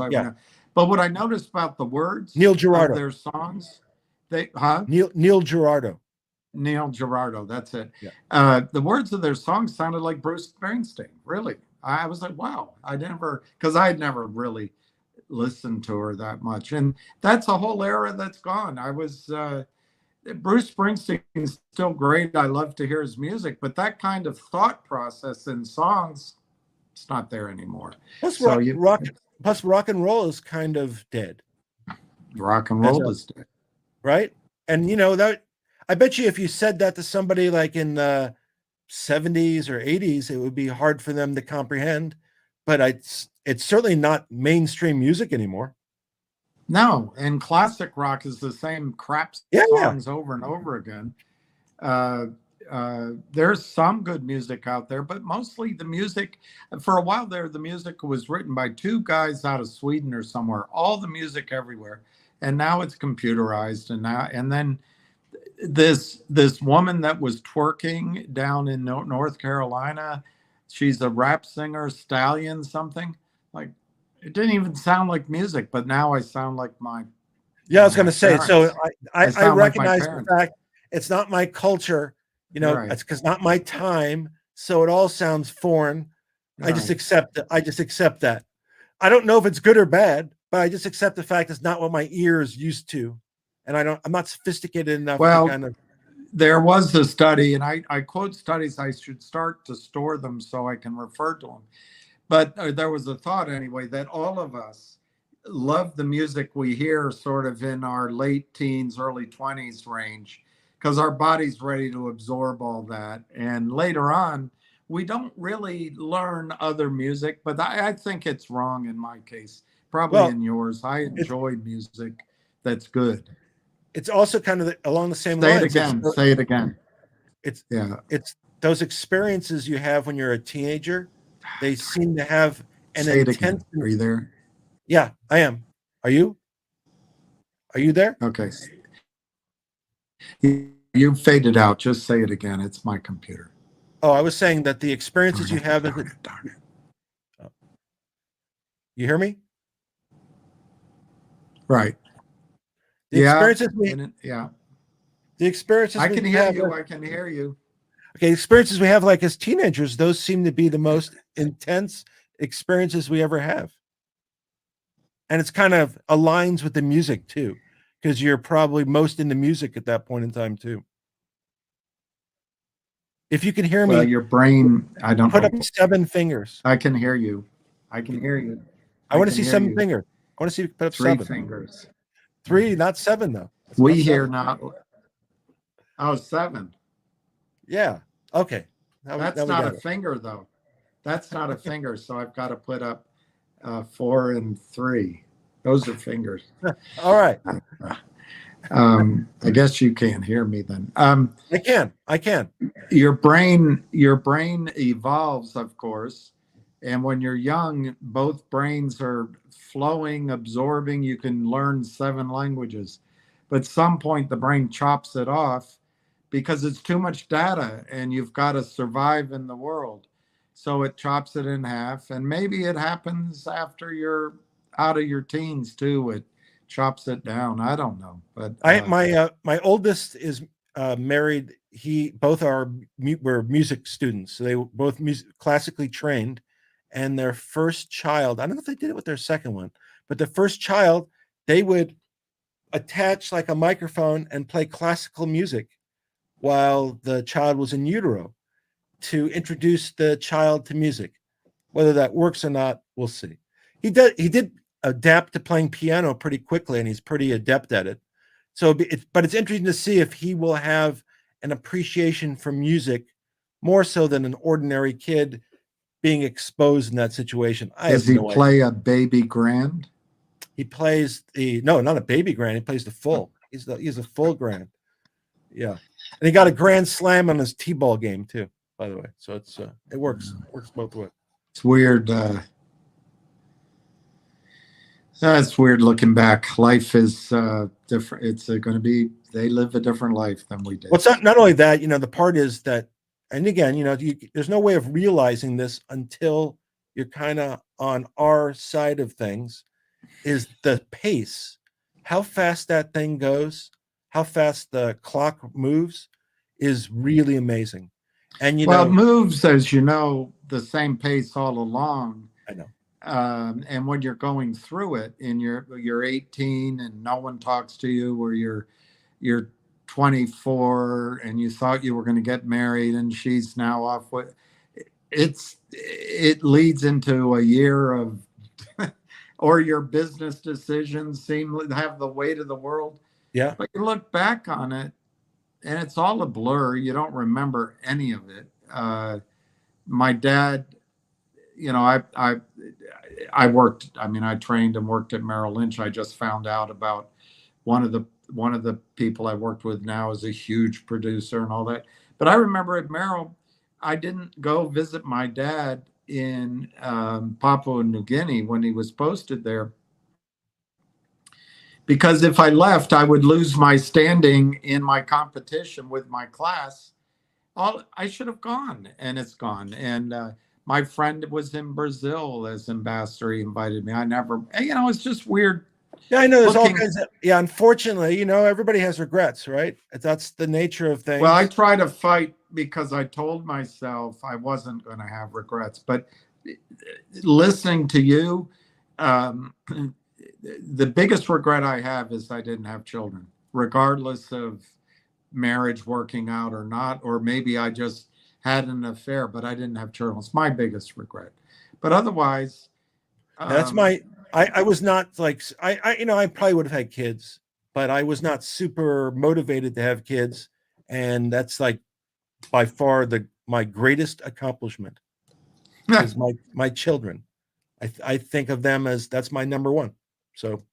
But what I noticed about the words Neil Girardo. of their songs, Neil Girardo. Neil Girardo, that's it. Yeah. The words of their songs sounded like Bruce Springsteen. Really, I was like, wow. Because I had never really listened to her that much, and that's a whole era that's gone. Bruce Springsteen is still great. I love to hear his music, but that kind of thought process in songs, it's not there anymore. Plus, rock and roll is kind of dead. Rock and roll is dead. Right? And that I bet you if you said that to somebody like in the 70s or 80s, it would be hard for them to comprehend. But it's certainly not mainstream music anymore. No, and classic rock is the same crap songs over and over again. There's some good music out there, but mostly the music, for a while there, the music was written by two guys out of Sweden or somewhere, all the music everywhere. And now it's computerized. And then this woman that was twerking down in North Carolina, she's a rap singer, Stallion something, like, it didn't even sound like music, but now I sound like my. Yeah, I was going to say. So I recognize like the fact it's not my culture. It's because not my time. So it all sounds foreign. Right. I just accept that. I don't know if it's good or bad, but I just accept the fact it's not what my ears used to, and I'm not sophisticated enough to kind of. there was a study, and I quote studies. I should start to store them so I can refer to them. But there was a thought anyway that all of us love the music we hear sort of in our late teens, early 20s range, because our body's ready to absorb all that. And later on, we don't really learn other music, but I think it's wrong in my case, probably Well, in yours. I enjoy music that's good. it's also kind of along the same Say it lines. again. Say it again. It's Yeah. it's those experiences you have when you're a teenager. They seem to have an Say it intense. again. Are you there? Yeah, I am. Are you? Are you there? Okay. You faded out. Just say it again. It's my computer. Oh, I was saying that the experiences you have. Darn it. You hear me? Right. The experiences we, Yeah. the experiences I we can hear have, you. I can hear you. okay, experiences we have like as teenagers, those seem to be the most intense experiences we ever have. And it's kind of aligns with the music too, because you're probably most into music at that point in time too. If you can hear me, Well, your brain, I don't put know. up 7 fingers. I can hear you. I can hear you. I want to can see hear 7 you. fingers. I want to see you put up 3 7. fingers. 3, not 7 though. It's We not hear 7. not. Oh, 7. Yeah. Okay. That's not a finger though. That's not a finger. So I've got to put up 4 and 3. Those are fingers. All right. I guess you can't hear me then. I can. Your brain evolves, of course. And when you're young, both brains are flowing, absorbing. You can learn 7 languages. But at some point, the brain chops it off because it's too much data and you've got to survive in the world. So it chops it in half. And maybe it happens after you're out of your teens too. It chops it down. I don't know. But my oldest is married. Both were music students. So they were both classically trained. And their first child, I don't know if they did it with their second one, but the first child, they would attach like a microphone and play classical music while the child was in utero to introduce the child to music. Whether that works or not, we'll see. He did adapt to playing piano pretty quickly, and he's pretty adept at it. So, but it's interesting to see if he will have an appreciation for music more so than an ordinary kid being exposed in that situation. Does he play a baby grand? He plays no, not a baby grand. He plays the full. He's a full grand. Yeah, and he got a grand slam on his t-ball game too, by the way. So it works. It works both ways. It's weird. That's weird looking back. Life is different. It's going to be, they live a different life than we did. Well, it's not only that, the part is that, and again, there's no way of realizing this until you're kind of on our side of things, is the pace, how fast that thing goes, how fast the clock moves is really amazing. And, it moves, as you know, the same pace all along. I know. And when you're going through it and you're 18 and no one talks to you, or you're 24 and you thought you were going to get married and she's now off with it leads into a year of or your business decisions seem to have the weight of the world. Yeah. But you look back on it and it's all a blur. You don't remember any of it. My dad, I worked, I trained and worked at Merrill Lynch. I just found out about one of the people I worked with now is a huge producer and all that. But I remember at Merrill, I didn't go visit my dad in Papua New Guinea when he was posted there, because if I left, I would lose my standing in my competition with my class. I should have gone, and it's gone. And my friend was in Brazil as ambassador. He invited me. I never, it's just weird. Yeah, I know there's all kinds of, unfortunately, everybody has regrets, right? That's the nature of things. Well, I try to fight because I told myself I wasn't going to have regrets. But listening to you, the biggest regret I have is I didn't have children, regardless of marriage working out or not, or maybe I just had an affair, but I didn't have children. It's my biggest regret. But otherwise, That's my. I was not like I probably would have had kids, but I was not super motivated to have kids, and that's like by far my greatest accomplishment is my children. I think of them as that's my number one. So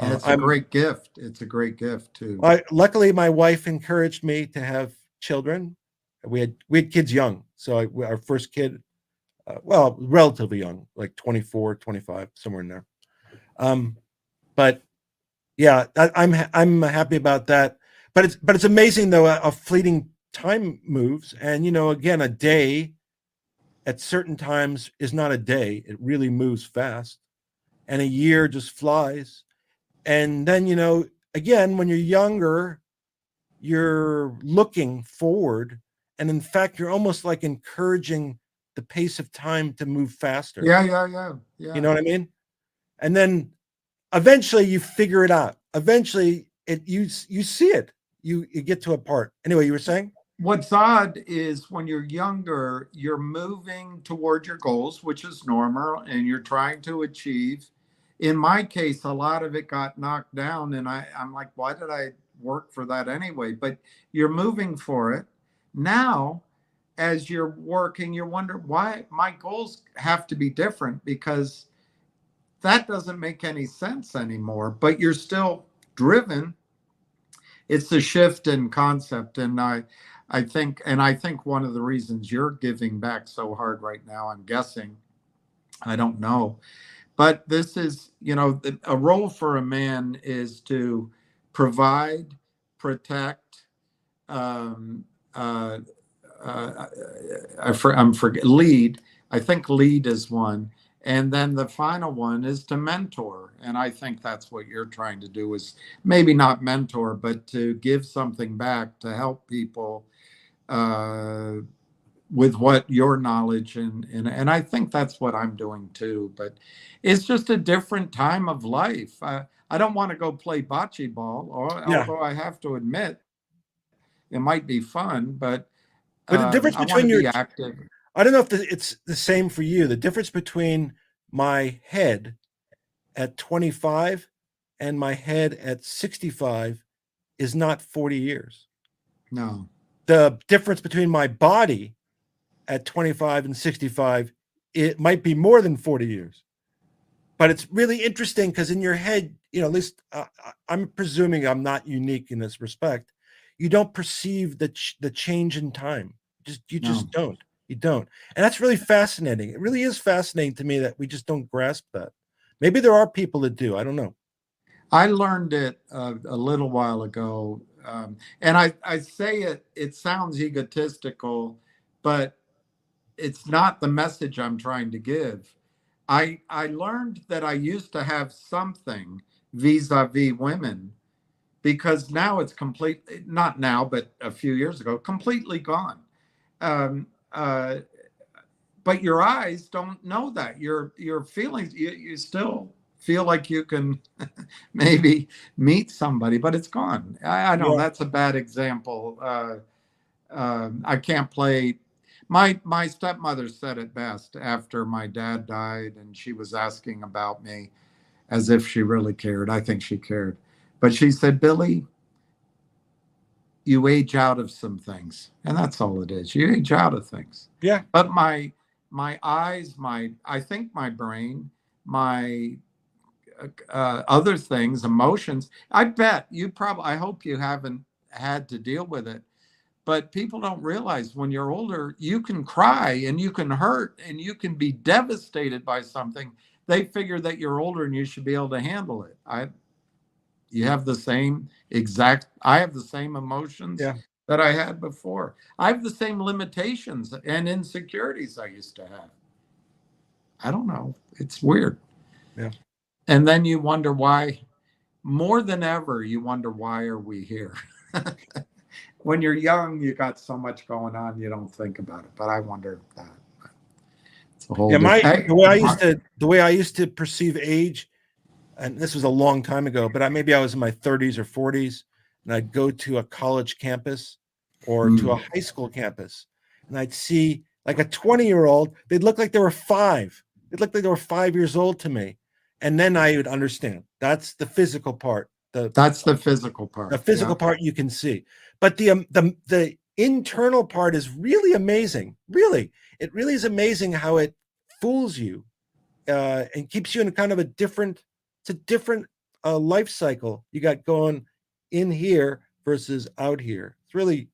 it's a great gift. It's a great gift too. Luckily, my wife encouraged me to have children. We had kids young, so our first kid, well, relatively young, like 24, 25, somewhere in there. But yeah, I'm happy about that. But it's amazing though. A fleeting time moves, and again, a day at certain times is not a day. It really moves fast, and a year just flies. And then again, when you're younger, you're looking forward, and in fact, you're almost like encouraging the pace of time to move faster. Yeah. You know what I mean? And then eventually you figure it out. Eventually you see it. You get to a part. Anyway, you were saying? What's odd is when you're younger, you're moving toward your goals, which is normal, and you're trying to achieve. In my case, a lot of it got knocked down, and I'm like, why did I work for that anyway? But you're moving for it. Now, as you're working, you wonder why my goals have to be different, because that doesn't make any sense anymore, but you're still driven. It's a shift in concept. And I think one of the reasons you're giving back so hard right now, I'm guessing, I don't know, but this is, a role for a man is to provide, protect, lead. I think lead is one. And then the final one is to mentor. And I think that's what you're trying to do, is maybe not mentor, but to give something back to help people with what your knowledge. And I think that's what I'm doing too. But it's just a different time of life. I don't want to go play bocce ball, although I have to admit it might be fun, but the difference between your active. I don't know if it's the same for you. The difference between my head at 25 and my head at 65 is not 40 years. No. The difference between my body at 25 and 65, it might be more than 40 years. But it's really interesting because in your head, at least I'm presuming I'm not unique in this respect. You don't perceive the change in time. You just don't. You don't. And that's really fascinating. It really is fascinating to me that we just don't grasp that. Maybe there are people that do. I don't know. I learned it a little while ago. And I say it sounds egotistical, but it's not the message I'm trying to give. I learned that I used to have something vis-a-vis women, because now it's not now, but a few years ago, completely gone. But your eyes don't know that. Your feelings, you still feel like you can maybe meet somebody, but it's gone. I know that's a bad example. I can't play. My stepmother said it best after my dad died, and she was asking about me as if she really cared. I think she cared. But she said, Billy, you age out of some things, and that's all it is. You age out of things. Yeah. But my eyes, I think my brain, my other things, emotions, I bet I hope you haven't had to deal with it, but people don't realize when you're older, you can cry and you can hurt and you can be devastated by something. They figure that you're older and you should be able to handle it. I have the same emotions that I had before. I have the same limitations and insecurities I used to have. I don't know. It's weird. Yeah. And then you wonder why, more than ever, you wonder, why are we here? When you're young, you got so much going on, you don't think about it. But I wonder that. It's a whole the way I used to perceive age, and this was a long time ago, but maybe I was in my 30s or 40s, and I'd go to a college campus or to a high school campus, and I'd see like a 20-year-old, they'd look like they were 5. They'd look like they were 5 years old to me. And then I would understand. That's the physical part. That's the physical part. The physical part you can see. But the internal part is really amazing. Really. It really is amazing how it fools you and keeps you in kind of a different life cycle you got going in here versus out here. It's really,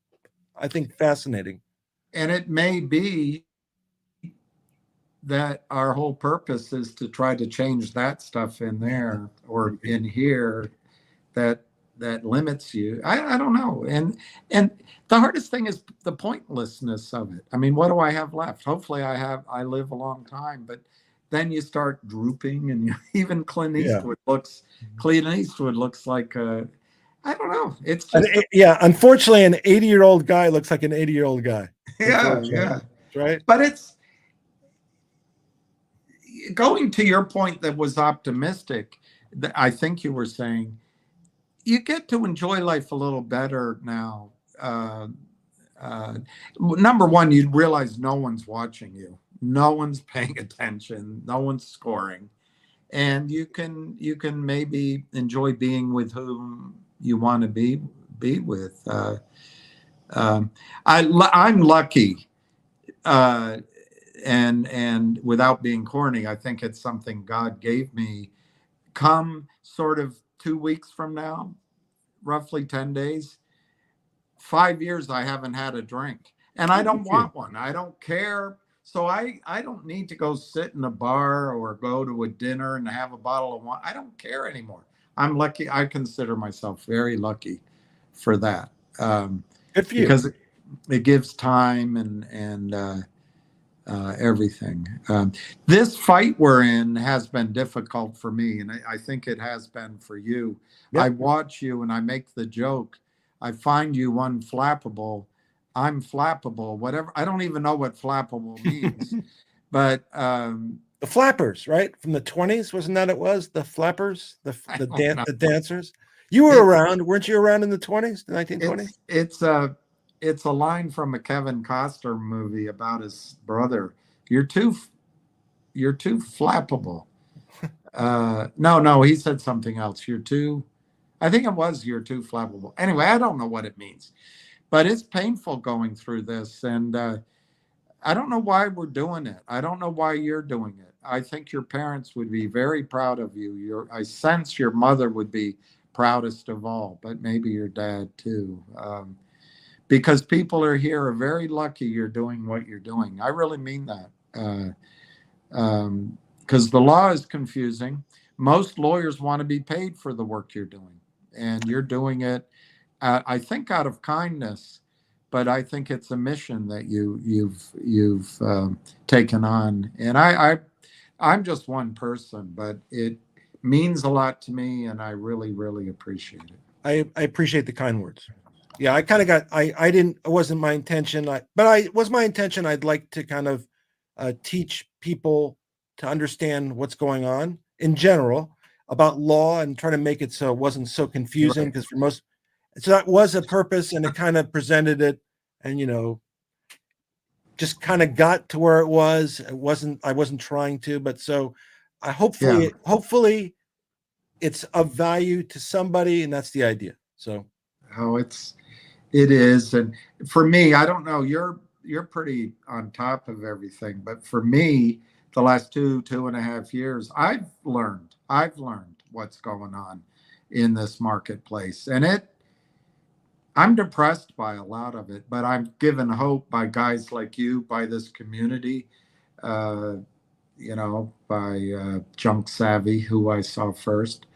I think, fascinating. And it may be that our whole purpose is to try to change that stuff in there or in here that limits you. I don't know. And the hardest thing is the pointlessness of it. I mean, what do I have left? Hopefully I live a long time, but then you start drooping, and even Clint Eastwood looks like I don't know. It's just, unfortunately, an 80-year-old guy looks like an 80-year-old guy. Yeah. Right. But it's going to your point that was optimistic. I think you were saying you get to enjoy life a little better now. Number one, you realize no one's watching you. No one's paying attention. No one's scoring. And you can maybe enjoy being with whom you want to be with. I'm lucky, and without being corny, I think it's something God gave me. Come sort of 2 weeks from now, roughly 10 days, 5 years I haven't had a drink, and I don't want one. I don't care. So I don't need to go sit in a bar or go to a dinner and have a bottle of wine. I don't care anymore. I'm lucky. I consider myself very lucky for that. Good for you. Because it gives time and everything. This fight we're in has been difficult for me, and I think it has been for you. Yep. I watch you and I make the joke. I find you unflappable. I'm flappable, whatever. I don't even know what flappable means, but the flappers, right? From the 20s, wasn't that it was? The flappers, the dancers. You were around, weren't you around in the 20s, the 1920s? It's a line from a Kevin Costner movie about his brother. You're too flappable. No, he said something else. I think it was you're too flappable. Anyway, I don't know what it means. But it's painful going through this, and I don't know why we're doing it. I don't know why you're doing it. I think your parents would be very proud of you. I sense your mother would be proudest of all, but maybe your dad too, because people are very lucky you're doing what you're doing. I really mean that, because the law is confusing. Most lawyers want to be paid for the work you're doing, and you're doing it. I think out of kindness, but I think it's a mission that you've taken on. And I'm just one person, but it means a lot to me, and I really, really appreciate it. I appreciate the kind words. Yeah, I kind of got. It wasn't my intention. It was my intention. I'd like to kind of teach people to understand what's going on in general about law and try to make it so it wasn't so confusing, because for most. So that was a purpose, and it kind of presented it, and just kind of got to where it was. I wasn't trying to, but so I hopefully it's of value to somebody, and that's the idea. So it is, and for me, I don't know. You're pretty on top of everything, but for me, the last 2.5 years, I've learned what's going on in this marketplace, and I'm depressed by a lot of it, but I'm given hope by guys like you, by this community, by Junk Savvy, who I saw first.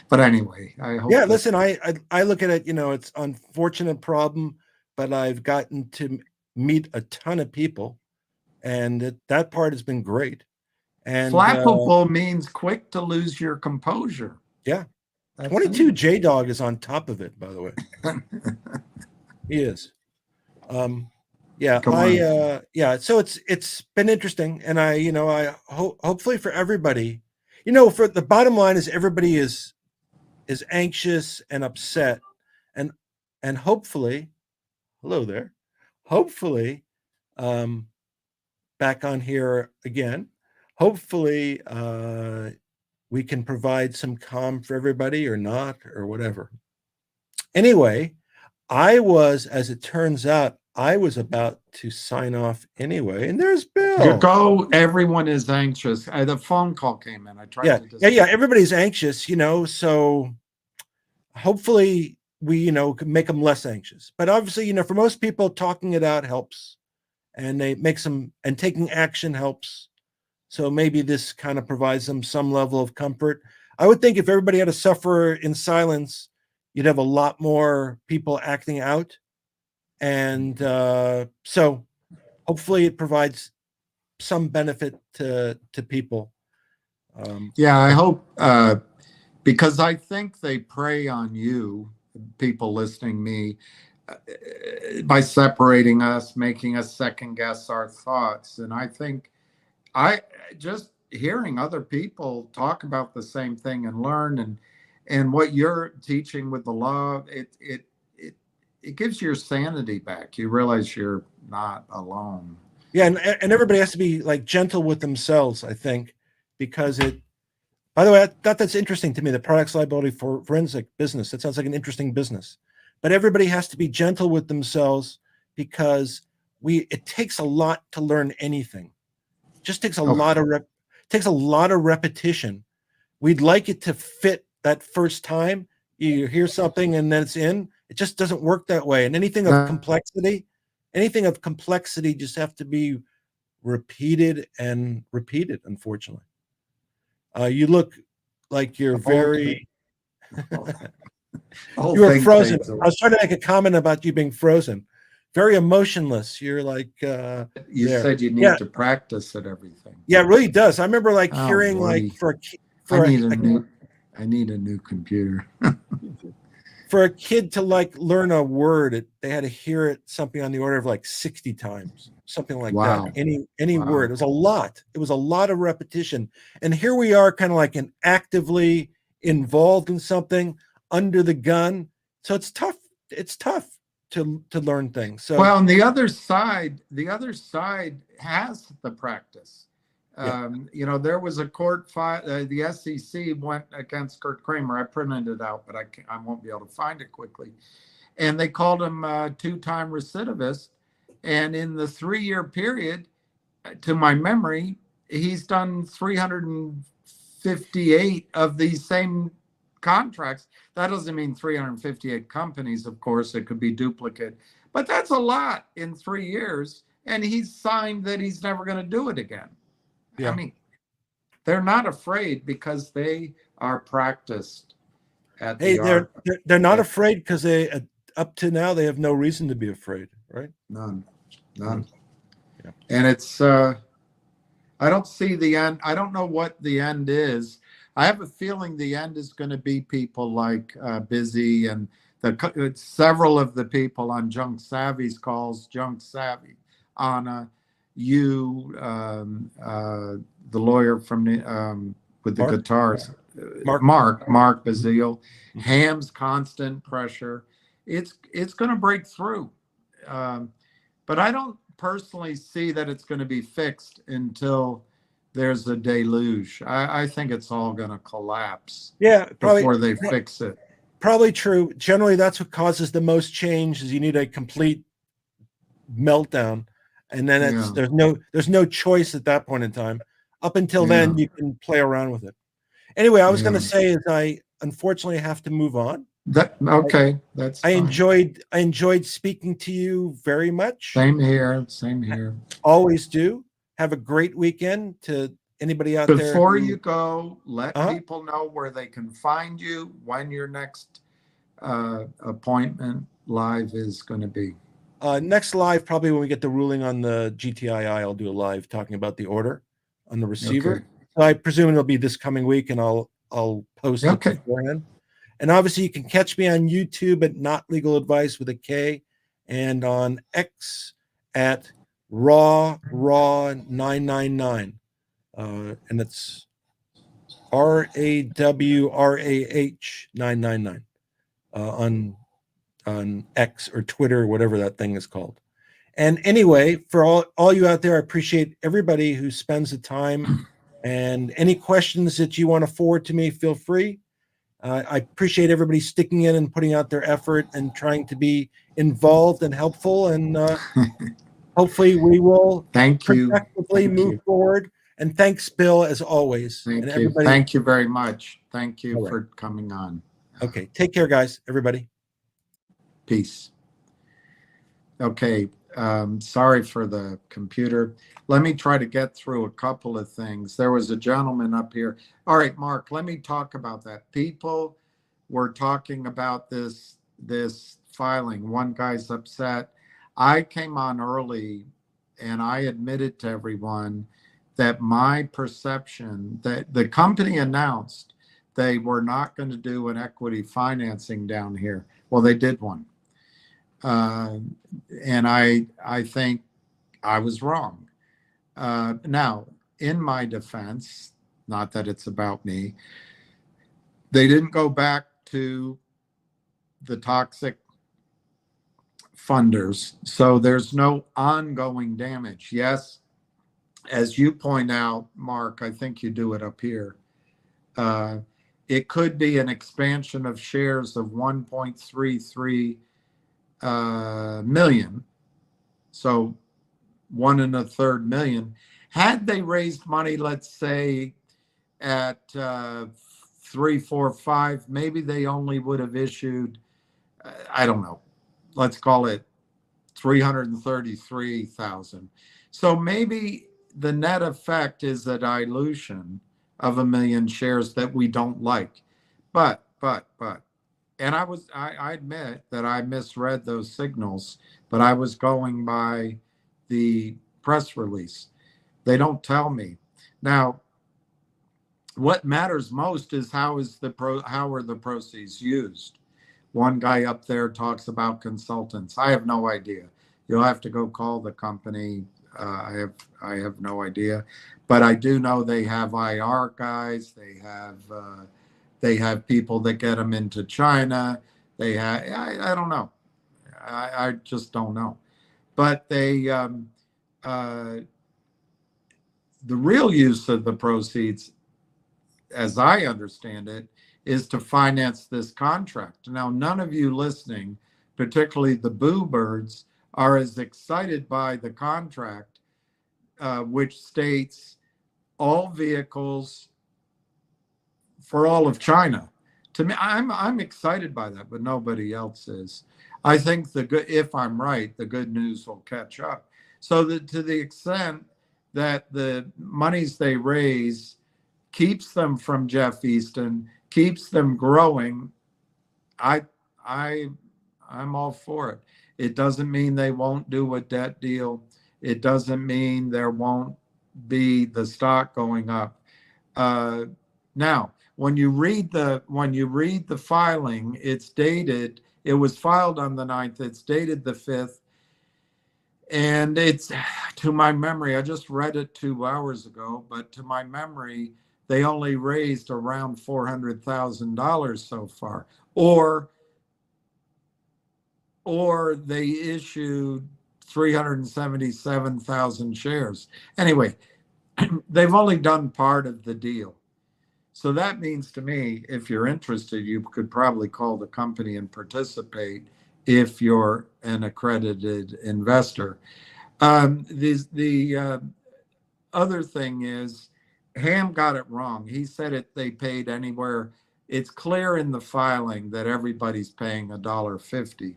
But anyway, I hope. Yeah, listen, I look at it, it's an unfortunate problem, but I've gotten to meet a ton of people, and that part has been great. And flappable means quick to lose your composure. Yeah. 22 J-Dog is on top of it, by the way. He is. So it's been interesting, and I hopefully for everybody, for the bottom line is everybody is is anxious and upset, and hopefully, hello there, hopefully, back on here again, hopefully we can provide some calm for everybody, or not, or whatever. Anyway, as it turns out, I was about to sign off anyway, and there's Bill. Go. Everyone is anxious. The phone call came in. I tried to just... Yeah. Everybody's anxious, so hopefully we, can make them less anxious. But obviously, for most people, talking it out helps, and and taking action helps. So maybe this kind of provides them some level of comfort. I would think if everybody had to suffer in silence, you'd have a lot more people acting out. And so hopefully it provides some benefit to people. Yeah, I hope, because I think they prey on you, people listening me, by separating us, making us second guess our thoughts. And I think just hearing other people talk about the same thing and learn, and what you're teaching with the law, it gives your sanity back. You realize you're not alone. Yeah, and everybody has to be like gentle with themselves, I think, because by the way, I thought that's interesting to me, the products liability for forensic business. That sounds like an interesting business. But everybody has to be gentle with themselves, because it takes a lot to learn anything. It just takes a lot of repetition. We'd like it to fit that first time. You hear something and then it's in. It just doesn't work that way. And anything of complexity just have to be repeated and repeated, unfortunately. You look like you're very... You were frozen. I was trying to make a comment about you being frozen. Very emotionless. You're like... you said you need to practice at everything. Yeah, it really does. I remember hearing I need a new computer. For a kid to learn a word, they had to hear it something on the order of 60 times, something like that. Any word. It was a lot. It was a lot of repetition. And here we are, kind of actively involved in something, under the gun. So it's tough. It's tough to learn things. So, well, and the other side has the practice. There was a court file. The SEC went against Kurt Kramer. I printed it out, but I won't be able to find it quickly. And they called him a two-time recidivist. And in the 3-year period, to my memory, he's done 358 of these same contracts. That doesn't mean 358 companies, of course. It could be duplicate. But that's a lot in 3 years. And he's signed that he's never going to do it again. Yeah. I mean, they're not afraid because they are practiced at the art. They're not afraid because they up to now they have no reason to be afraid, right? None. Yeah. And it's I don't see the end. I don't know what the end is. I have a feeling the end is going to be people like Busy and several of the people on Junk Savvy's calls, Junk Savvy, Anna, you, the lawyer from with the guitars, Mark Bazile, Ham's constant pressure. It's going to break through, but I don't personally see that it's going to be fixed until there's a deluge. I think it's all going to collapse. Yeah, before they fix it. Probably true. Generally, that's what causes the most change. Is you need a complete meltdown. And then there's no choice at that point in time. Up until then, you can play around with it. Anyway, I was going to say is I unfortunately have to move on. That's fine. I enjoyed speaking to you very much. Same here. Always do. Have a great weekend. To anybody out there. Before you go, let people know where they can find you, when your next appointment live is going to be. Next live, probably when we get the ruling on the GTII, I'll do a live talking about the order on the receiver. Okay. So I presume it'll be this coming week, and I'll post it beforehand. And obviously, you can catch me on YouTube at Not Legal Advice with a K, and on X at Raw 999. And it's RAWRAH 999 on X or Twitter, whatever that thing is called. And anyway, for all you out there, I appreciate everybody who spends the time, and any questions that you want to forward to me, feel free. I appreciate everybody sticking in and putting out their effort and trying to be involved and helpful. And hopefully we will Thank you. productively Thank move you. forward. And thanks, Bill, as always. Thank And you. everybody. Thank you very much. Thank you All right. for coming on. Okay. Take care, guys. Everybody. Peace. Okay. Sorry for the computer. Let me try to get through a couple of things. There was a gentleman up here. All right, Mark, let me talk about that. People were talking about this filing. One guy's upset. I came on early and I admitted to everyone that my perception that the company announced they were not going to do an equity financing down here. Well, they did one. And I think I was wrong. Now, in my defense, not that it's about me, they didn't go back to the toxic funders. So there's no ongoing damage. Yes, as you point out, Mark, I think you do it up here. It could be an expansion of shares of 1.33 million. So 1 1/3 million. Had they raised money, let's say at 3, 4, 5, maybe they only would have issued, I don't know, let's call it 333,000. So maybe the net effect is a dilution of 1 million shares that we don't like. But, and I admit that I misread those signals, but I was going by the press release. They don't tell me. Now, what matters most is how are the proceeds used? One guy up there talks about consultants. I have no idea. You'll have to go call the company. I have no idea, but I do know they have IR guys. They have people that get them into China. They have, I don't know. I just don't know. But they, the real use of the proceeds, as I understand it, is to finance this contract. Now, none of you listening, particularly the boo birds, are as excited by the contract, which states all vehicles for all of China. To me, I'm excited by that, but nobody else is. I think if I'm right, the good news will catch up. So that to the extent that the monies they raise keeps them from Jeff Easton, keeps them growing, I'm all for it. It doesn't mean they won't do a debt deal. It doesn't mean there won't be the stock going up. Now, when you read the filing, it's dated. It was filed on the 9th. It's dated the 5th, and it's, to my memory, I just read it 2 hours ago, but to my memory, they only raised around $400,000 so far, or they issued 377,000 shares. Anyway, they've only done part of the deal. So that means to me, if you're interested, you could probably call the company and participate if you're an accredited investor. The other thing is, Ham got it wrong. He said they paid anywhere. It's clear in the filing that everybody's paying $1.50.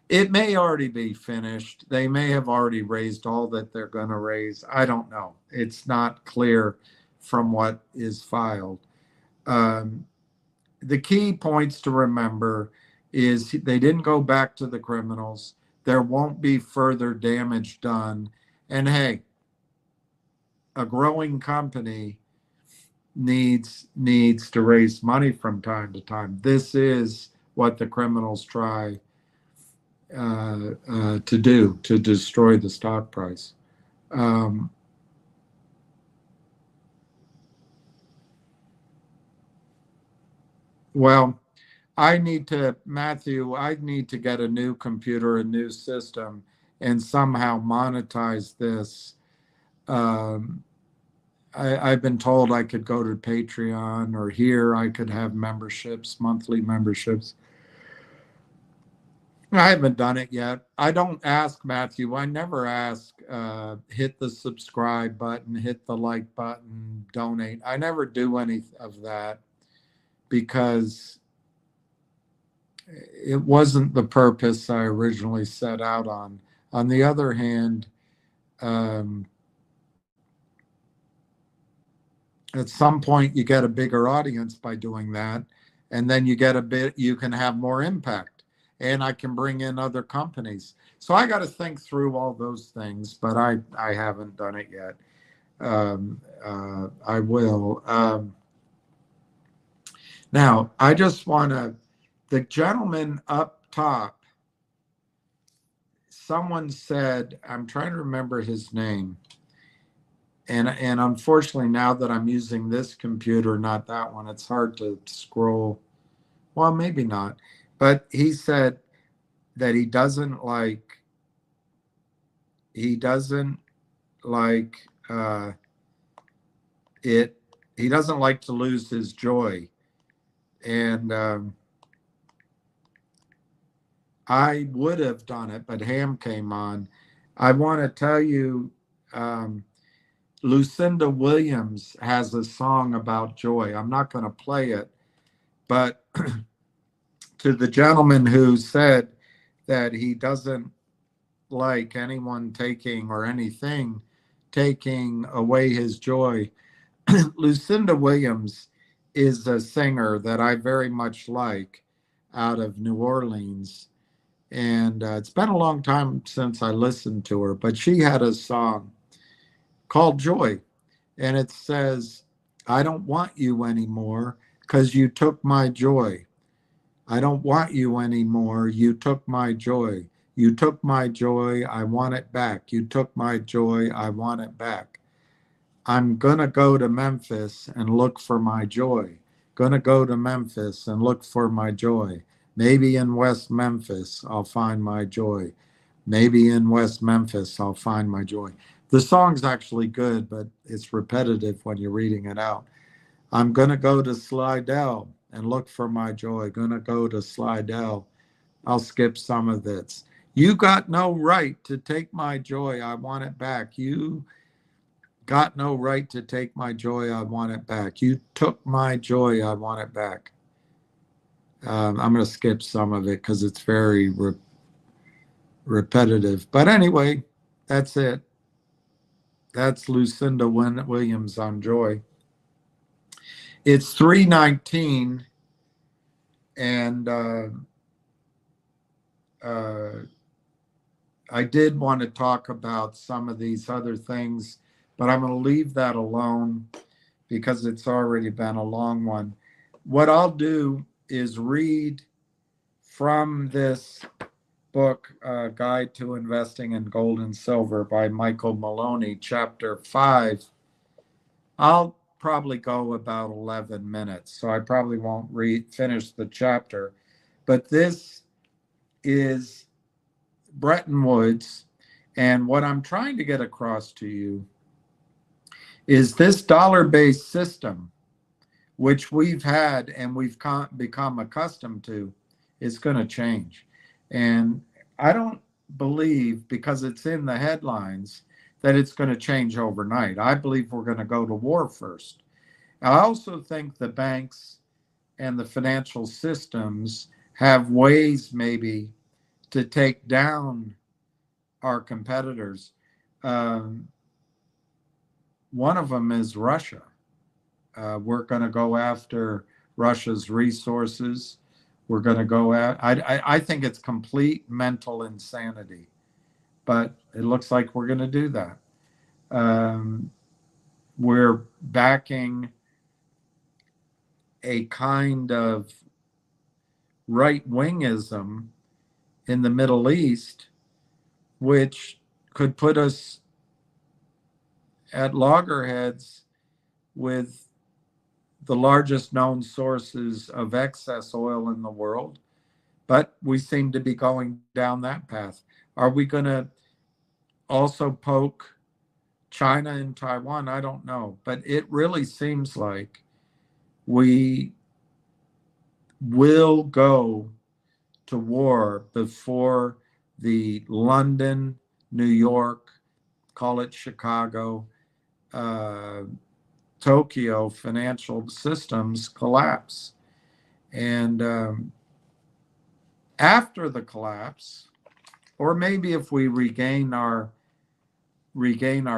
It may already be finished. They may have already raised all that they're going to raise. I don't know. It's not clear from what is filed. The key points to remember is they didn't go back to the criminals. There won't be further damage done. And hey, a growing company needs to raise money from time to time. This is what the criminals try to do, to destroy the stock price. Well, Matthew, I need to get a new computer, a new system, and somehow monetize this. Um, I've been told I could go to Patreon, or here I could have memberships, monthly memberships. I haven't done it yet. I don't ask, Matthew. I never ask, hit the subscribe button, hit the like button, donate. I never do any of that because it wasn't the purpose I originally set out on. On the other hand, at some point you get a bigger audience by doing that, and then you can have more impact, and I can bring in other companies. So I got to think through all those things, but I haven't done it yet. I will. Now, I just want to, the gentleman up top, someone said, I'm trying to remember his name. And unfortunately, now that I'm using this computer, not that one, it's hard to scroll. Well, maybe not. But he said that he doesn't like it. He doesn't like to lose his joy. And I would have done it, but Ham came on. I want to tell you, Lucinda Williams has a song about joy. I'm not going to play it, but to the gentleman who said that he doesn't like anyone taking or anything taking away his joy, Lucinda Williams is a singer that I very much like out of New Orleans. And it's been a long time since I listened to her, but she had a song called Joy. And it says, I don't want you anymore because you took my joy. I don't want you anymore. You took my joy. You took my joy. I want it back. You took my joy. I want it back. I'm going to go to Memphis and look for my joy. Going to go to Memphis and look for my joy. Maybe in West Memphis, I'll find my joy. Maybe in West Memphis, I'll find my joy. The song's actually good, but it's repetitive when you're reading it out. I'm going to go to Slidell and look for my joy. Going to go to Slidell. I'll skip some of this. You got no right to take my joy. I want it back. You got no right to take my joy. I want it back. You took my joy. I want it back. I'm going to skip some of it because it's very repetitive. But anyway, that's it. That's Lucinda Williams on joy. It's 3:19, and I did want to talk about some of these other things, but I'm going to leave that alone because it's already been a long one. What I'll do is read from this book, Guide to Investing in Gold and Silver by Michael Maloney, chapter 5. I'll probably go about 11 minutes, so I probably won't finish the chapter. But this is Bretton Woods, and what I'm trying to get across to you is this dollar-based system, which we've had and we've become accustomed to, is going to change. And I don't believe, because it's in the headlines, that it's going to change overnight. I believe we're going to go to war first. I also think the banks and the financial systems have ways maybe to take down our competitors. One of them is Russia. We're going to go after Russia's resources. We're going to go at, I think it's complete mental insanity, but it looks like we're going to do that. We're backing a kind of right-wingism in the Middle East, which could put us at loggerheads with the largest known sources of excess oil in the world, but we seem to be going down that path. Are we going to also poke China and Taiwan? I don't know, but it really seems like we will go to war before the London, New York, call it Chicago, Tokyo financial systems collapse. And after the collapse, or maybe if we regain our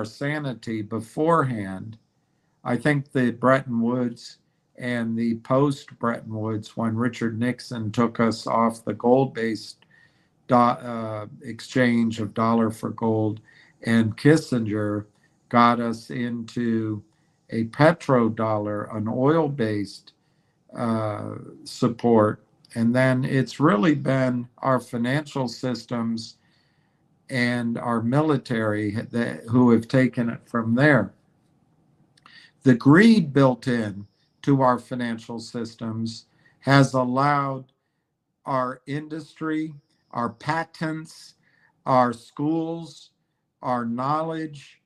sanity beforehand, I think the Bretton Woods and the post Bretton Woods, when Richard Nixon took us off the gold-based exchange of dollar for gold, and Kissinger got us into a petrodollar, an oil-based support. And then it's really been our financial systems and our military who have taken it from there. The greed built in to our financial systems has allowed our industry, our patents, our schools, our knowledge,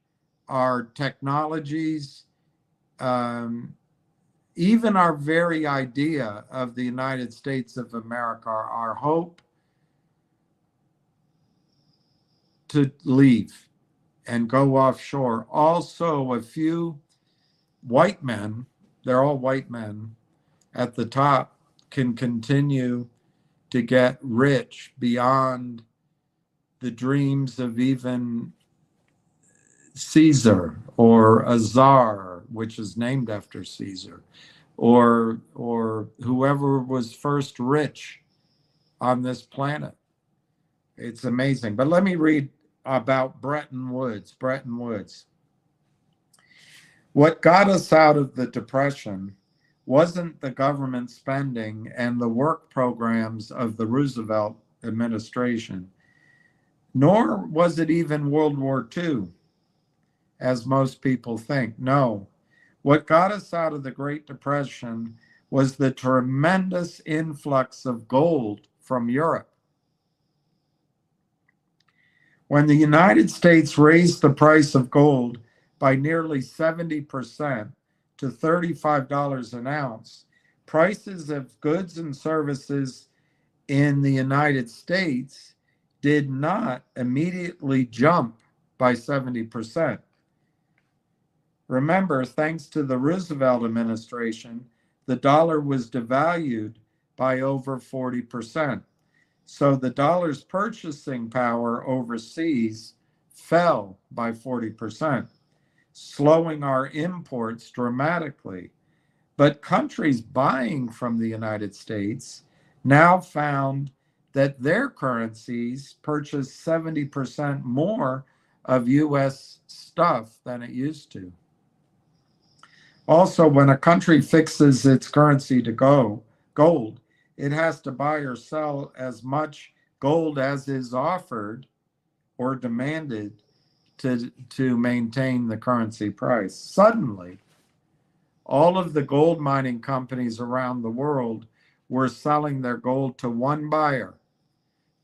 our technologies, even our very idea of the United States of America, our hope, to leave and go offshore. Also, a few white men, they're all white men at the top, can continue to get rich beyond the dreams of even Caesar or a czar, which is named after Caesar, or whoever was first rich on this planet. It's amazing. But let me read about Bretton Woods. Bretton Woods. What got us out of the Depression wasn't the government spending and the work programs of the Roosevelt administration, nor was it even World War II, as most people think. No. What got us out of the Great Depression was the tremendous influx of gold from Europe. When the United States raised the price of gold by nearly 70% to $35 an ounce, prices of goods and services in the United States did not immediately jump by 70%. Remember, thanks to the Roosevelt administration, the dollar was devalued by over 40%. So the dollar's purchasing power overseas fell by 40%, slowing our imports dramatically. But countries buying from the United States now found that their currencies purchase 70% more of US stuff than it used to. Also, when a country fixes its currency to gold, it has to buy or sell as much gold as is offered or demanded to maintain the currency price. Suddenly, all of the gold mining companies around the world were selling their gold to one buyer,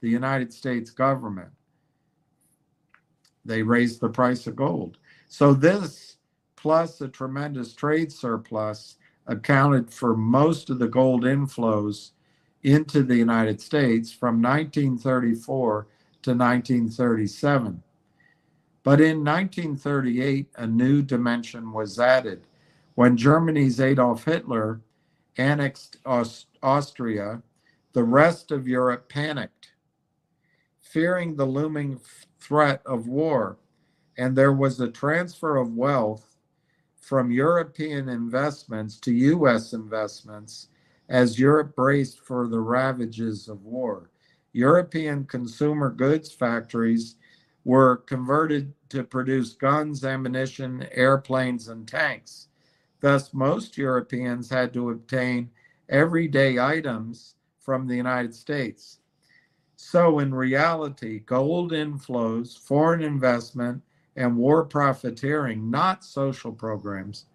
the United States government. They raised the price of gold. So this, plus a tremendous trade surplus, accounted for most of the gold inflows into the United States from 1934 to 1937. But in 1938, a new dimension was added. When Germany's Adolf Hitler annexed Austria, the rest of Europe panicked, fearing the looming threat of war, and there was a transfer of wealth from European investments to US investments as Europe braced for the ravages of war. European consumer goods factories were converted to produce guns, ammunition, airplanes, and tanks. Thus, most Europeans had to obtain everyday items from the United States. So in reality, gold inflows, foreign investment, and war profiteering, not social programs,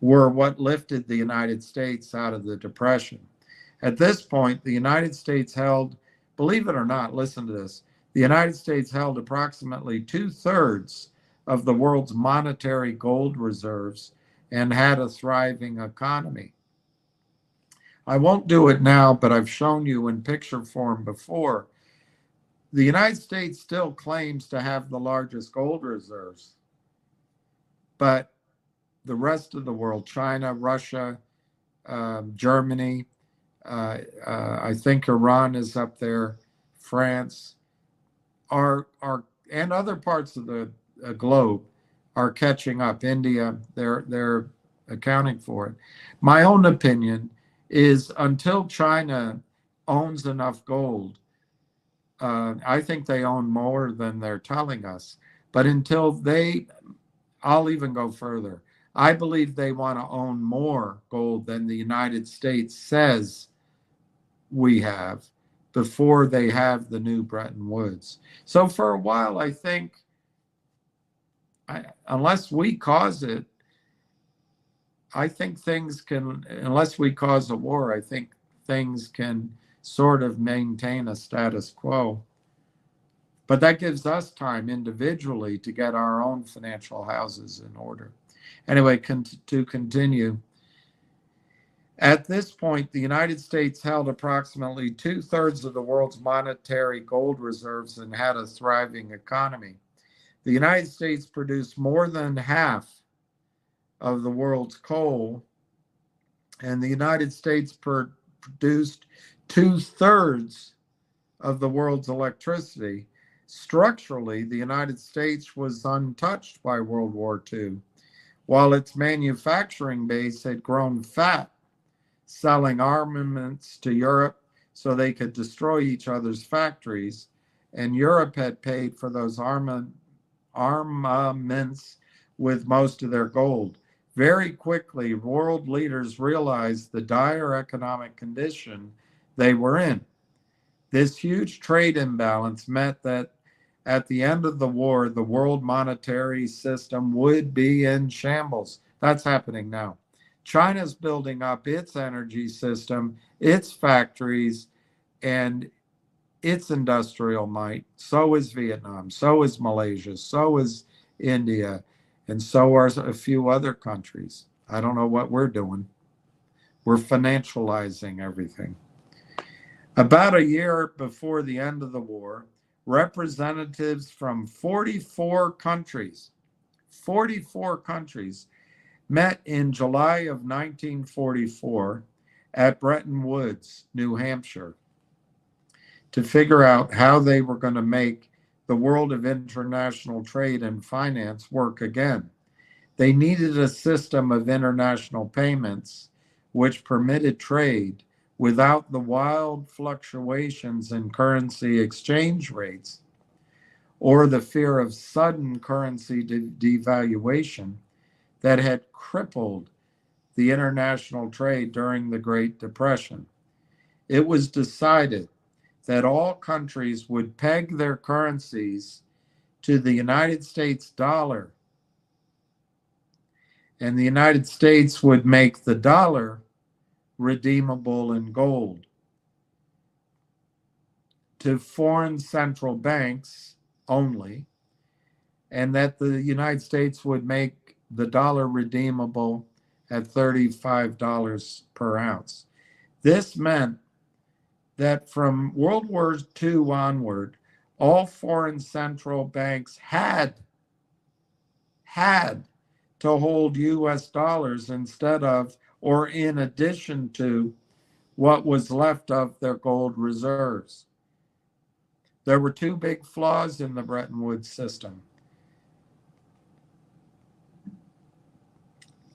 were what lifted the United States out of the Depression. At this point, the United States held, believe it or not, listen to this, the United States held approximately 2/3 of the world's monetary gold reserves and had a thriving economy. I won't do it now, but I've shown you in picture form before. The United States still claims to have the largest gold reserves, but the rest of the world, China, Russia, Germany, I think Iran is up there, France, are and other parts of the globe are catching up. India, they're accounting for it. My own opinion is until China owns enough gold, I think they own more than they're telling us. But until they, I'll even go further. I believe they want to own more gold than the United States says we have before they have the new Bretton Woods. So for a while, I think, unless we cause it, I think things can, unless we cause a war, I think things can sort of maintain a status quo. But that gives us time individually to get our own financial houses in order. Anyway, to continue, at this point, the United States held approximately 2/3 of the world's monetary gold reserves and had a thriving economy. The United States produced more than half of the world's coal, and the United States produced 2/3 of the world's electricity. Structurally, the United States was untouched by World War II, while its manufacturing base had grown fat, selling armaments to Europe so they could destroy each other's factories, and Europe had paid for those armaments with most of their gold. Very quickly, world leaders realized the dire economic condition they were in. This huge trade imbalance meant that at the end of the war, the world monetary system would be in shambles. That's happening now. China's building up its energy system, its factories, and its industrial might. So is Vietnam, so is Malaysia, so is India, and so are a few other countries. I don't know what we're doing. We're financializing everything. About a year before the end of the war, representatives from 44 countries met in July of 1944 at Bretton Woods, New Hampshire, to figure out how they were going to make the world of international trade and finance work again. They needed a system of international payments which permitted trade without the wild fluctuations in currency exchange rates or the fear of sudden currency devaluation that had crippled the international trade during the Great Depression. It was decided that all countries would peg their currencies to the United States dollar, and the United States would make the dollar redeemable in gold. To foreign central banks only, and that the United States would make the dollar redeemable at $35 per ounce. This meant that from World War II onward, all foreign central banks had to hold US dollars instead of, or in addition to, what was left of their gold reserves. There were two big flaws in the Bretton Woods system.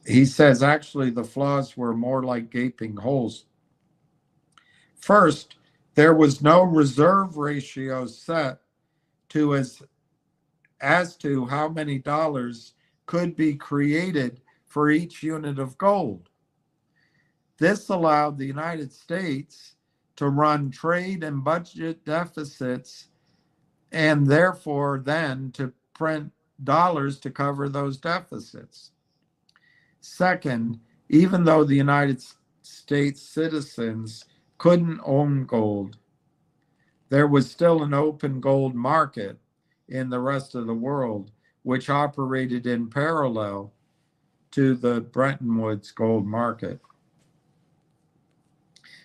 He says actually the flaws were more like gaping holes. First, there was no reserve ratio set to as to how many dollars could be created for each unit of gold. This allowed the United States to run trade and budget deficits and therefore then to print dollars to cover those deficits. Second, even though the United States citizens couldn't own gold, there was still an open gold market in the rest of the world, which operated in parallel to the Bretton Woods gold market.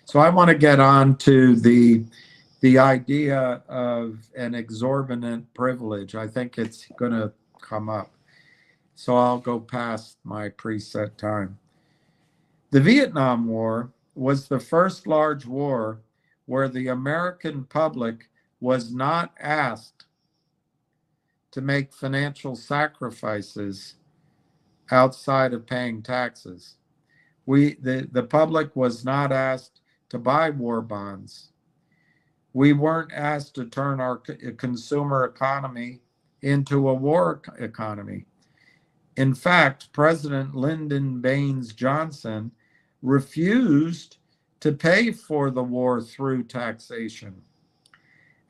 So I want to get on to the idea of an exorbitant privilege. I think it's going to come up. So I'll go past my preset time. The Vietnam War was the first large war where the American public was not asked to make financial sacrifices outside of paying taxes. The public was not asked to buy war bonds. We weren't asked to turn our consumer economy into a war economy. In fact, President Lyndon Baines Johnson refused to pay for the war through taxation.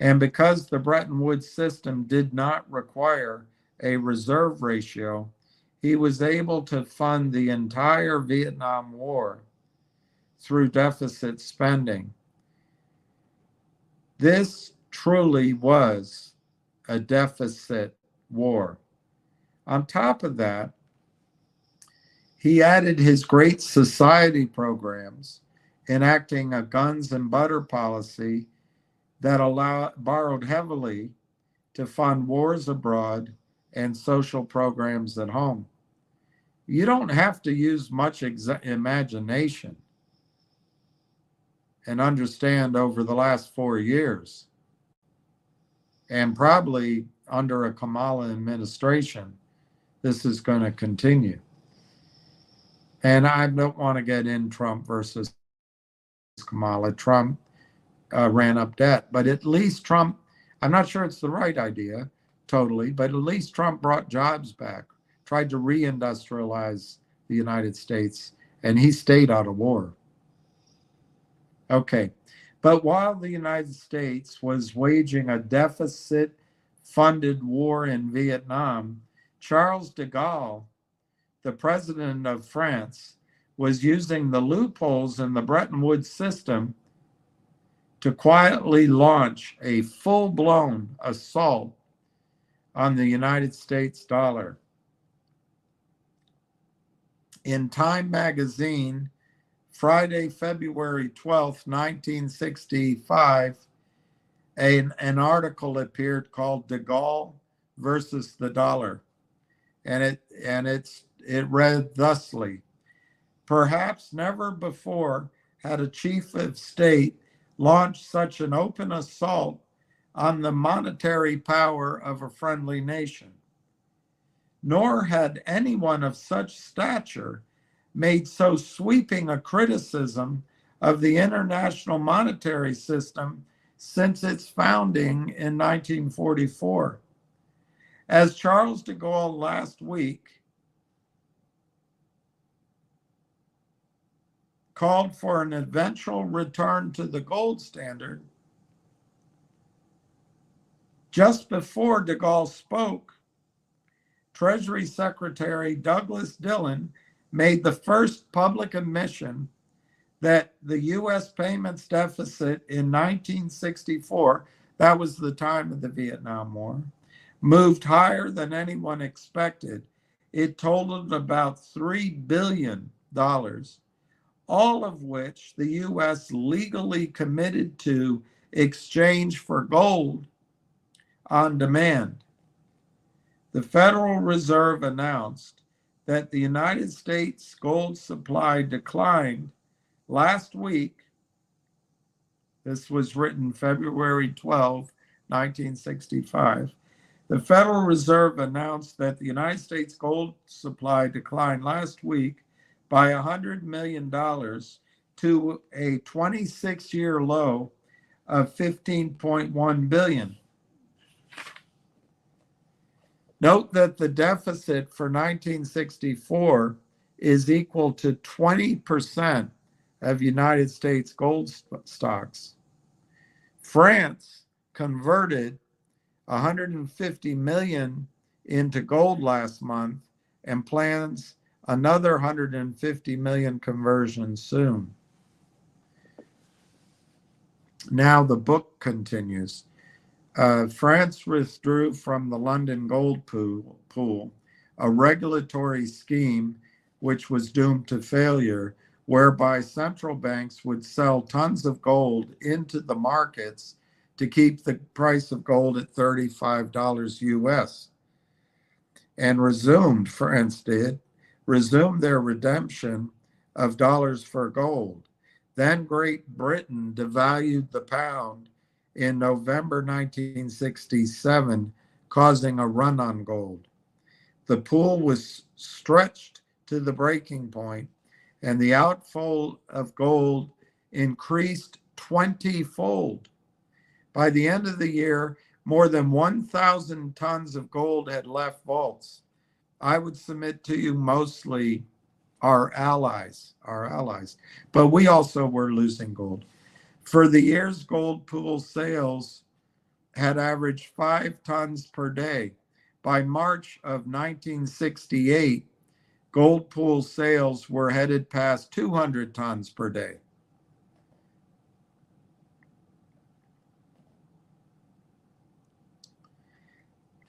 And because the Bretton Woods system did not require a reserve ratio, he was able to fund the entire Vietnam War through deficit spending. This truly was a deficit war. On top of that, he added his Great Society programs, enacting a guns and butter policy that borrowed heavily to fund wars abroad and social programs at home. You don't have to use much imagination and understand over the last 4 years, and probably under a Kamala administration, this is going to continue. And I don't want to get in Trump versus Kamala. Trump ran up debt, but at least Trump, I'm not sure it's the right idea totally, but at least Trump brought jobs back, tried to reindustrialize the United States, and he stayed out of war. Okay, but while the United States was waging a deficit-funded war in Vietnam, Charles de Gaulle, the president of France, was using the loopholes in the Bretton Woods system to quietly launch a full-blown assault on the United States dollar. In Time magazine, Friday, February 12th, 1965, an article appeared called De Gaulle versus the Dollar. And it read thusly: perhaps never before had a chief of state launched such an open assault on the monetary power of a friendly nation. Nor had anyone of such stature made so sweeping a criticism of the international monetary system since its founding in 1944. As Charles de Gaulle last week called for an eventual return to the gold standard, just before de Gaulle spoke, Treasury Secretary Douglas Dillon made the first public admission that the U.S. payments deficit in 1964, that was the time of the Vietnam War, moved higher than anyone expected. It totaled about $3 billion, all of which the U.S. legally committed to exchange for gold on demand. The Federal Reserve announced that the United States gold supply declined last week. This was written February 12, 1965. The Federal Reserve announced that the United States gold supply declined last week by $100 million to a 26-year low of $15.1 billion. Note that the deficit for 1964 is equal to 20% of United States gold stocks. France converted 150 million into gold last month and plans another 150 million conversions soon. Now the book continues. France withdrew from the London Gold Pool, a regulatory scheme which was doomed to failure, whereby central banks would sell tons of gold into the markets to keep the price of gold at $35 US. And France did, resumed their redemption of dollars for gold. Then Great Britain devalued the pound in November 1967, causing a run on gold. The pool was stretched to the breaking point, and the outflow of gold increased 20-fold. By the end of the year, more than 1,000 tons of gold had left vaults. I would submit to you mostly our allies, but we also were losing gold. For the years, gold pool sales had averaged 5 tons per day. By March of 1968, gold pool sales were headed past 200 tons per day.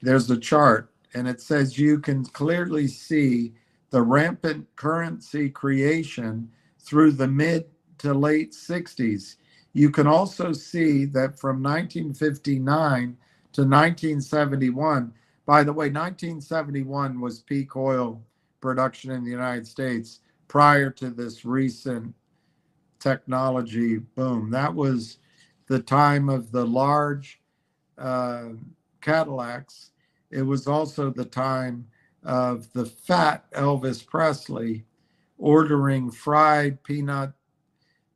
There's a chart, and it says you can clearly see the rampant currency creation through the mid to late 60s. You can also see that from 1959 to 1971, by the way, 1971 was peak oil production in the United States prior to this recent technology boom. That was the time of the large Cadillacs. It was also the time of the fat Elvis Presley ordering fried peanut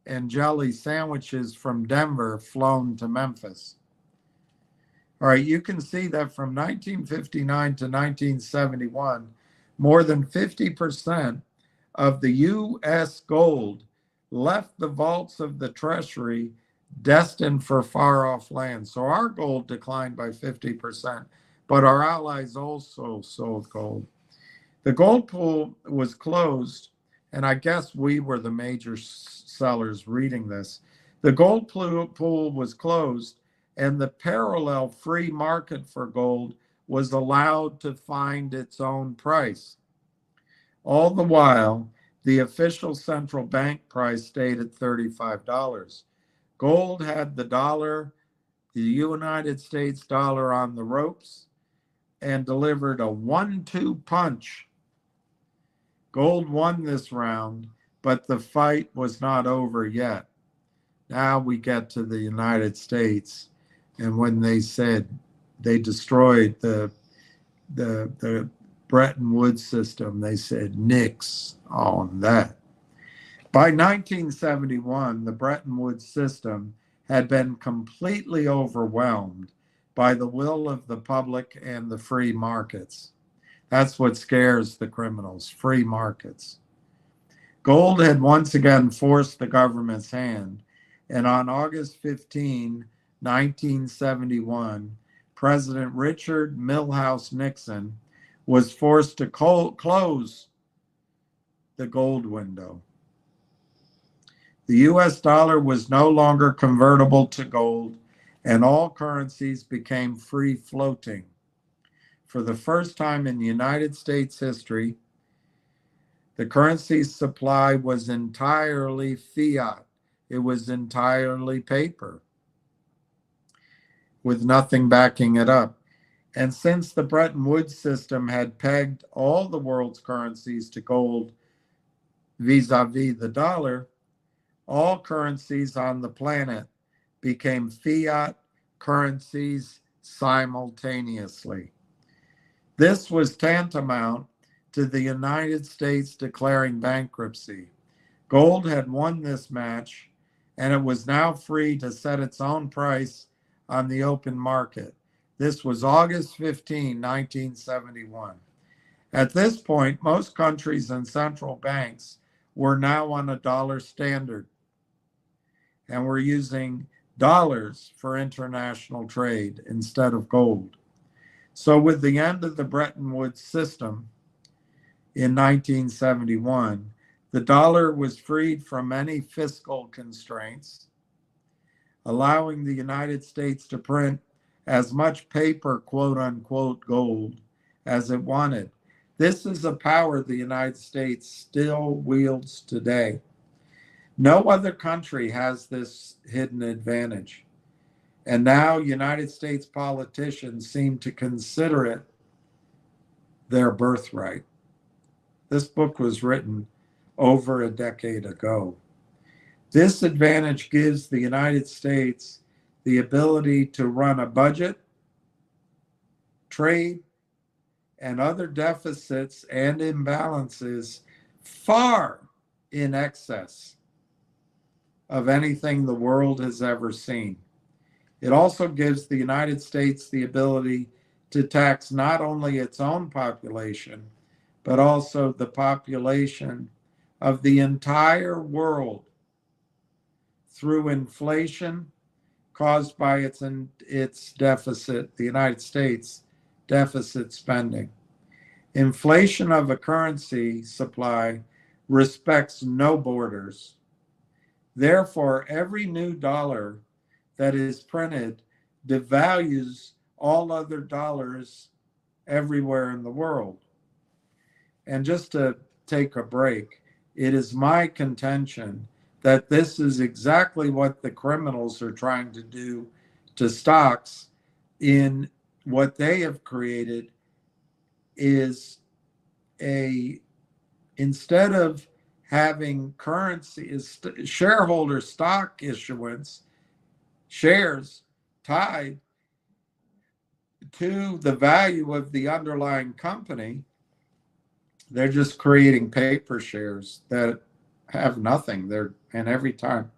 and jelly sandwiches from Denver flown to Memphis. All right, you can see that from 1959 to 1971, more than 50% of the U.S. gold left the vaults of the Treasury destined for far-off lands. So our gold declined by 50%, but our allies also sold gold. The gold pool was closed, and I guess we were the major sellers reading this. The gold pool was closed, and the parallel free market for gold was allowed to find its own price. All the while, the official central bank price stayed at $35. Gold had the dollar, the United States dollar, on the ropes and delivered a 1-2 punch. Gold won this round, but the fight was not over yet. Now we get to the United States, and when they said they destroyed the Bretton Woods system, they said nix on that. By 1971, the Bretton Woods system had been completely overwhelmed by the will of the public and the free markets. That's what scares the criminals, free markets. Gold had once again forced the government's hand, and on August 15, 1971, President Richard Milhous Nixon was forced to close the gold window. The US dollar was no longer convertible to gold, and all currencies became free floating. For the first time in United States history, the currency supply was entirely fiat. It was entirely paper with nothing backing it up. And since the Bretton Woods system had pegged all the world's currencies to gold vis-a-vis the dollar, all currencies on the planet became fiat currencies simultaneously. This was tantamount to the United States declaring bankruptcy. Gold had won this match, and it was now free to set its own price on the open market. This was August 15, 1971. At this point, most countries and central banks were now on a dollar standard, and were using dollars for international trade instead of gold. So with the end of the Bretton Woods system, in 1971, the dollar was freed from any fiscal constraints, allowing the United States to print as much paper, quote unquote, gold as it wanted. This is a power the United States still wields today. No other country has this hidden advantage. And now United States politicians seem to consider it their birthright. This book was written over a decade ago. This advantage gives the United States the ability to run a budget, trade, and other deficits and imbalances far in excess of anything the world has ever seen. It also gives the United States the ability to tax not only its own population, but also the population of the entire world through inflation caused by its deficit, the United States deficit spending. Inflation of a currency supply respects no borders. Therefore, every new dollar that is printed devalues all other dollars everywhere in the world. And just to take a break, it is my contention that this is exactly what the criminals are trying to do to stocks. In what they have created is instead of having currency is shareholder stock issuance, shares tied to the value of the underlying company, they're just creating paper shares that have nothing. And every time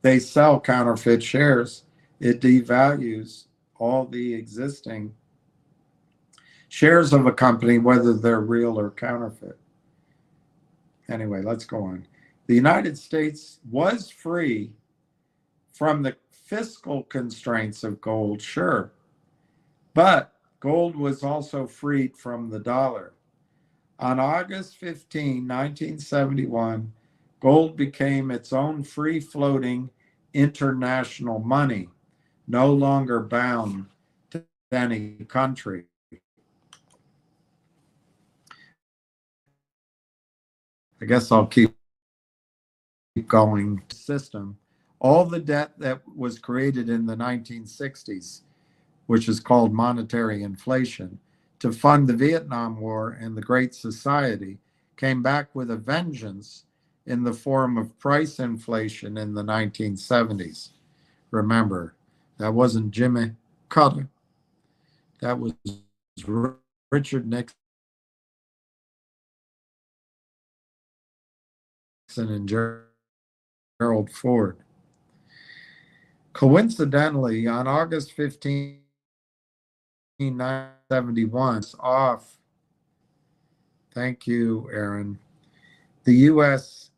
they sell counterfeit shares, it devalues all the existing shares of a company, whether they're real or counterfeit. Anyway, let's go on. The United States was free from the fiscal constraints of gold, sure, but gold was also freed from the dollar. On August 15, 1971, gold became its own free-floating international money, no longer bound to any country. I guess I'll keep going. System. All the debt that was created in the 1960s, which is called monetary inflation, to fund the Vietnam War and the Great Society, came back with a vengeance in the form of price inflation in the 1970s. Remember, that wasn't Jimmy Carter. That was Richard Nixon and Gerald Ford. Coincidentally, on August 15, 1971, off. Thank you, Aaron. The U.S.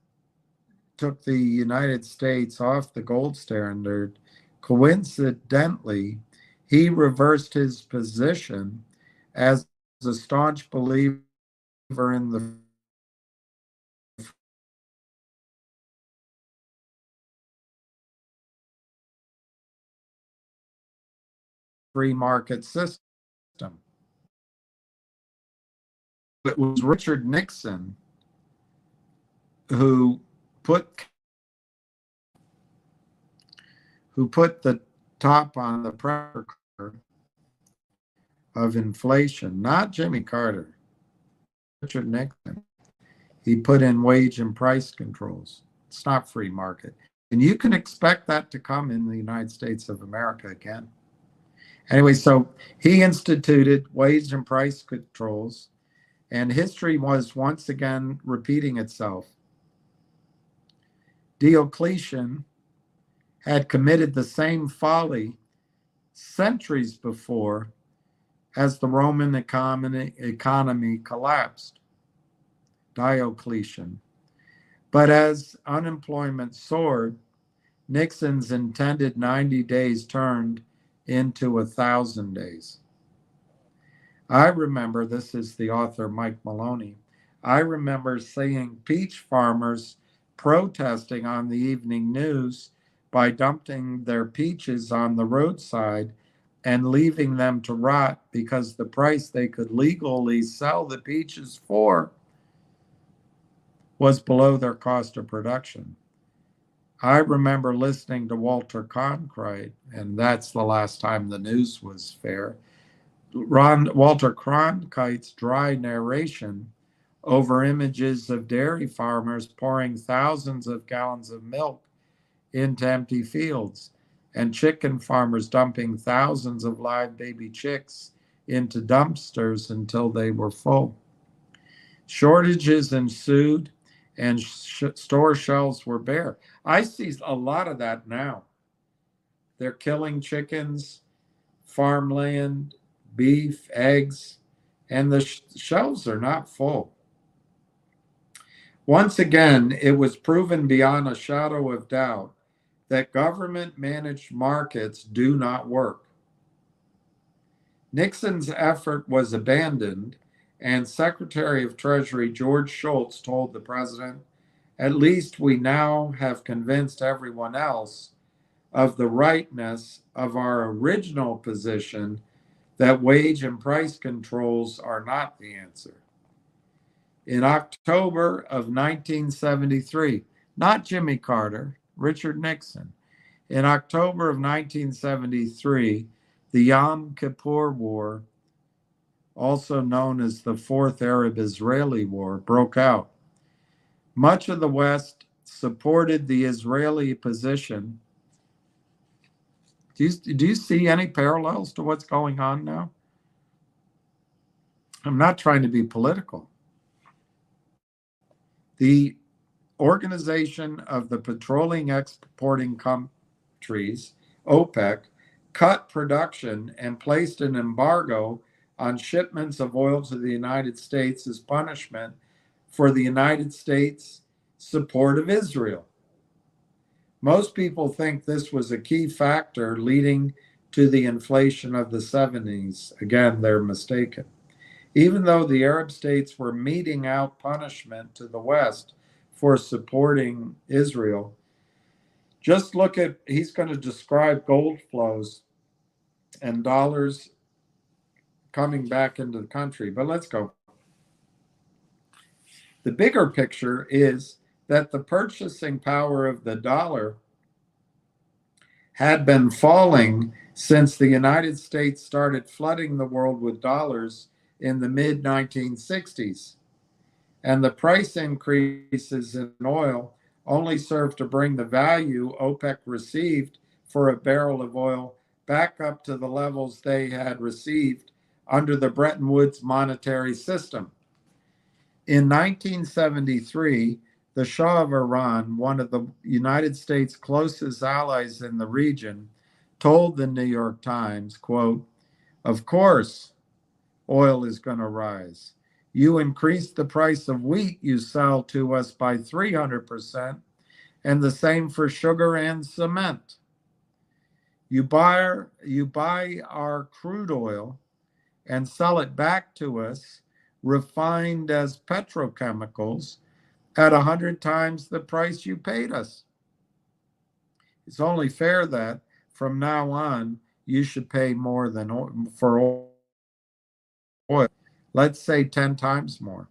took the United States off the gold standard. Coincidentally, he reversed his position as a staunch believer in the free market system. It was Richard Nixon who put the top on the pressure curve of inflation, not Jimmy Carter, Richard Nixon. He put in wage and price controls. It's not free market. And you can expect that to come in the United States of America again. Anyway, so he instituted wage and price controls, and history was once again repeating itself. Diocletian had committed the same folly centuries before as the Roman economy collapsed. Diocletian. But as unemployment soared, Nixon's intended 90 days turned into 1,000 days. I remember, this is the author Mike Maloney, I remember seeing peach farmers protesting on the evening news by dumping their peaches on the roadside and leaving them to rot because the price they could legally sell the peaches for was below their cost of production. I remember listening to Walter Cronkite, and that's the last time the news was fair. Walter Cronkite's dry narration over images of dairy farmers pouring thousands of gallons of milk into empty fields and chicken farmers dumping thousands of live baby chicks into dumpsters until they were full. Shortages ensued and store shelves were bare. I see a lot of that now. They're killing chickens, farmland, beef, eggs, and the shelves are not full. Once again, it was proven beyond a shadow of doubt that government managed markets do not work. Nixon's effort was abandoned, and Secretary of Treasury George Shultz told the president, "At least we now have convinced everyone else of the rightness of our original position that wage and price controls are not the answer." In October of 1973, not Jimmy Carter, Richard Nixon, in October of 1973, the Yom Kippur War, also known as the Fourth Arab-Israeli War, broke out. Much of the West supported the Israeli position. Do you see any parallels to what's going on now? I'm not trying to be political. The Organization of the Petroleum Exporting Countries, OPEC, cut production and placed an embargo on shipments of oil to the United States as punishment for the United States' support of Israel. Most people think this was a key factor leading to the inflation of the 70s. Again, they're mistaken. Even though the Arab states were meting out punishment to the West for supporting Israel, just look at, he's going to describe gold flows and dollars coming back into the country. But let's go. The bigger picture is that the purchasing power of the dollar had been falling since the United States started flooding the world with dollars in the mid-1960s. And the price increases in oil only served to bring the value OPEC received for a barrel of oil back up to the levels they had received under the Bretton Woods monetary system. In 1973, the Shah of Iran, one of the United States' closest allies in the region, told the New York Times, quote, "Of course, oil is going to rise. You increase the price of wheat you sell to us by 300%, and the same for sugar and cement. You buy our crude oil and sell it back to us, refined as petrochemicals, at 100 times the price you paid us. It's only fair that from now on, you should pay more than for oil. Let's say 10 times more."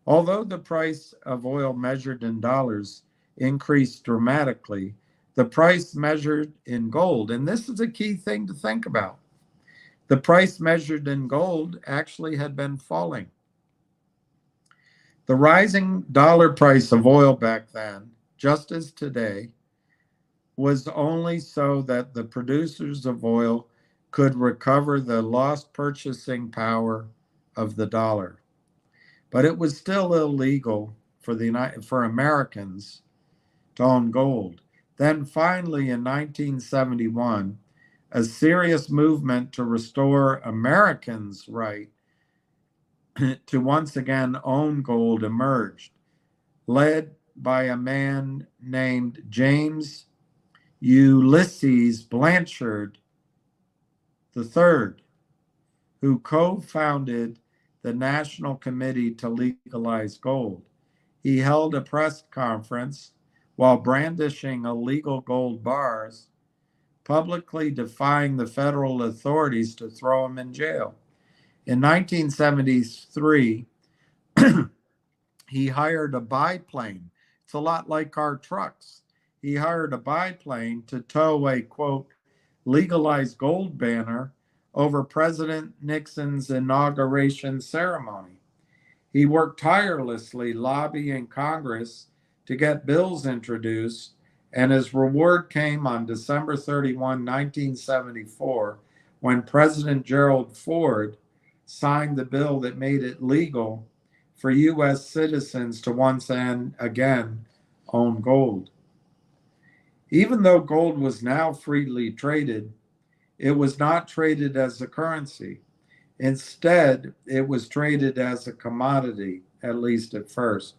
Although the price of oil measured in dollars increased dramatically, the price measured in gold, and this is a key thing to think about, the price measured in gold actually had been falling. The rising dollar price of oil back then, just as today, was only so that the producers of oil could recover the lost purchasing power of the dollar. But it was still illegal for Americans to own gold. Then finally in 1971, a serious movement to restore Americans' right to once again own gold emerged, led by a man named James Ulysses Blanchard III, who co-founded the National Committee to Legalize Gold. He held a press conference while brandishing illegal gold bars, publicly defying the federal authorities to throw him in jail. In 1973, he hired a biplane. It's a lot like our trucks. He hired a biplane to tow a, quote, legalized gold banner over President Nixon's inauguration ceremony. He worked tirelessly lobbying Congress to get bills introduced, and his reward came on December 31, 1974, when President Gerald Ford signed the bill that made it legal for U.S. citizens to once and again own gold. Even though gold was now freely traded, it was not traded as a currency. Instead, it was traded as a commodity, at least at first.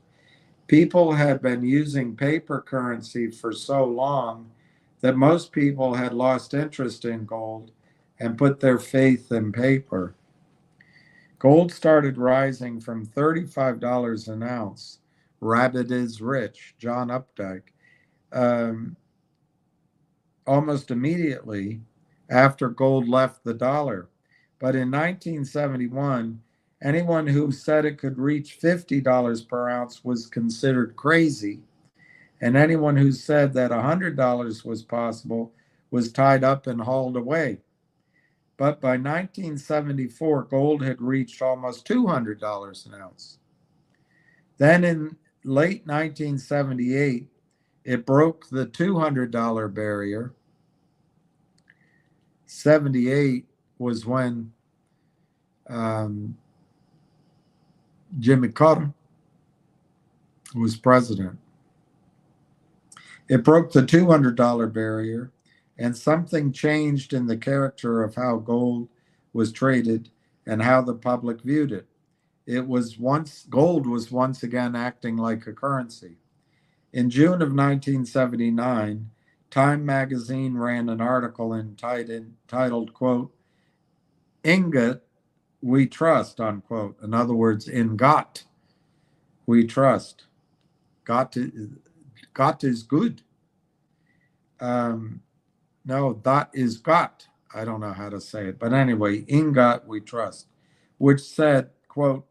People had been using paper currency for so long that most people had lost interest in gold and put their faith in paper. Gold started rising from $35 an ounce. Rabbit is rich, John Updike, almost immediately after gold left the dollar. But in 1971, anyone who said it could reach $50 per ounce was considered crazy. And anyone who said that $100 was possible was tied up and hauled away. But by 1974, gold had reached almost $200 an ounce. Then in late 1978, it broke the $200 barrier. 78 was when Jimmy Carter was president. It broke the $200 barrier, and something changed in the character of how gold was traded and how the public viewed it. Gold was once again acting like a currency. In June of 1979, Time magazine ran an article entitled, quote, "Ingot we trust," unquote. In other words, in Gott we trust. Gott is good. No, that is Gott. I don't know how to say it. But anyway, in Gott we trust, which said, quote,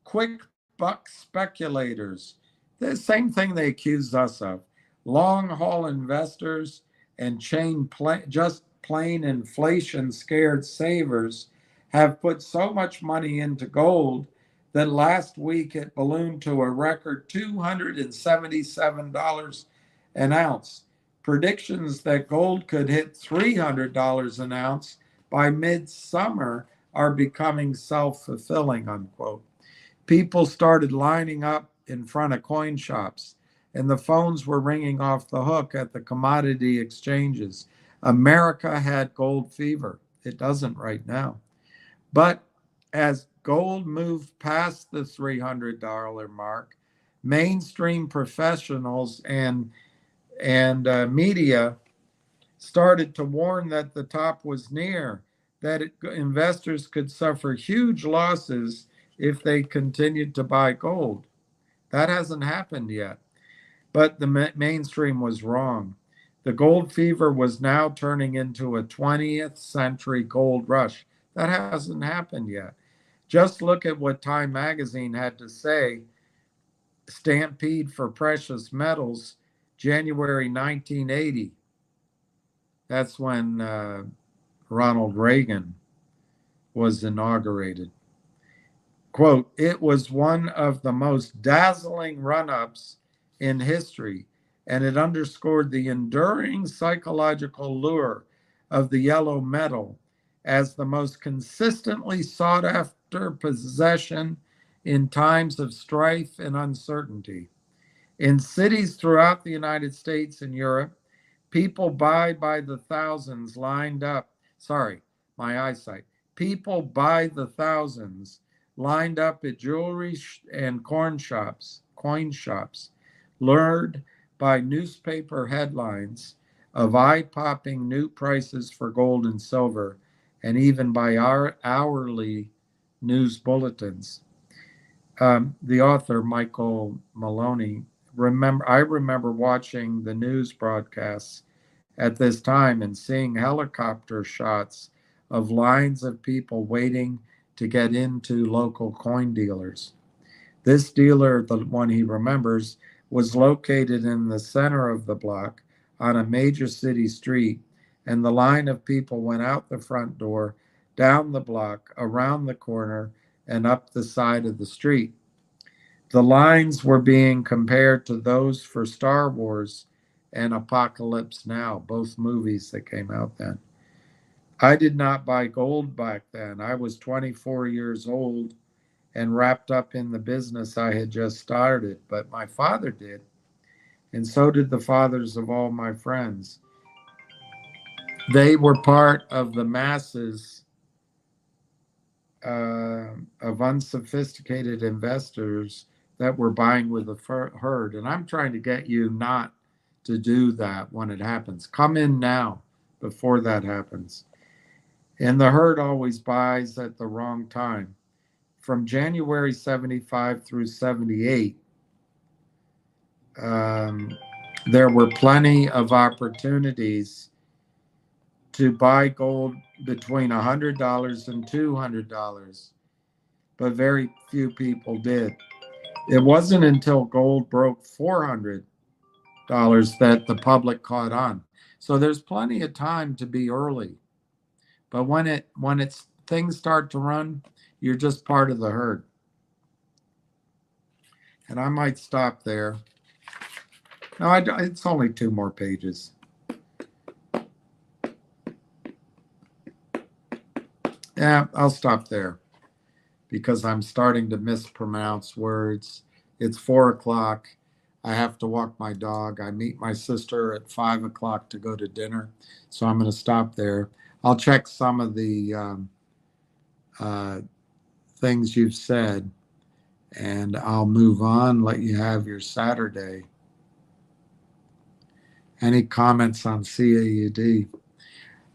"Quick buck speculators," the same thing they accused us of, "long haul investors and just plain inflation scared savers have put so much money into gold that last week it ballooned to a record $277 an ounce. Predictions that gold could hit $300 an ounce by midsummer are becoming self-fulfilling," unquote. People started lining up in front of coin shops, and the phones were ringing off the hook at the commodity exchanges. America had gold fever. It doesn't right now. But as gold moved past the $300 mark, mainstream professionals and media started to warn that the top was near, that investors could suffer huge losses if they continued to buy gold. That hasn't happened yet. But the mainstream was wrong. The gold fever was now turning into a 20th century gold rush. That hasn't happened yet. Just look at what Time magazine had to say. Stampede for Precious Metals, January 1980. That's when Ronald Reagan was inaugurated. Quote, "It was one of the most dazzling run-ups in history, and it underscored the enduring psychological lure of the yellow metal as the most consistently sought after possession in times of strife and uncertainty. In cities throughout the United States and Europe, people buy by the thousands lined up. Sorry, my eyesight. People by the thousands lined up at jewelry and coin shops, lured by newspaper headlines of eye-popping new prices for gold and silver and even by our hourly news bulletins. The author, Michael Maloney, I remember watching the news broadcasts at this time and seeing helicopter shots of lines of people waiting to get into local coin dealers. This dealer, the one he remembers, was located in the center of the block on a major city street, and the line of people went out the front door, down the block, around the corner, and up the side of the street. The lines were being compared to those for Star Wars and Apocalypse Now, both movies that came out then. I did not buy gold back then. I was 24 years old and wrapped up in the business I had just started, but my father did, and so did the fathers of all my friends. They were part of the masses of unsophisticated investors that were buying with the herd. And I'm trying to get you not to do that when it happens. Come in now before that happens. And the herd always buys at the wrong time. From January 75 through 78, there were plenty of opportunities to buy gold between $100 and $200, but very few people did. It wasn't until gold broke $400 that the public caught on. So there's plenty of time to be early, but when things start to run, you're just part of the herd. And I might stop there. No, it's only 2 more pages. Yeah, I'll stop there because I'm starting to mispronounce words. It's 4 o'clock. I have to walk my dog. I meet my sister at 5 o'clock to go to dinner. So I'm going to stop there. I'll check some of the things you've said, and I'll move on, let you have your Saturday. Any comments on CAUD?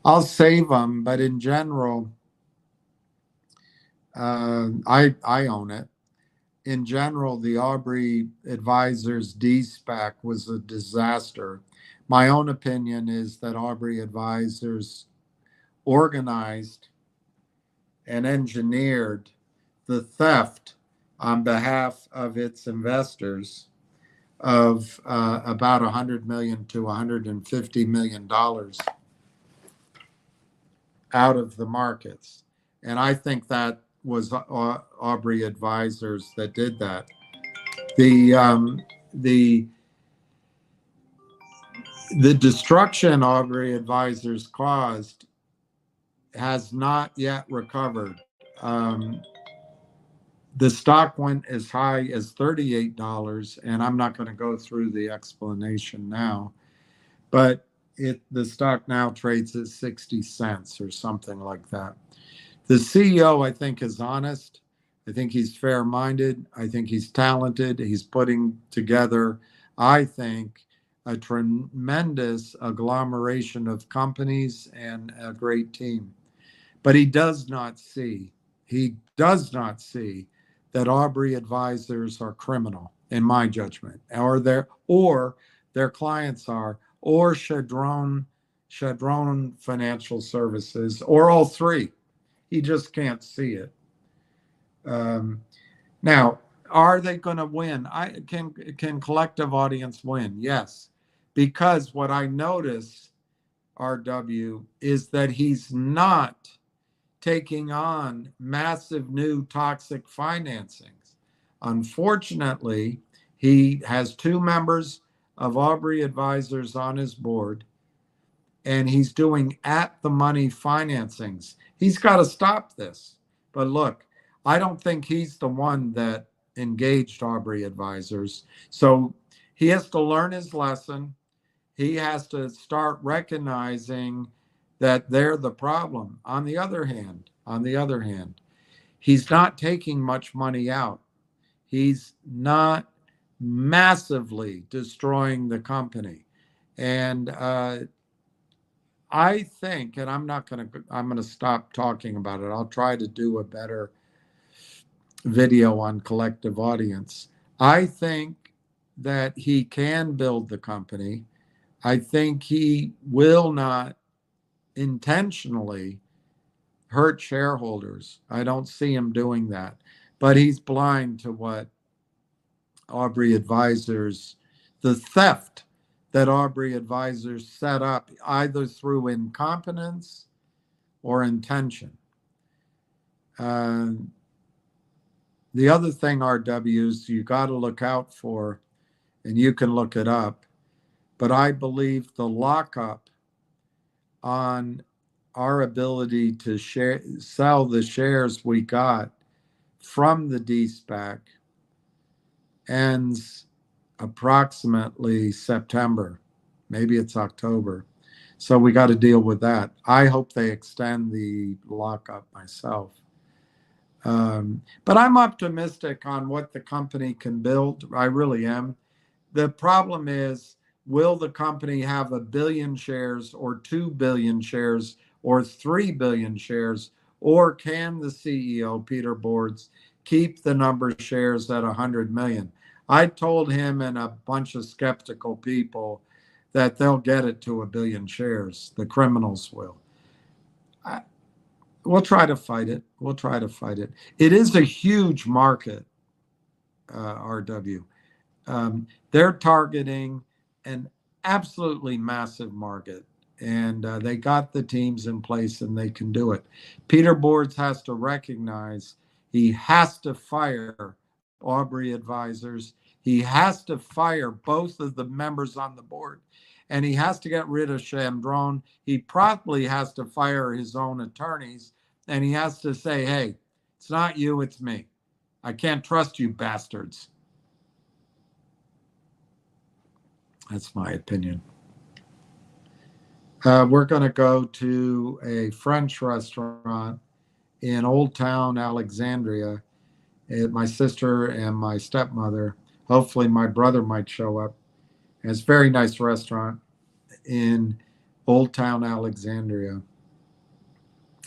I'll save them, but in general, I own it. In general, the Aubrey Advisors D-SPAC was a disaster. My own opinion is that Aubrey Advisors organized and engineered the theft on behalf of its investors of about $100 million to $150 million out of the markets. And I think that was Aubrey Advisors that did that. The destruction Aubrey Advisors caused has not yet recovered. The stock went as high as $38, and I'm not going to go through the explanation now, but the stock now trades at 60 cents or something like that. The CEO, I think, is honest. I think he's fair-minded. I think he's talented. He's putting together, I think, a tremendous agglomeration of companies and a great team. But he does not see that Aubrey Advisors are criminal, in my judgment, or their clients are, or Chadron Financial Services, or all three. He just can't see it. Now, are they going to win? Can collective audience win? Yes, because what I notice, RW, is that he's not taking on massive new toxic financings. Unfortunately, he has 2 members of Aubrey Advisors on his board, and he's doing at-the-money financings. He's got to stop this. But look, I don't think he's the one that engaged Aubrey Advisors. So he has to learn his lesson. He has to start recognizing that they're the problem. On the other hand, he's not taking much money out. He's not massively destroying the company. And I think, and I'm going to stop talking about it. I'll try to do a better video on collective audience. I think that he can build the company. I think he will not intentionally hurt shareholders. I don't see him doing that. But he's blind to what Aubrey Advisors, the theft that Aubrey Advisors set up either through incompetence or intention. The other thing, RWs, you got to look out for, and you can look it up, but I believe the lockup on our ability to sell the shares we got from the de-SPAC ends approximately September. Maybe it's October. So we got to deal with that. I hope they extend the lockup myself. But I'm optimistic on what the company can build. I really am. The problem is, will the company have 1 billion shares or 2 billion shares or 3 billion shares? Or can the CEO, Peter Boards, keep the number of shares at 100 million? I told him and a bunch of skeptical people that they'll get it to 1 billion shares. The criminals will. We'll try to fight it. We'll try to fight it. It is a huge market, RW. They're targeting an absolutely massive market, and they got the teams in place and they can do it. Peter Boards has to recognize he has to fire Aubrey Advisors. He has to fire both of the members on the board, and he has to get rid of Chandron. He probably has to fire his own attorneys, and he has to say, hey, it's not you, it's me. I can't trust you bastards. That's my opinion. We're going to go to a French restaurant in Old Town Alexandria. My sister and my stepmother, hopefully my brother might show up. It's a very nice restaurant in Old Town Alexandria.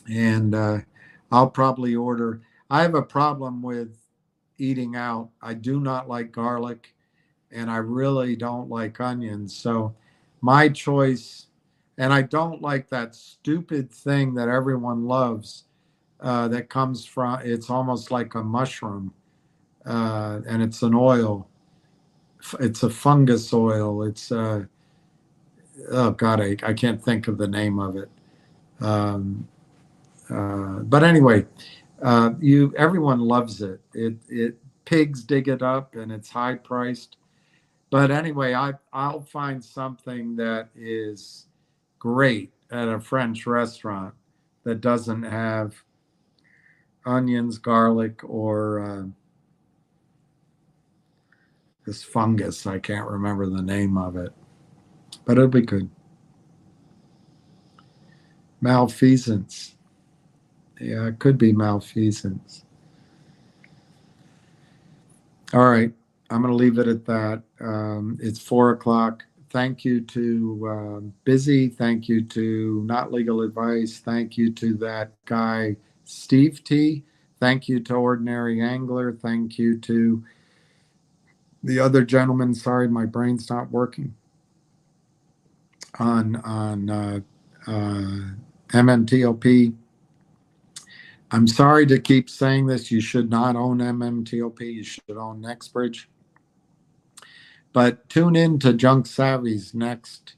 And I'll probably order. I have a problem with eating out. I do not like garlic, and I really don't like onions. So my choice, and I don't like that stupid thing that everyone loves that comes from, it's almost like a mushroom, and it's an oil. It's a fungus oil. It's, oh God, I can't think of the name of it. But anyway, everyone loves it. Pigs dig it up, and it's high priced. But anyway, I'll find something that is great at a French restaurant that doesn't have onions, garlic, or this fungus. I can't remember the name of it, but it'll be good. Malfeasance. Yeah, it could be malfeasance. All right. I'm going to leave it at that. It's 4:00. Thank you to Busy. Thank you to Not Legal Advice. Thank you to that guy, Steve T. Thank you to Ordinary Angler. Thank you to the other gentleman. Sorry, my brain's not working. On MMTLP. I'm sorry to keep saying this. You should not own MMTLP. You should own NextBridge. But tune in to Junk Savvy's next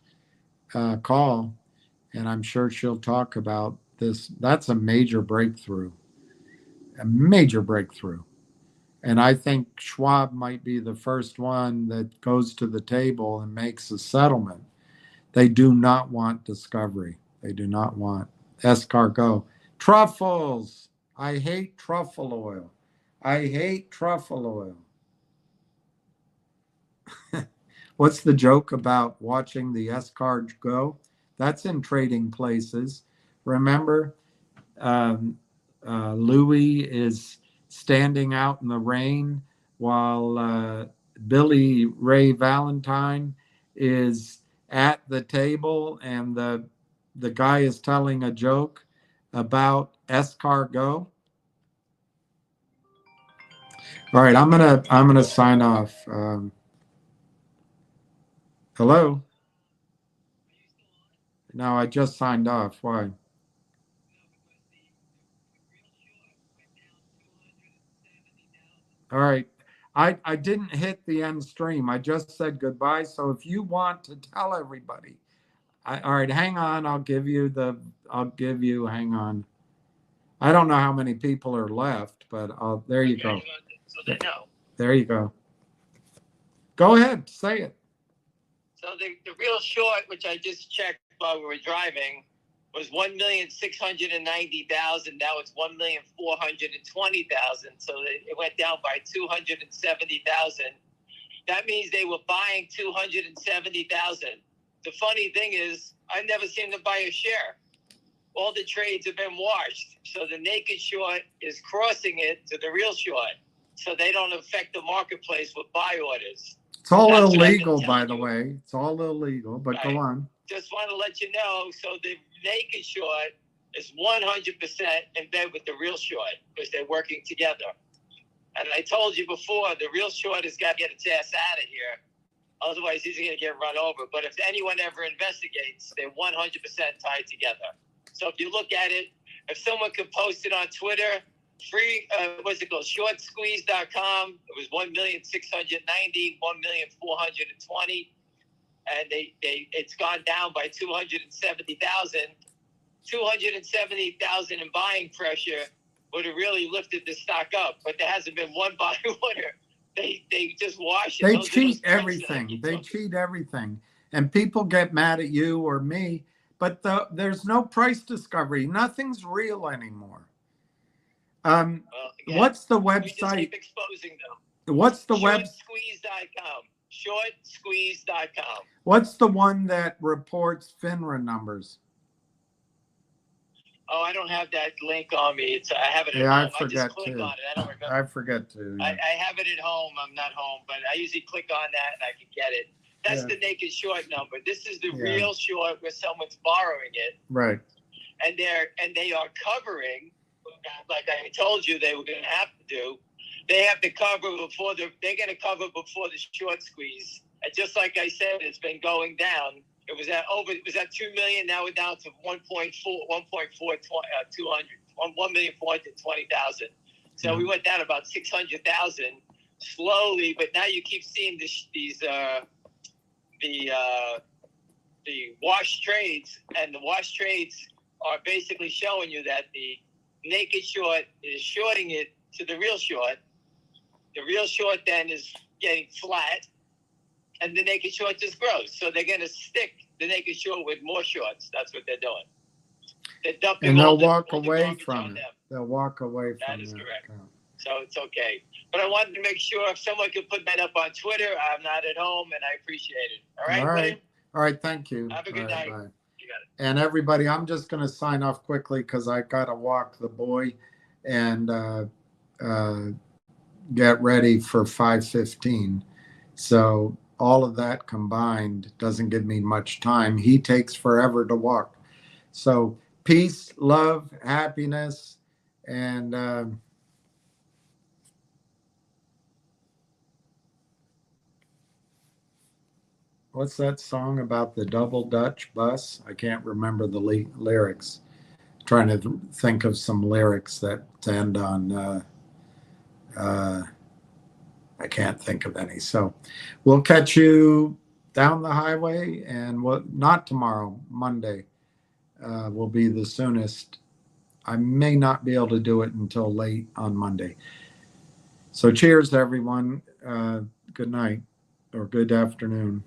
call, and I'm sure she'll talk about this. That's a major breakthrough. A major breakthrough. And I think Schwab might be the first one that goes to the table and makes a settlement. They do not want discovery. They do not want escargot. Truffles. I hate truffle oil. I hate truffle oil. What's the joke about watching the escargot go? That's in Trading Places. Remember, Louis is standing out in the rain while Billy Ray Valentine is at the table, and the the guy is telling a joke about escargot. All right, I'm gonna sign off. Hello? No, I just signed off. Why? All right. I didn't hit the end stream. I just said goodbye. So if you want to tell everybody, all right, hang on. Hang on. I don't know how many people are left, but there you go. So they know. There you go. Go ahead, say it. So the real short, which I just checked while we were driving, was 1,690,000. Now it's 1,420,000. So it went down by 270,000. That means they were buying 270,000. The funny thing is, I've never seen them buy a share. All the trades have been washed. So the naked short is crossing it to the real short. So they don't affect the marketplace with buy orders. It's all That's what I've been illegal, by telling the you. way. It's all illegal, but Right. go on. Just want to let you know. So the naked short is 100% in bed with the real short because they're working together. And I told you before, the real short has got to get its ass out of here. Otherwise, he's going to get run over. But if anyone ever investigates, they're 100% tied together. So if you look at it, if someone could post it on Twitter, free, what's it called? Shortsqueeze.com. It was 1,690,000, 1,420,000. And it's gone down by 270,000. 270,000 in buying pressure would have really lifted the stock up, but there hasn't been one buy order. They just wash it. They Those are cheat those tricks that I everything. keep They talking cheat everything. And people get mad at you or me, but there's no price discovery. Nothing's real anymore. about. Well, again, What's the we just website? keep exposing them. What's the web? Shortsqueeze.com. Shortsqueeze.com. What's the one that reports FINRA numbers? Oh, I don't have that link on me. I have it at Yeah, I home. I forget just click too. on it. I don't remember. I forget to. I have it at home. I'm not home, but I usually click on that and I can get it. That's the naked short number. This is the real short where someone's borrowing it. Right. And they are covering, like I told you they were going to have to do. They have to cover they're going to cover before the short squeeze. And just like I said, it's been going down. It was at 2 million. Now we're down to 1,420,000. So we went down about 600,000 slowly, but now you keep seeing the wash trades, and the wash trades are basically showing you that the naked short is shorting it to the real short. The real short then is getting flat, and the naked short just grows. So they're going to stick the naked short with more shorts. That's what they're doing. They're dumping And they'll all the walk away garbage from on it. them. They'll walk away That from is it. correct. So it's okay. But I wanted to make sure if someone could put that up on Twitter, I'm not at home, and I appreciate it. All right, All right. William? All right. Thank you. Have a good All right, night. bye. You got it. And everybody, I'm just going to sign off quickly because I got to walk the boy and get ready for 5:15. So all of that combined doesn't give me much time. He takes forever to walk. So peace, love, happiness, and what's that song about the double Dutch bus? I can't remember the lyrics. Trying to think of some lyrics that end on I can't think of any. So we'll catch you down the highway, and not tomorrow, Monday will be the soonest. I may not be able to do it until late on Monday. So cheers, everyone. Good night or good afternoon.